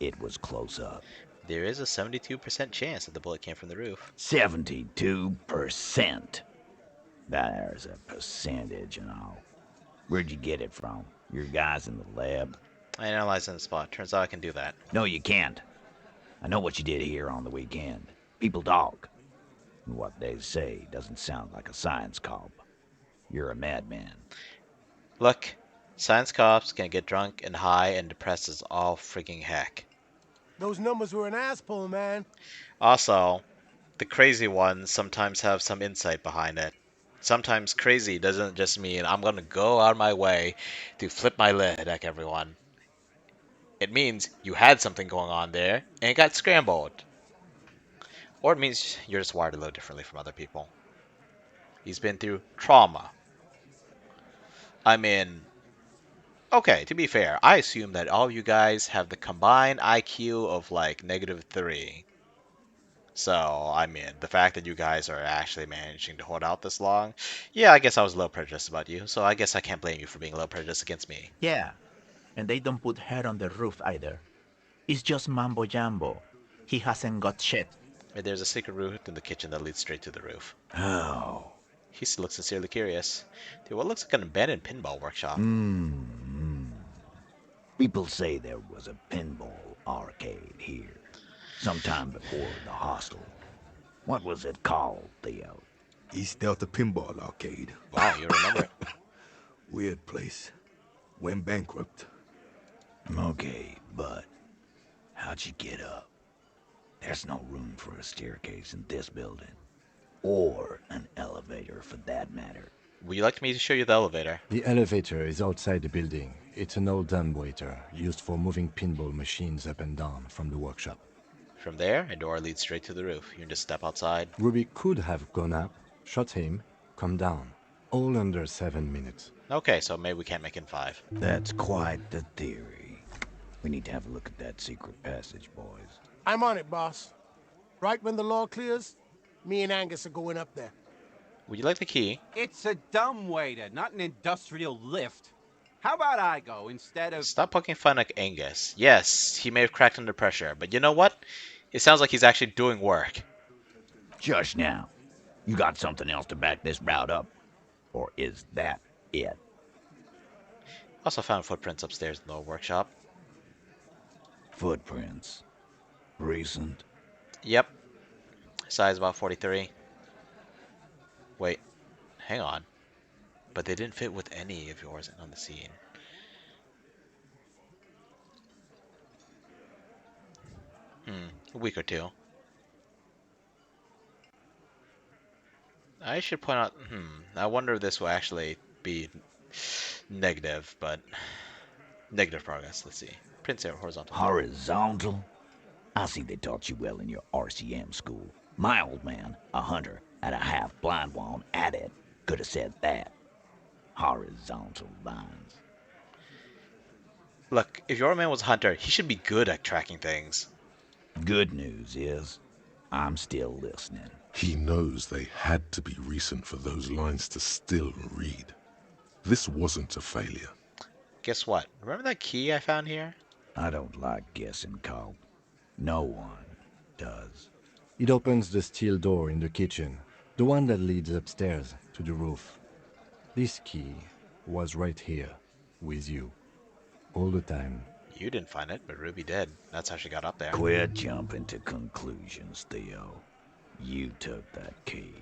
It was close up. There is a 72% chance that the bullet came from the roof. 72%. There's a percentage and all. Where'd you get it from? Your guys in the lab? I analyzed on the spot. Turns out I can do that. No, you can't. I know what you did here on the weekend. People talk. And what they say doesn't sound like a science cop. You're a madman. Look, science cops can get drunk and high and depressed as all freaking heck. Those numbers were an ass pull, man. Also, the crazy ones sometimes have some insight behind it. Sometimes crazy doesn't just mean I'm gonna go out of my way to flip my lid at everyone. It means you had something going on there and it got scrambled. Or it means you're just wired a little differently from other people. He's been through trauma. I mean, okay, to be fair, I assume that all you guys have the combined IQ of like -3. So, I mean, the fact that you guys are actually managing to hold out this long, yeah, I guess I was a little prejudiced about you, so I guess I can't blame you for being a little prejudiced against me. Yeah, and they don't put her on the roof either. It's just mambo jumbo. He hasn't got shit. There's a secret route in the kitchen that leads straight to the roof. Oh. He looks sincerely curious. Dude, what looks like an abandoned pinball workshop? People say there was a pinball arcade here. Sometime before the hostel. What was it called, Theo? East Delta Pinball Arcade. Wow, you remember it. Weird place. Went bankrupt. Okay, but how'd you get up? There's no room for a staircase in this building. Or an elevator, for that matter. Would you like me to show you the elevator? The elevator is outside the building. It's an old dumbwaiter used for moving pinball machines up and down from the workshop. From there, a door leads straight to the roof. You can just step outside. Ruby could have gone up, shot him, come down. All under 7 minutes. Okay, so maybe we can't make it in 5. That's quite the theory. We need to have a look at that secret passage, boys. I'm on it, boss. Right when the law clears, me and Angus are going up there. Would you like the key? It's a dumbwaiter, not an industrial lift. How about I go instead of... Stop poking fun at Angus. Yes, he may have cracked under pressure, but you know what? It sounds like he's actually doing work. Just now. You got something else to back this route up? Or is that it? Also found footprints upstairs in the old workshop. Footprints? Recent? Yep. Size about 43. Wait, hang on. But they didn't fit with any of yours on the scene. A week or two. I should point out, I wonder if this will actually be negative, but negative progress. Let's see. Print zero, horizontal. Horizontal? I see they taught you well in your RCM school. My old man, a hunter and a half-blind one at it, could have said that. Horizontal lines. Look, if your man was a hunter, he should be good at tracking things. Good news is, I'm still listening. He knows they had to be recent for those lines to still read. This wasn't a failure. Guess what? Remember that key I found here? I don't like guessing, Carl. No one does. It opens the steel door in the kitchen, the one that leads upstairs to the roof. This key was right here, with you, all the time. You didn't find it, but Ruby did. That's how she got up there. Quit jumping to conclusions, Theo. You took that key.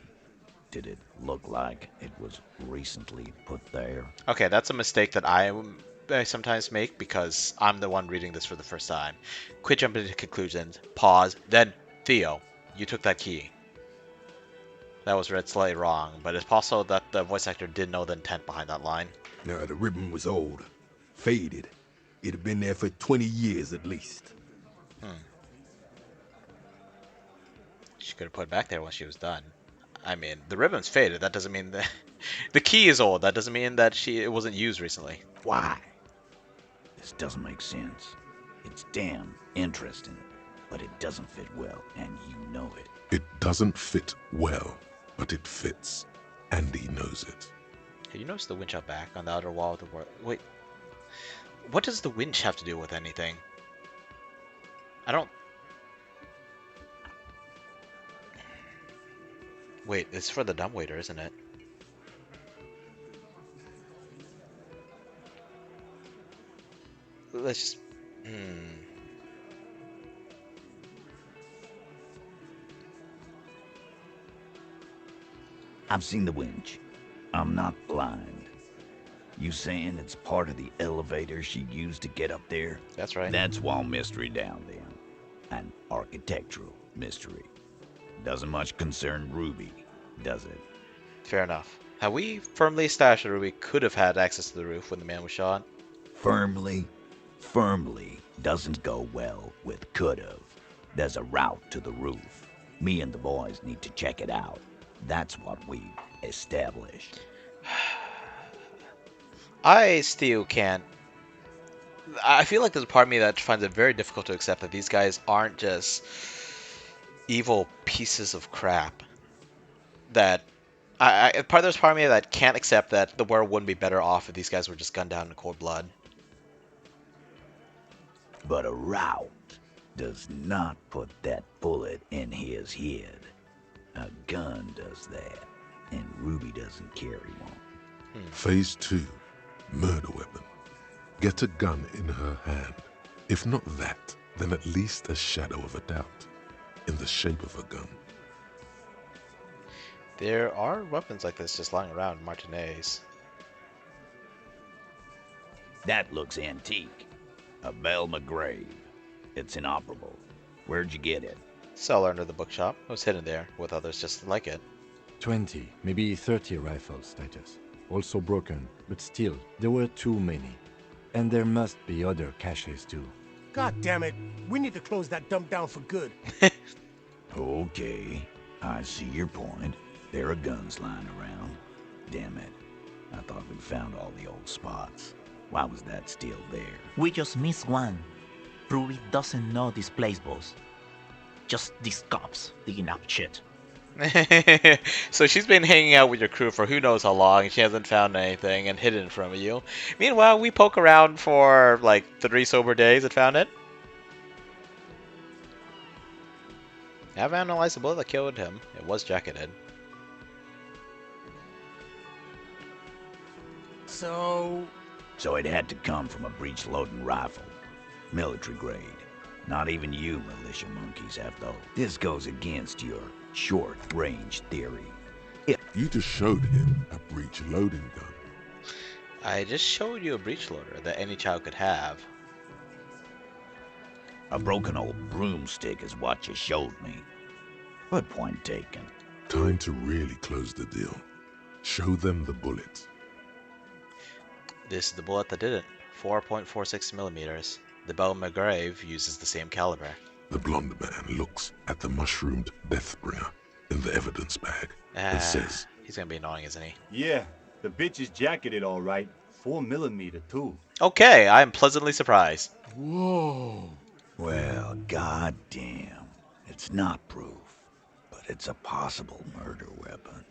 Did it look like it was recently put there? Okay, that's a mistake that I sometimes make because I'm the one reading this for the first time. Quit jumping to conclusions. Pause. Then, Theo, you took that key. That was read slightly wrong, but it's possible that the voice actor did know the intent behind that line. Now, the ribbon was old, faded. It had been there for 20 years at least. She could have put it back there when she was done. I mean, the ribbon's faded. That doesn't mean that... The key is old. That doesn't mean that it wasn't used recently. Why? This doesn't make sense. It's damn interesting, but it doesn't fit well, and you know it. It doesn't fit well, but it fits, and he knows it. Have you noticed the winch out back on the outer wall of the world? Wait. What does the winch have to do with anything? I don't... Wait, it's for the dumbwaiter, isn't it? Let's just... I've seen the winch. I'm not blind. You saying it's part of the elevator she used to get up there? That's right. That's wall mystery down then. An architectural mystery. Doesn't much concern Ruby, does it? Fair enough. Have we firmly established that Ruby could have had access to the roof when the man was shot? Firmly doesn't go well with could've. There's a route to the roof. Me and the boys need to check it out. That's what we've established. I still can't... I feel like there's a part of me that finds it very difficult to accept that these guys aren't just evil pieces of crap. That... there's part of me that can't accept that the world wouldn't be better off if these guys were just gunned down in cold blood. But a route does not put that bullet in his head. A gun does that, and Ruby doesn't carry one. Phase 2. Murder weapon. Get a gun in her hand. If not that, then at least a shadow of a doubt. In the shape of a gun. There are weapons like this just lying around in Martinez. That looks antique. A Belle McGrave. It's inoperable. Where'd you get it? Cellar under the bookshop. It was hidden there, with others just like it. 20, maybe 30 rifles, Titus. Also broken, but still, there were too many. And there must be other caches too. God damn it. We need to close that dump down for good. Okay, I see your point. There are guns lying around. Damn it. I thought we'd found all the old spots. Why was that still there? We just missed one. Ruby doesn't know this place, boss. Just these cops digging up shit. So she's been hanging out with your crew for who knows how long, and she hasn't found anything and hidden from you. Meanwhile, we poke around for like 3 sober days and found it. Have analyzed the bullet that killed him. It was jacketed. So it had to come from a breech-loading rifle. Military grade. Not even you militia monkeys have those. This goes against your short-range theory. You just showed him a breech-loading gun. I just showed you a breech loader that any child could have. A broken old broomstick is what you showed me. But point taken. Time to really close the deal. Show them the bullet. This is the bullet that did it. 4.46 millimeters. The Belle McGrave uses the same caliber. The blonde man looks at the mushroomed Deathbringer in the evidence bag and says, He's gonna be annoying, isn't he? Yeah, the bitch is jacketed all right. 4mm too. Okay, I am pleasantly surprised. Whoa. Well, goddamn. It's not proof, but it's a possible murder weapon.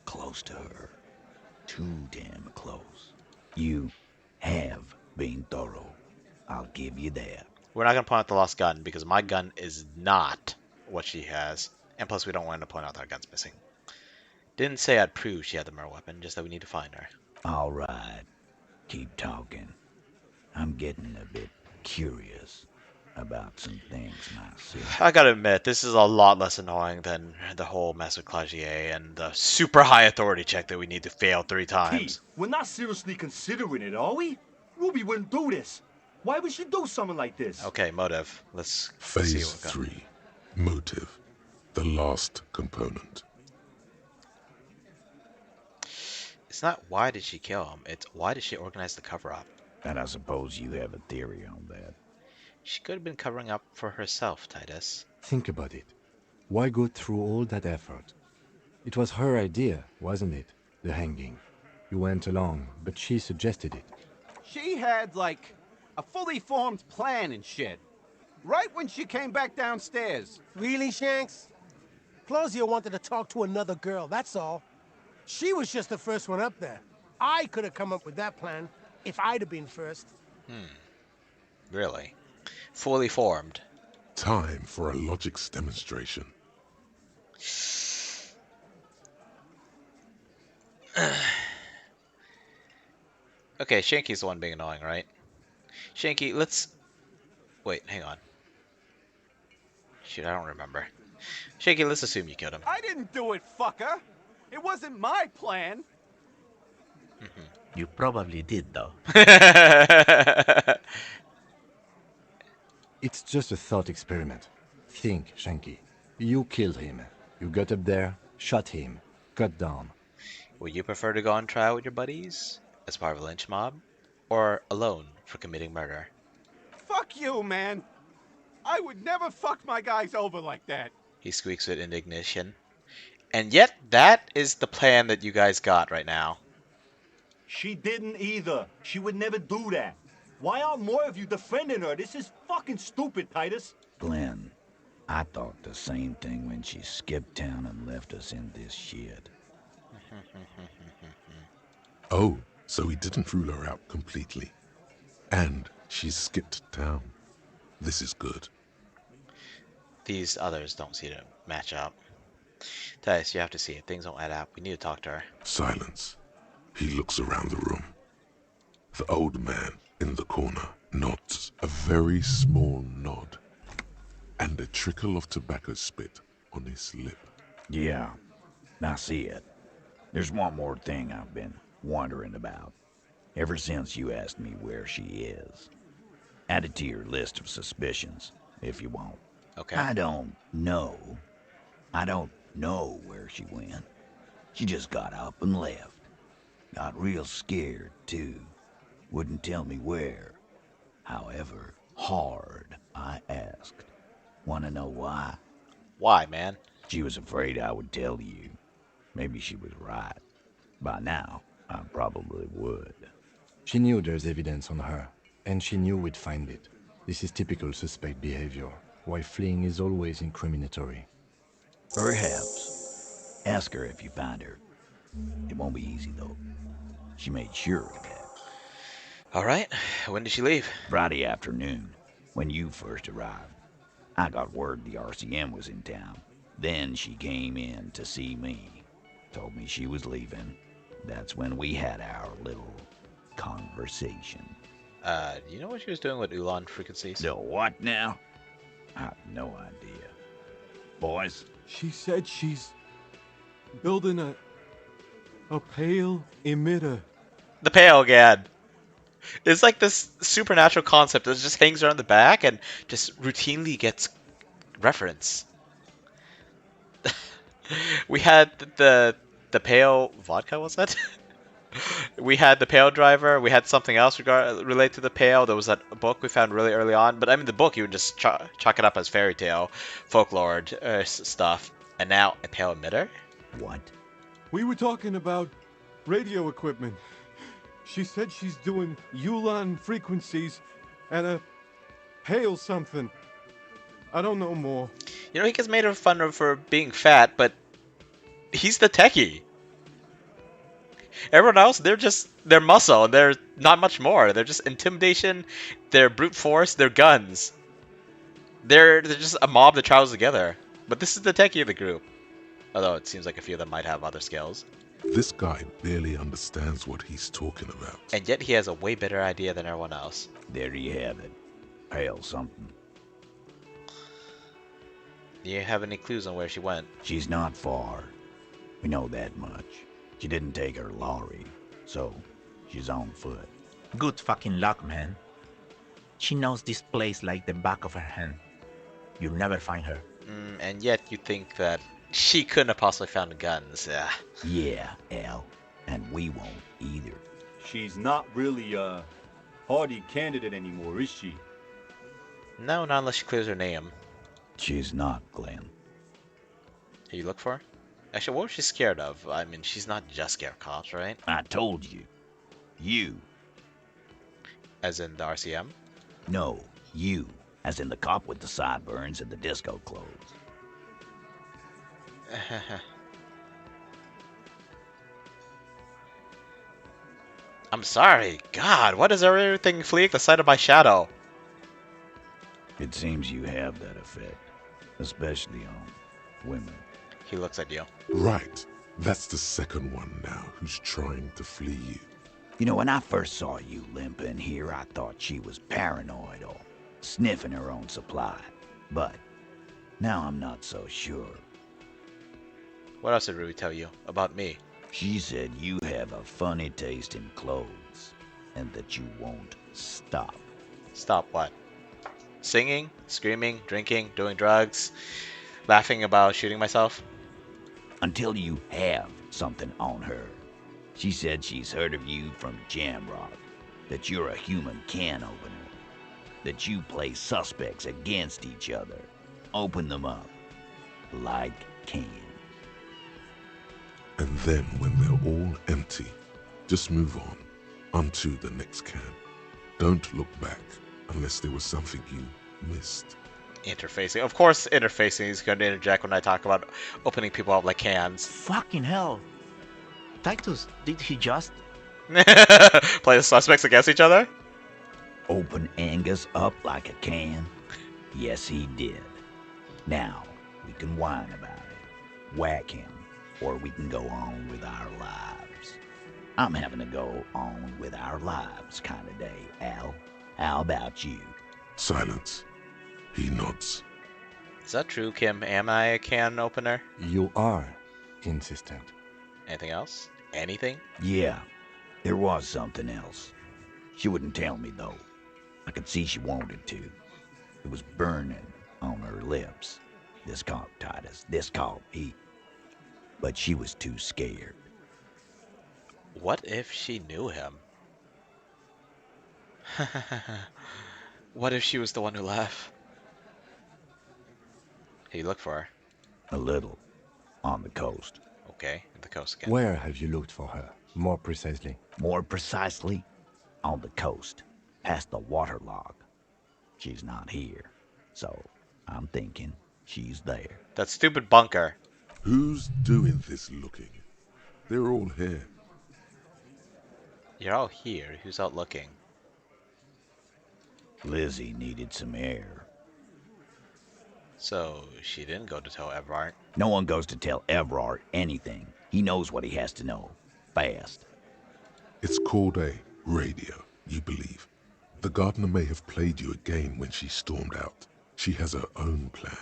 Close to her. Too damn close. You have been thorough. I'll give you that. We're not gonna point out the lost gun because my gun is not what she has. And plus we don't want to point out that our gun's missing. Didn't say I'd prove she had the murder weapon, just that we need to find her. All right. Keep talking. I'm getting a bit curious about some things myself. I gotta admit, this is a lot less annoying than the whole mess with Clagier and the super high authority check that we need to fail 3 times. Keith, we're not seriously considering it, are we? Ruby wouldn't do this. Why would she do something like this? Okay, motive. Let's Phase see what 3. Motive. The last component. It's not why did she kill him, it's why did she organize the cover-up. And I suppose you have a theory on that. She could have been covering up for herself, Titus. Think about it. Why go through all that effort? It was her idea, wasn't it? The hanging. You went along, but she suggested it. She had, like, a fully formed plan and shit. Right when she came back downstairs. Really, Shanks? Claudia wanted to talk to another girl, that's all. She was just the first one up there. I could have come up with that plan if I'd have been first. Really? Fully formed. Time for a logics demonstration. Okay, Shanky's the one being annoying, right? Shanky, let's... Wait, hang on. Shoot, I don't remember. Shanky, let's assume you killed him. I didn't do it, fucker. It wasn't my plan. You probably did, though. It's just a thought experiment. Think, Shanky. You killed him. You got up there, shot him, cut down. Would you prefer to go on trial with your buddies, as part of a lynch mob, or alone for committing murder? Fuck you, man. I would never fuck my guys over like that. He squeaks with indignation. And yet, that is the plan that you guys got right now. She didn't either. She would never do that. Why aren't more of you defending her? This is fucking stupid, Titus. Glenn, I thought the same thing when she skipped town and left us in this shit. Oh, so he didn't rule her out completely. And she skipped town. This is good. These others don't seem to match up. Titus, you have to see it. Things don't add up. We need to talk to her. Silence. He looks around the room. The old man in the corner nods a very small nod, and a trickle of tobacco spit on his lip. Yeah, I see it. There's one more thing I've been wondering about, ever since you asked me where she is. Add it to your list of suspicions, if you want. Okay. I don't know where she went. She just got up and left. Got real scared, too. Wouldn't tell me where. However hard I asked. Wanna know why? Why, man? She was afraid I would tell you. Maybe she was right. By now, I probably would. She knew there's evidence on her, and she knew we'd find it. This is typical suspect behavior, why fleeing is always incriminatory. Perhaps. Ask her if you find her. It won't be easy, though. She made sure of that. Alright, when did she leave? Friday afternoon, when you first arrived. I got word the RCM was in town. Then she came in to see me. Told me she was leaving. That's when we had our little conversation. Do you know what she was doing with Ulan frequencies? The what now? I have no idea. Boys? She said she's building a pale emitter. The pale gad. It's like this supernatural concept that just hangs around the back and just routinely gets reference. We had the pale vodka, was that? We had the Pale Driver. We had something else related to the Pale. There was that book we found really early on. But I mean, the book you would just chalk it up as fairy tale, folklore stuff. And now a Pale emitter. What? We were talking about radio equipment. She said she's doing Ulan frequencies and a Hail something. I don't know more. You know, he gets made fun of for being fat, but he's the techie. Everyone else, they're muscle, and they're not much more. They're just intimidation, they're brute force, they're guns. They're just a mob that travels together. But this is the techie of the group. Although it seems like a few of them might have other skills. This guy barely understands what he's talking about. And yet he has a way better idea than everyone else. There you have it. Hail something. Do you have any clues on where she went? She's not far. We know that much. She didn't take her lorry, so she's on foot. Good fucking luck, man. She knows this place like the back of her hand. You'll never find her. And yet you think that she couldn't have possibly found guns. Yeah, Al. And we won't either. She's not really a hardy candidate anymore, is she? No, not unless she clears her name. She's not, Glenn. Who you look for? Actually, what was she scared of? I mean, she's not just scared of cops, right? I told you. You. As in the RCM? No, you. As in the cop with the sideburns and the disco clothes. I'm sorry. God, why does everything flee at the sight of my shadow? It seems you have that effect. Especially on women. He looks at you. Right. That's the second one now who's trying to flee you. You know, when I first saw you limping here, I thought she was paranoid or sniffing her own supply. But now I'm not so sure. What else did Ruby tell you about me? She said you have a funny taste in clothes and that you won't stop. Stop what? Singing, screaming, drinking, doing drugs, laughing about shooting myself? Until you have something on her. She said she's heard of you from Jamrock, that you're a human can opener, that you play suspects against each other, open them up like cans. And then when they're all empty, just move onto the next can. Don't look back unless there was something you missed. Interfacing. Of course interfacing is going to interject when I talk about opening people up like cans. Fucking hell. Titus, did he just... play the suspects against each other? Open Angus up like a can? Yes, he did. Now, we can whine about it, whack him, or we can go on with our lives. I'm having a go on with our lives kind of day, Al. How about you? Silence. He nods. Is that true, Kim? Am I a can opener? You are insistent. Anything else? Anything? Yeah, there was something else. She wouldn't tell me, though. I could see she wanted to. It was burning on her lips. This caught Titus. This caught Pete. But she was too scared. What if she knew him? What if she was the one who left? Who you look for her? A little. On the coast. Okay, at the coast again. Where have you looked for her? More precisely. More precisely, on the coast, past the waterlog. She's not here, so I'm thinking she's there. That stupid bunker. Who's doing this looking? They're all here. You're all here. Who's out looking? Lizzie needed some air. So she didn't go to tell Everard. No one goes to tell Everard anything. He knows what he has to know. Fast. It's called a radio, you believe. The gardener may have played you a game when she stormed out. She has her own plan.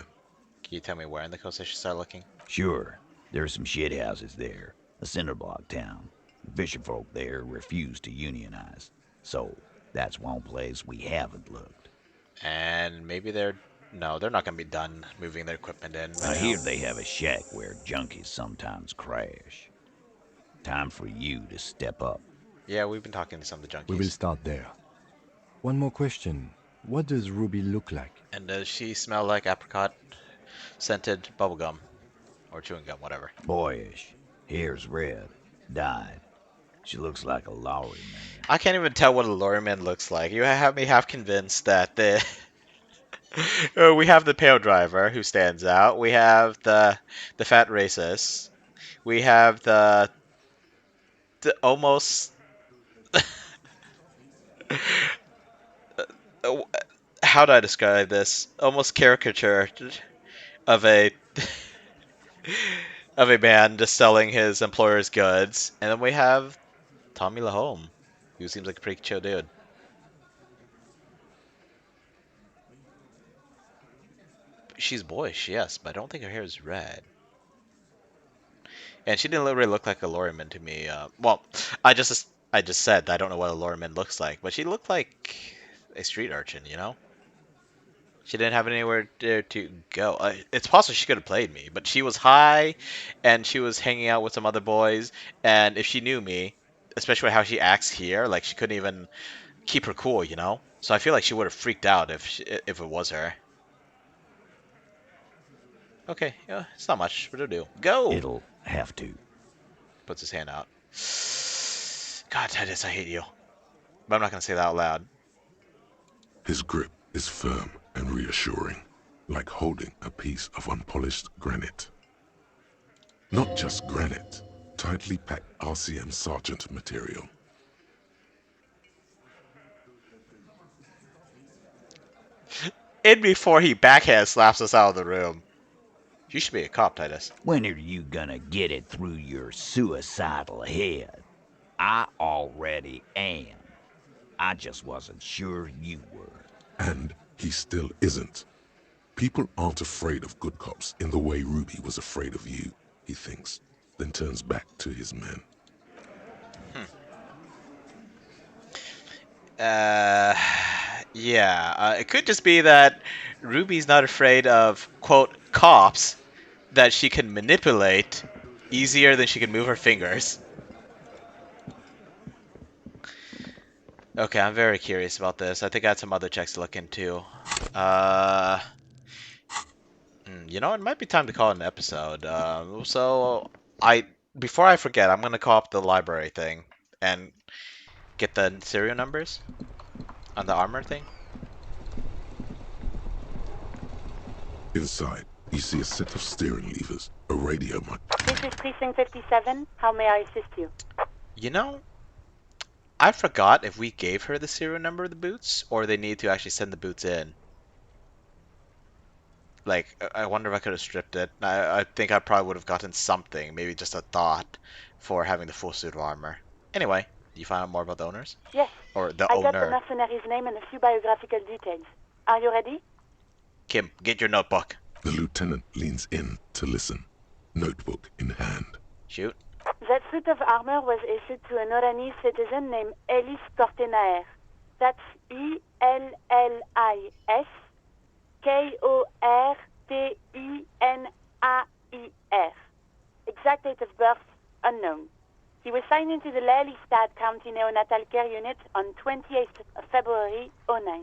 Can you tell me where in the coast I should start looking? Sure. There are some shit houses there. A cinder block town. The fisherfolk there refuse to unionize. So, that's one place we haven't looked. And maybe they're not going to be done moving their equipment in. I hear they have a shack where junkies sometimes crash. Time for you to step up. Yeah, we've been talking to some of the junkies. We will start there. One more question. What does Ruby look like? And does she smell like apricot scented bubblegum? Or chewing gum, whatever. Boyish. Hair's red. Dyed. She looks like a lorry man. I can't even tell what a lorryman looks like. You have me half convinced that the we have the pale driver who stands out. We have the fat racist. We have the almost how do I describe this? Almost caricature of a of a man just selling his employer's goods, and then we have Tommy Lahome, who seems like a pretty chill dude. She's boyish, yes, but I don't think her hair is red. And she didn't really look like a lorryman to me. Well, I just said I don't know what a lorryman looks like, but she looked like a street urchin, you know? She didn't have anywhere to go. It's possible she could have played me, but she was high, and she was hanging out with some other boys, and if she knew me, especially how she acts here, like she couldn't even keep her cool, you know? So I feel like she would have freaked out if it was her. Okay, yeah, it's not much, but it'll do. Go! It'll have to. Puts his hand out. God, Titus, I hate you. But I'm not going to say that out loud. His grip is firm and reassuring, like holding a piece of unpolished granite. Not just granite, tightly packed RCM Sergeant material. And before he backhand slaps us out of the room. You should be a cop, Titus. When are you gonna get it through your suicidal head? I already am. I just wasn't sure you were. And he still isn't. People aren't afraid of good cops in the way Ruby was afraid of you, he thinks, then turns back to his men. Yeah, it could just be that Ruby's not afraid of, quote, cops that she can manipulate easier than she can move her fingers. Okay, I'm very curious about this. I think I had some other checks to look into. You know, it might be time to call it an episode. Before I forget, I'm gonna call up the library thing and get the serial numbers on the armor thing. Inside, you see a set of steering levers, a radio mic. This is Precinct 57. How may I assist you? You know, I forgot if we gave her the serial number of the boots, or they need to actually send the boots in. Like, I wonder if I could have stripped it. I think I probably would have gotten something, maybe just a thought, for having the full suit of armor. Anyway, you find out more about the owners? Yes. Or the I got the owner? mercenary's name and a few biographical details. Are you ready? Kim, get your notebook. The lieutenant leans in to listen, notebook in hand. Shoot. That suit of armor was issued to an Oranese citizen named Ellis Kortenaer. That's Ellis Kortenaer. Exact date of birth unknown. He was signed into the Lelystad County Neonatal Care Unit on 28th of February, 09.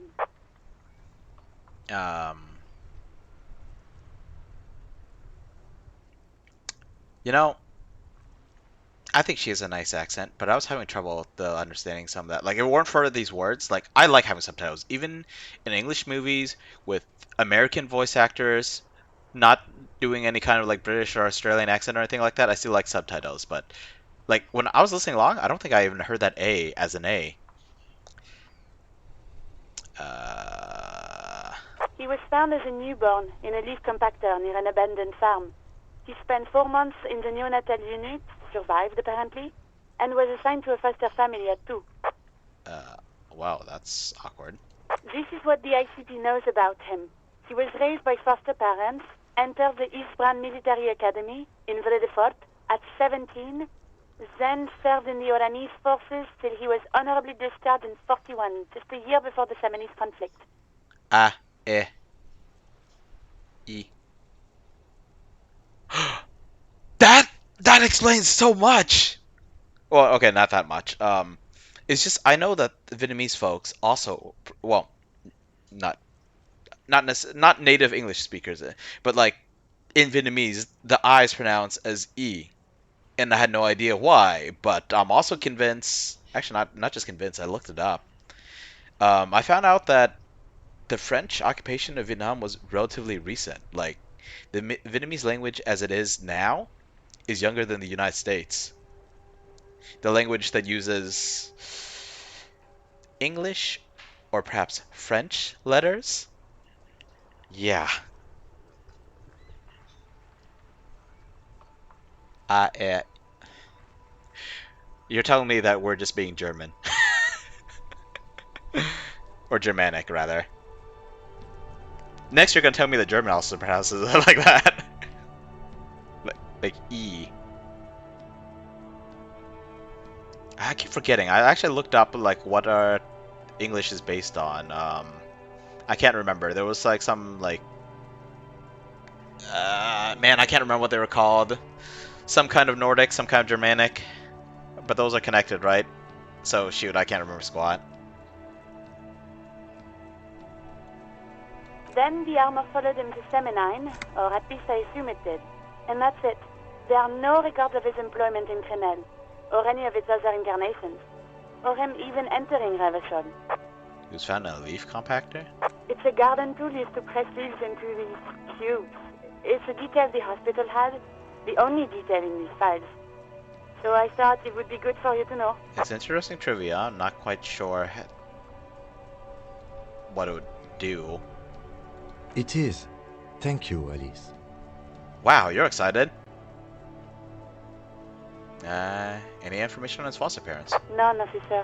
You know, I think she has a nice accent, but I was having trouble with understanding some of that. Like, if it weren't for these words, like, I like having subtitles. Even in English movies with American voice actors not doing any kind of, like, British or Australian accent or anything like that, I still like subtitles. But, like, when I was listening along, I don't think I even heard that A as an A. He was found as a newborn in a leaf compactor near an abandoned farm. He spent 4 months in the neonatal unit, survived apparently, and was assigned to a foster family at 2. Wow, that's awkward. This is what the ICP knows about him. He was raised by foster parents, entered the Eastbrand Military Academy in Vredefort at 17, then served in the Oranese forces till he was honorably discharged in 41, just a year before the Seminole conflict. E. That explains so much. Well, okay, not that much. It's just I know that the Vietnamese folks also, well, not not native English speakers, but like in Vietnamese, the I is pronounced as E, and I had no idea why. But I'm also convinced. Actually, not just convinced. I looked it up. I found out that the French occupation of Vietnam was relatively recent. Like the Vietnamese language as it is now is younger than the United States. The language that uses English or perhaps French letters. Yeah. Uh, uh, you're telling me that we're just being German. Or Germanic, rather. Next, you're gonna tell me that German also pronounces it like that. like E. I keep forgetting. I actually looked up like what our English is based on. I can't remember. There was like some like man, I can't remember what they were called. Some kind of Nordic, some kind of Germanic. But those are connected, right? So shoot, I can't remember squat. Then the armor followed him to Seminine, or at least I assume it did. And that's it. There are no records of his employment in Crenel, or any of its other incarnations, or him even entering Revachol. He was found in a leaf compactor? It's a garden tool used to press leaves into these cubes. It's a detail the hospital had, the only detail in these files. So I thought it would be good for you to know. It's interesting trivia. I'm not quite sure what it would do. It is. Thank you, Alice. Wow, you're excited. Any information on his foster parents? None, officer.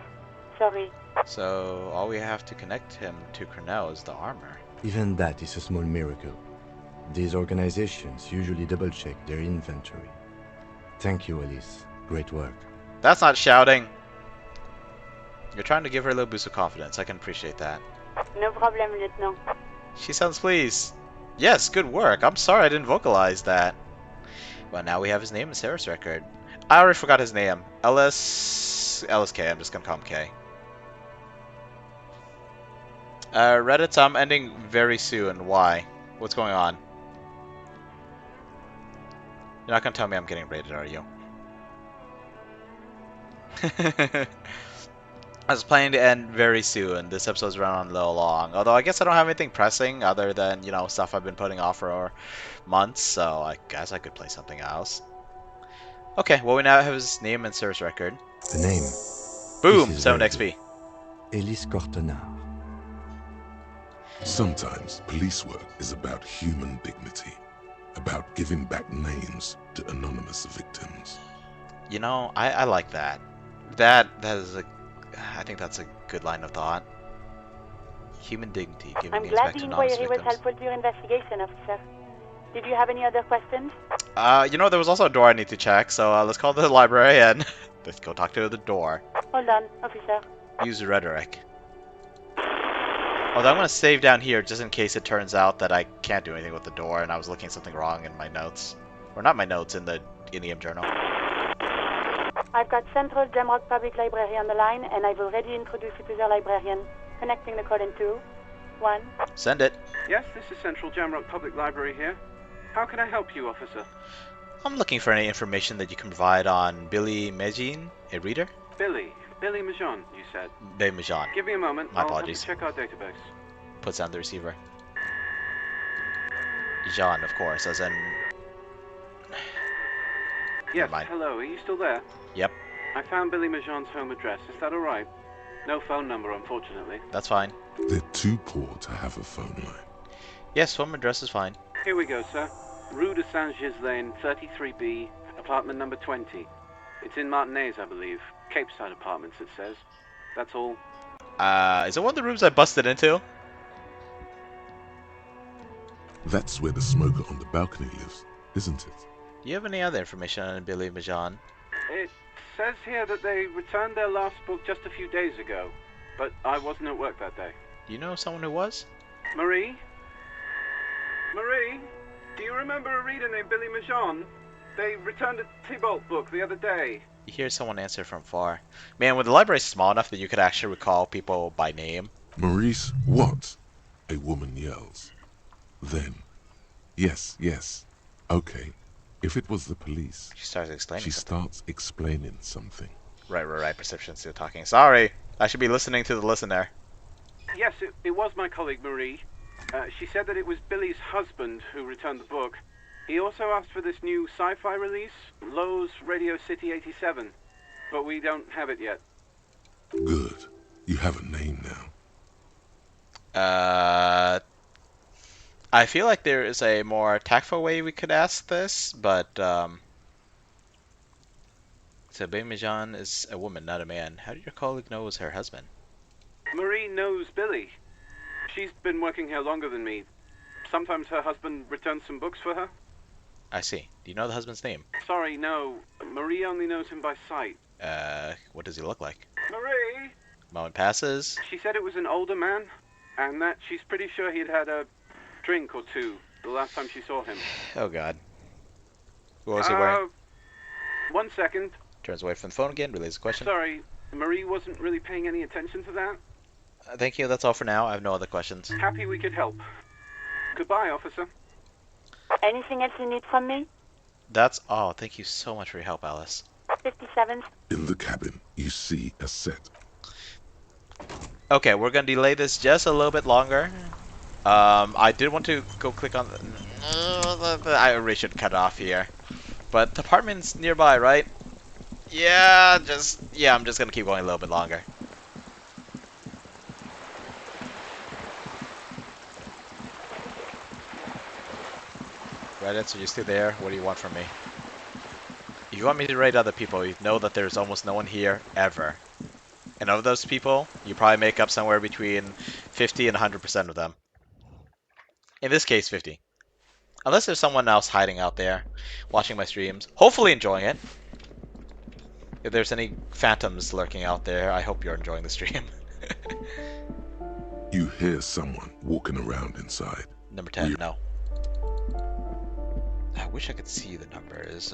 Sorry. So all we have to connect him to Crenel is the armor. Even that is a small miracle. These organizations usually double-check their inventory. Thank you, Alice. Great work. That's not shouting. You're trying to give her a little boost of confidence. I can appreciate that. No problem, Lieutenant. She sounds pleased. Yes, good work. I'm sorry I didn't vocalize that. Well, now we have his name and service record. I already forgot his name. LSK. I'm just gonna call him K. Reddit, I'm ending very soon. Why? What's going on? You're not gonna tell me I'm getting rated, are you? I was planning to end very soon. This episode's running a little long. Although I guess I don't have anything pressing other than, you know, stuff I've been putting off for months. So I guess I could play something else. Okay, well we now have his name and service record. The name. Boom! 7 XP. Elise Cortenard. Sometimes police work is about human dignity, about giving back names to anonymous victims. You know, I like that. That is a... I think that's a good line of thought. Human dignity, giving I'm names glad back the to anonymous inquiry was victims. helpful to your investigation, officer. Did you have any other questions? You know, there was also a door I need to check, so let's call the library and let's go talk to the door. Hold on, officer. Use rhetoric. Although I'm gonna save down here just in case it turns out that I can't do anything with the door and I was looking at something wrong in my notes. Or not my notes, in the Elysium journal. I've got Central Jamrock Public Library on the line, and I've already introduced you to the librarian. Connecting the call in 2, 1. Send it. Yes, this is Central Jamrock Public Library here. How can I help you, officer? I'm looking for any information that you can provide on Billy Megin, a reader? Billy Majon, you said. Billy Majon. Give me a moment. My I'll apologies. have to check our database. Puts down the receiver. Jean, of course, as in... Yes, Never mind. hello, are you still there? Yep, I found Billy Majon's home address. Is that alright? No phone number, unfortunately. that's fine. They're too poor to have a phone line. Yes, home address is fine. Here we go, sir. Rue de Saint-Ghislain, 33B, apartment number 20. It's in Martinez, I believe. Cape Side Apartments, it says. That's all. Is it one of the rooms I busted into? That's where the smoker on the balcony lives, isn't it? Do you have any other information on Billy Majon? It says here that they returned their last book just a few days ago, but I wasn't at work that day. Do you know someone who was? Marie? Marie? Do you remember a reader named Billy Majon? They returned a Tybalt book the other day. You hear someone answer from far. Man, when the library's small enough that you could actually recall people by name. Maurice, what? A woman yells. Then, yes, yes. Okay, if it was the police. She starts explaining She something. starts explaining something. Right. Perception's still talking. Sorry, I should be listening to the listener. Yes, it was my colleague Marie. She said that it was Billy's husband who returned the book. He also asked for this new sci-fi release, Lowe's Radio City 87, but we don't have it yet. Good. You have a name now. I feel like there is a more tactful way we could ask this, but so Billy Mijan is a woman, not a man. How did your colleague know it was her husband? Marie knows Billy. She's been working here longer than me. Sometimes her husband returns some books for her. I see. Do you know the husband's name? Sorry, no. Marie only knows him by sight. What does he look like? Marie! Moment passes. She said it was an older man, and that she's pretty sure he'd had a drink or two the last time she saw him. Oh god. What was he wearing? 1 second. Turns away from the phone again, relays the question. Sorry, Marie wasn't really paying any attention to that. Thank you, that's all for now. I have no other questions. Happy we could help. Goodbye, officer. Anything else you need from me? That's all. Thank you so much for your help, Alice. 57. In the cabin, you see a set. Okay, we're gonna delay this just a little bit longer. I did want to go click on I really should cut it off here. But the apartment's nearby, right? Yeah, I'm just gonna keep going a little bit longer. Reddit, so you're still there? What do you want from me? If you want me to raid other people, you know that there's almost no one here, ever. And of those people, you probably make up somewhere between 50 and 100% of them. In this case, 50. Unless there's someone else hiding out there, watching my streams, hopefully enjoying it. If there's any phantoms lurking out there, I hope you're enjoying the stream. You hear someone walking around inside. Number 10, no. I wish I could see the numbers.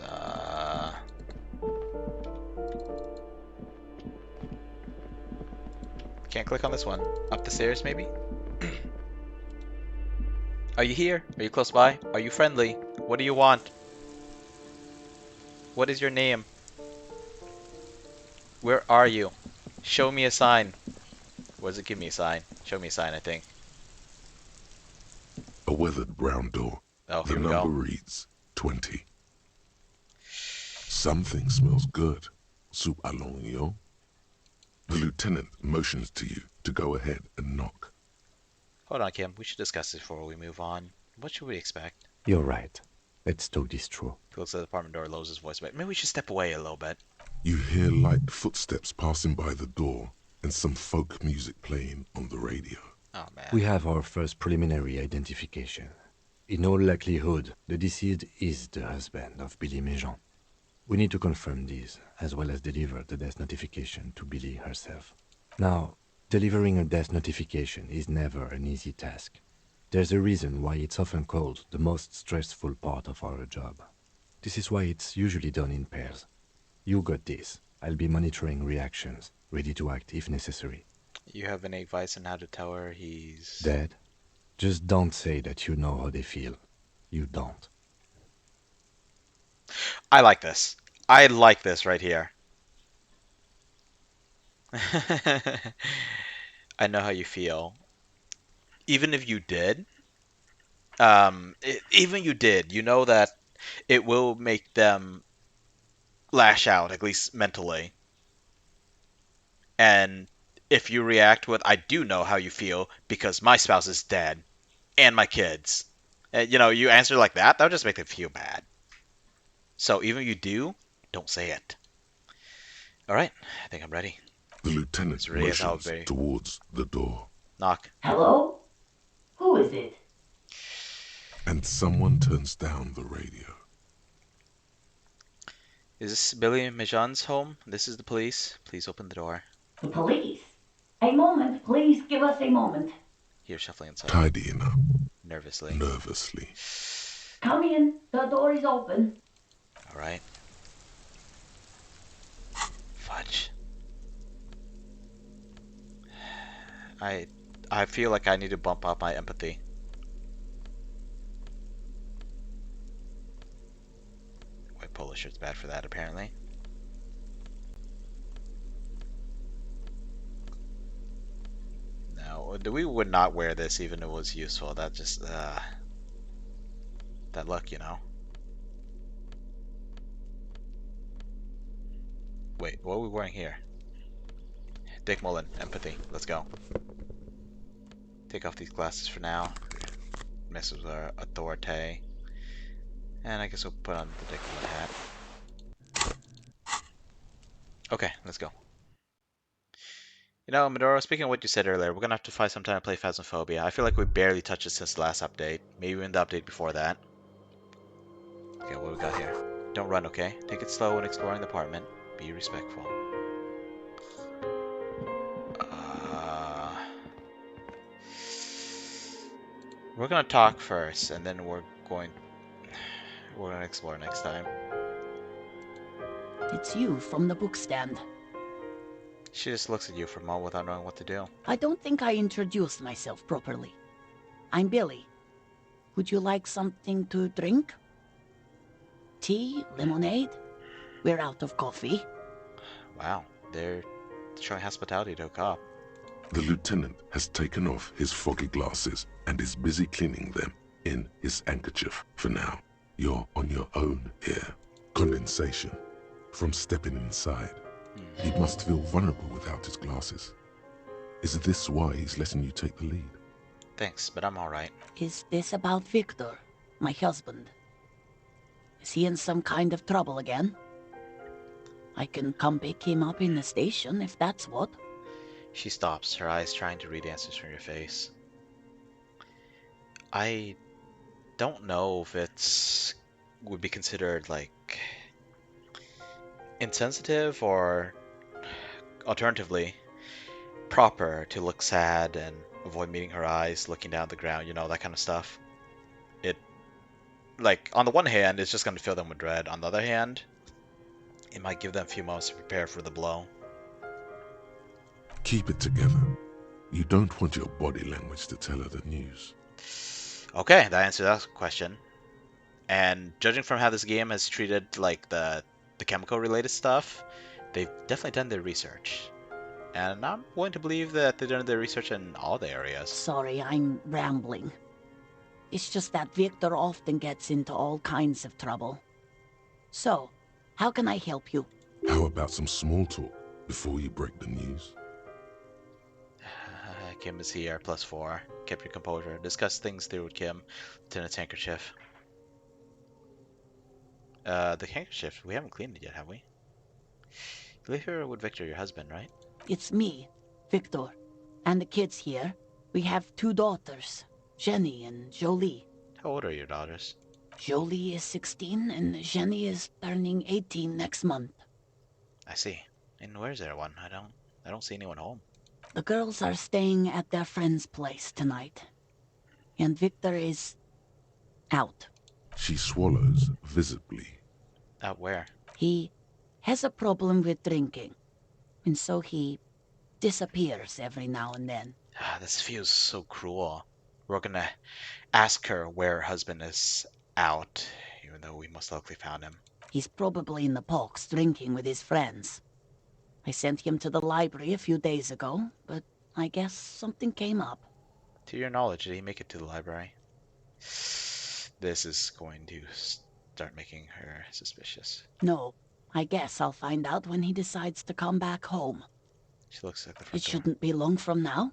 Can't click on this one. Up the stairs, maybe? Are you here? Are you close by? Are you friendly? What do you want? What is your name? Where are you? Show me a sign. What does it give me a sign? Show me a sign, I think. A weathered brown door. Oh, the here we number go. reads 20. Something smells good. Soup alongio. The lieutenant motions to you to go ahead and knock. Hold on, Kim. We should discuss this before we move on. What should we expect? You're right. Let's talk this through. He looks at the apartment door, lowers his voice, but maybe we should step away a little bit. You hear light footsteps passing by the door and some folk music playing on the radio. Oh, man. We have our first preliminary identification. In all likelihood, the deceased is the husband of Billy Méjean. We need to confirm this, as well as deliver the death notification to Billy herself. Now, delivering a death notification is never an easy task. There's a reason why it's often called the most stressful part of our job. This is why it's usually done in pairs. You got this. I'll be monitoring reactions, ready to act if necessary. You have any advice on how to tell her he's... Dead? Just don't say that you know how they feel. You don't. I like this. I like this right here. I know how you feel. Even if you did, you know that it will make them lash out, at least mentally. And if you react with, I do know how you feel because my spouse is dead and my kids. You answer like that, that'll just make them feel bad. So even if you do, don't say it. All right, I think I'm ready. The lieutenant motions towards the door. Knock. Hello? Who is it? And someone turns down the radio. Is this Billy Méjean's home? This is the police. Please open the door. The police? A moment, please give us a moment. Here, shuffling inside. Tidying up. Nervously. Come in. The door is open. All right. I feel like I need to bump up my empathy. White polo shirt's bad for that, apparently. No, we would not wear this even if it was useful. That just, that look, you know? Wait, what are we wearing here? Dick Mullen, empathy. Let's go. Take off these glasses for now. Mess with our authority. And I guess we'll put on the Dick Mullen hat. Okay, let's go. You know, Medoro, speaking of what you said earlier, we're gonna have to find some time to play Phasmophobia. I feel like we barely touched it since the last update. Maybe even the update before that. Okay, what we got here? Don't run, okay? Take it slow when exploring the apartment. Be respectful. We're gonna talk first, and then we're gonna explore next time. It's you from the bookstand. She just looks at you for a moment without knowing what to do. I don't think I introduced myself properly. I'm Billy. Would you like something to drink? Tea? Lemonade? We're out of coffee. Wow, they're showing hospitality to a cop. The lieutenant has taken off his foggy glasses and is busy cleaning them in his handkerchief for now. You're on your own here. Condensation from stepping inside. He must feel vulnerable without his glasses. Is this why he's letting you take the lead? Thanks, but I'm alright. Is this about Victor, my husband? Is he in some kind of trouble again? I can come pick him up in the station if that's what. She stops, her eyes trying to read answers from your face. I don't know if it's would be considered like insensitive or alternatively proper to look sad and avoid meeting her eyes, looking down at the ground, you know, that kind of stuff. It, like, on the one hand, it's just going to fill them with dread. On the other hand, it might give them a few moments to prepare for the blow. Keep it together. You don't want your body language to tell her the news. Okay, that answers that question. And judging from how this game has treated like the chemical related stuff, they've definitely done their research. And I'm willing to believe that they've done their research in all the areas. Sorry, I'm rambling. It's just that Victor often gets into all kinds of trouble. So, how can I help you? How about some small talk before you break the news? Kim is here, +4. Kept your composure. Discuss things through with Kim. Lieutenant's handkerchief. The handkerchief, we haven't cleaned it yet, have we? You live here with Victor, your husband, right? It's me, Victor, and the kids here. We have 2 daughters, Jenny and Jolie. How old are your daughters? Jolie is 16 and Jenny is turning 18 next month. I see. And where's everyone? I don't see anyone home. The girls are staying at their friend's place tonight. And Victor is out. She swallows visibly. Out where? He has a problem with drinking. And so he disappears every now and then. This feels so cruel. We're gonna ask her where her husband is out, even though we most likely found him. He's probably in the parks drinking with his friends. I sent him to the library a few days ago, but I guess something came up. To your knowledge, did he make it to the library? This is going to start making her suspicious. No, I guess I'll find out when he decides to come back home. She looks at the front It door. shouldn't be long from now.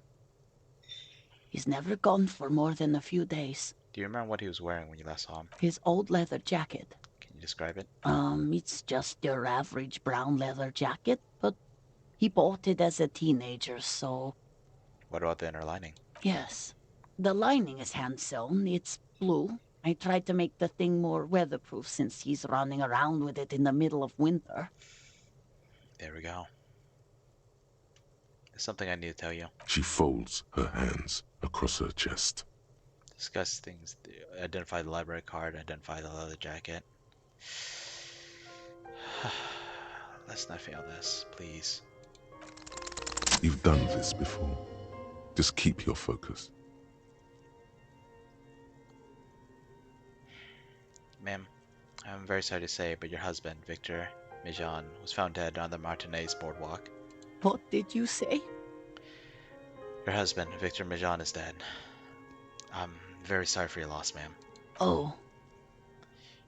He's never gone for more than a few days. Do you remember what he was wearing when you last saw him? His old leather jacket. Can you describe it? It's just your average brown leather jacket, but he bought it as a teenager, so... What about the inner lining? Yes. The lining is hand-sewn. It's blue. I tried to make the thing more weatherproof since he's running around with it in the middle of winter. There we go. There's something I need to tell you. She folds her hands across her chest. Discuss things. Identify the library card. Identify the leather jacket. Let's not fail this, please. You've done this before. Just keep your focus. Ma'am, I'm very sorry to say, but your husband, Victor Mijan, was found dead on the Martinez boardwalk. What did you say? Your husband, Victor Mijan, is dead. I'm very sorry for your loss, ma'am. Oh.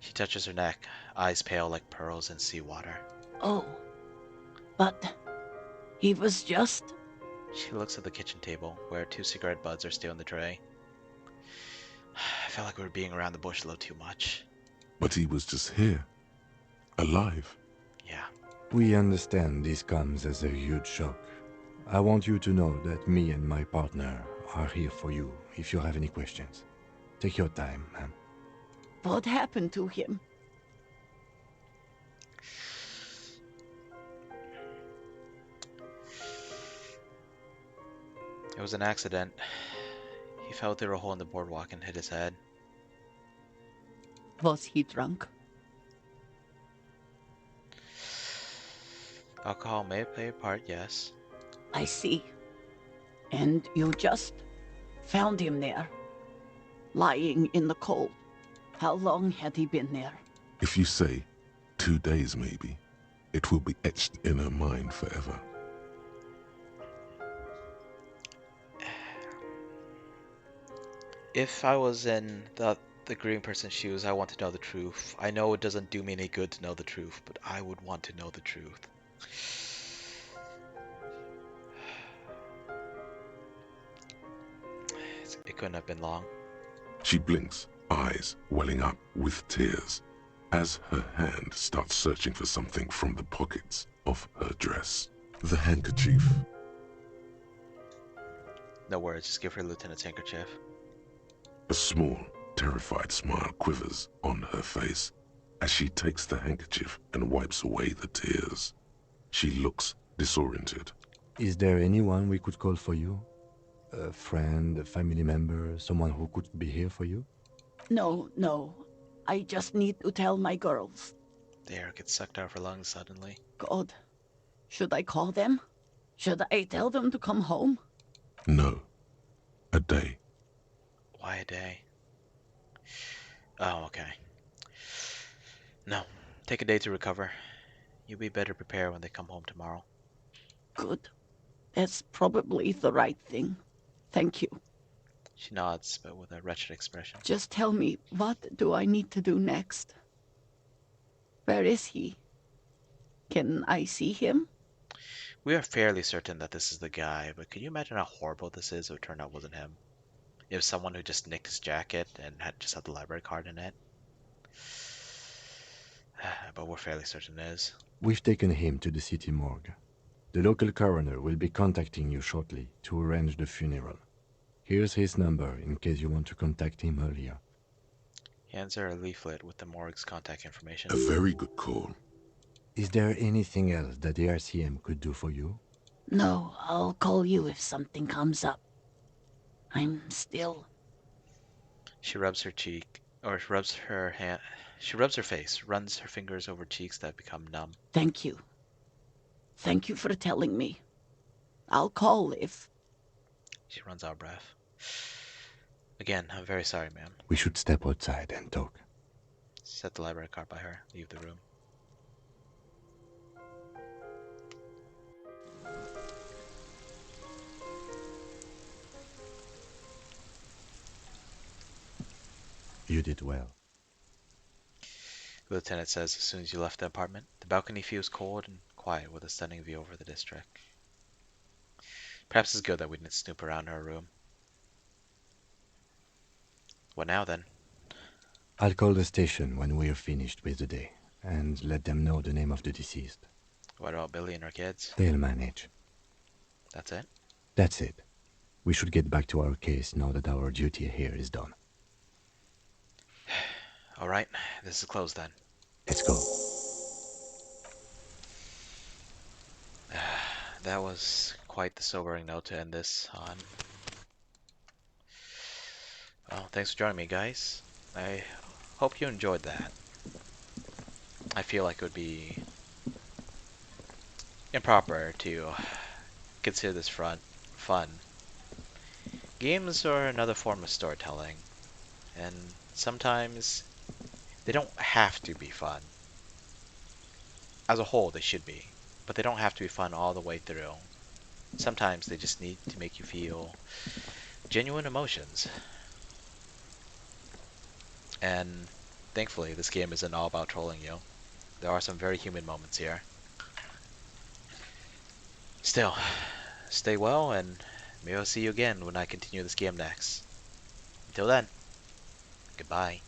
She touches her neck, eyes pale like pearls in seawater. Oh. But he was just... She looks at the kitchen table, where 2 cigarette butts are still in the tray. I felt like we were being around the bush a little too much. But he was just here. Alive. Yeah. We understand this comes as a huge shock. I want you to know that me and my partner are here for you if you have any questions. Take your time, ma'am. What happened to him? It was an accident. He fell through a hole in the boardwalk and hit his head. Was he drunk? Alcohol may play a part, yes. I see. And you just found him there, lying in the cold. How long had he been there? If you say 2 days maybe, it will be etched in her mind forever. If I was in the green person's shoes, I want to know the truth. I know it doesn't do me any good to know the truth, but I would want to know the truth. It couldn't have been long. She blinks, eyes welling up with tears, as her hand starts searching for something from the pockets of her dress. The handkerchief. No words, just give her Lieutenant's handkerchief. A small, terrified smile quivers on her face as she takes the handkerchief and wipes away the tears. She looks disoriented. Is there anyone we could call for you? A friend, a family member, someone who could be here for you? No, no. I just need to tell my girls. The air gets sucked out of her lungs suddenly. God. Should I call them? Should I tell them to come home? No. A day. Why a day? Oh, okay. No. Take a day to recover. You'll be better prepared when they come home tomorrow. Good. That's probably the right thing. Thank you. She nods, but with a wretched expression. Just tell me, what do I need to do next? Where is he? Can I see him? We are fairly certain that this is the guy, but can you imagine how horrible this is if it turned out it wasn't him? It was someone who just nicked his jacket and just had the library card in it. But we're fairly certain it is. We've taken him to the city morgue. The local coroner will be contacting you shortly to arrange the funeral. Here's his number in case you want to contact him earlier. He hands her a leaflet with the morgue's contact information. A very good call. Is there anything else that the RCM could do for you? No, I'll call you if something comes up. I'm still... She rubs her cheek, or rubs her hand. She rubs her face, runs her fingers over cheeks that become numb. Thank you. Thank you for telling me. I'll call if... She runs out of breath. Again, I'm very sorry, ma'am. We should step outside and talk. Set the library card by her. Leave the room. You did well. The lieutenant says as soon as you left the apartment. The balcony feels cold and quiet with a stunning view over the district. Perhaps it's good that we didn't snoop around her room. What now, then? I'll call the station when we're finished with the day, and let them know the name of the deceased. What about Billy and her kids? They'll manage. That's it? That's it. We should get back to our case now that our duty here is done. All right, this is closed then. Let's go. That was quite the sobering note to end this on. Well, thanks for joining me, guys. I hope you enjoyed that. I feel like it would be improper to consider this fun Games are another form of storytelling, and sometimes they don't have to be fun. As a whole, they should be, but they don't have to be fun all the way through. Sometimes they just need to make you feel genuine emotions. And thankfully, this game isn't all about trolling you. There are some very human moments here. Still, stay well, and maybe I'll see you again when I continue this game next. Until then, goodbye.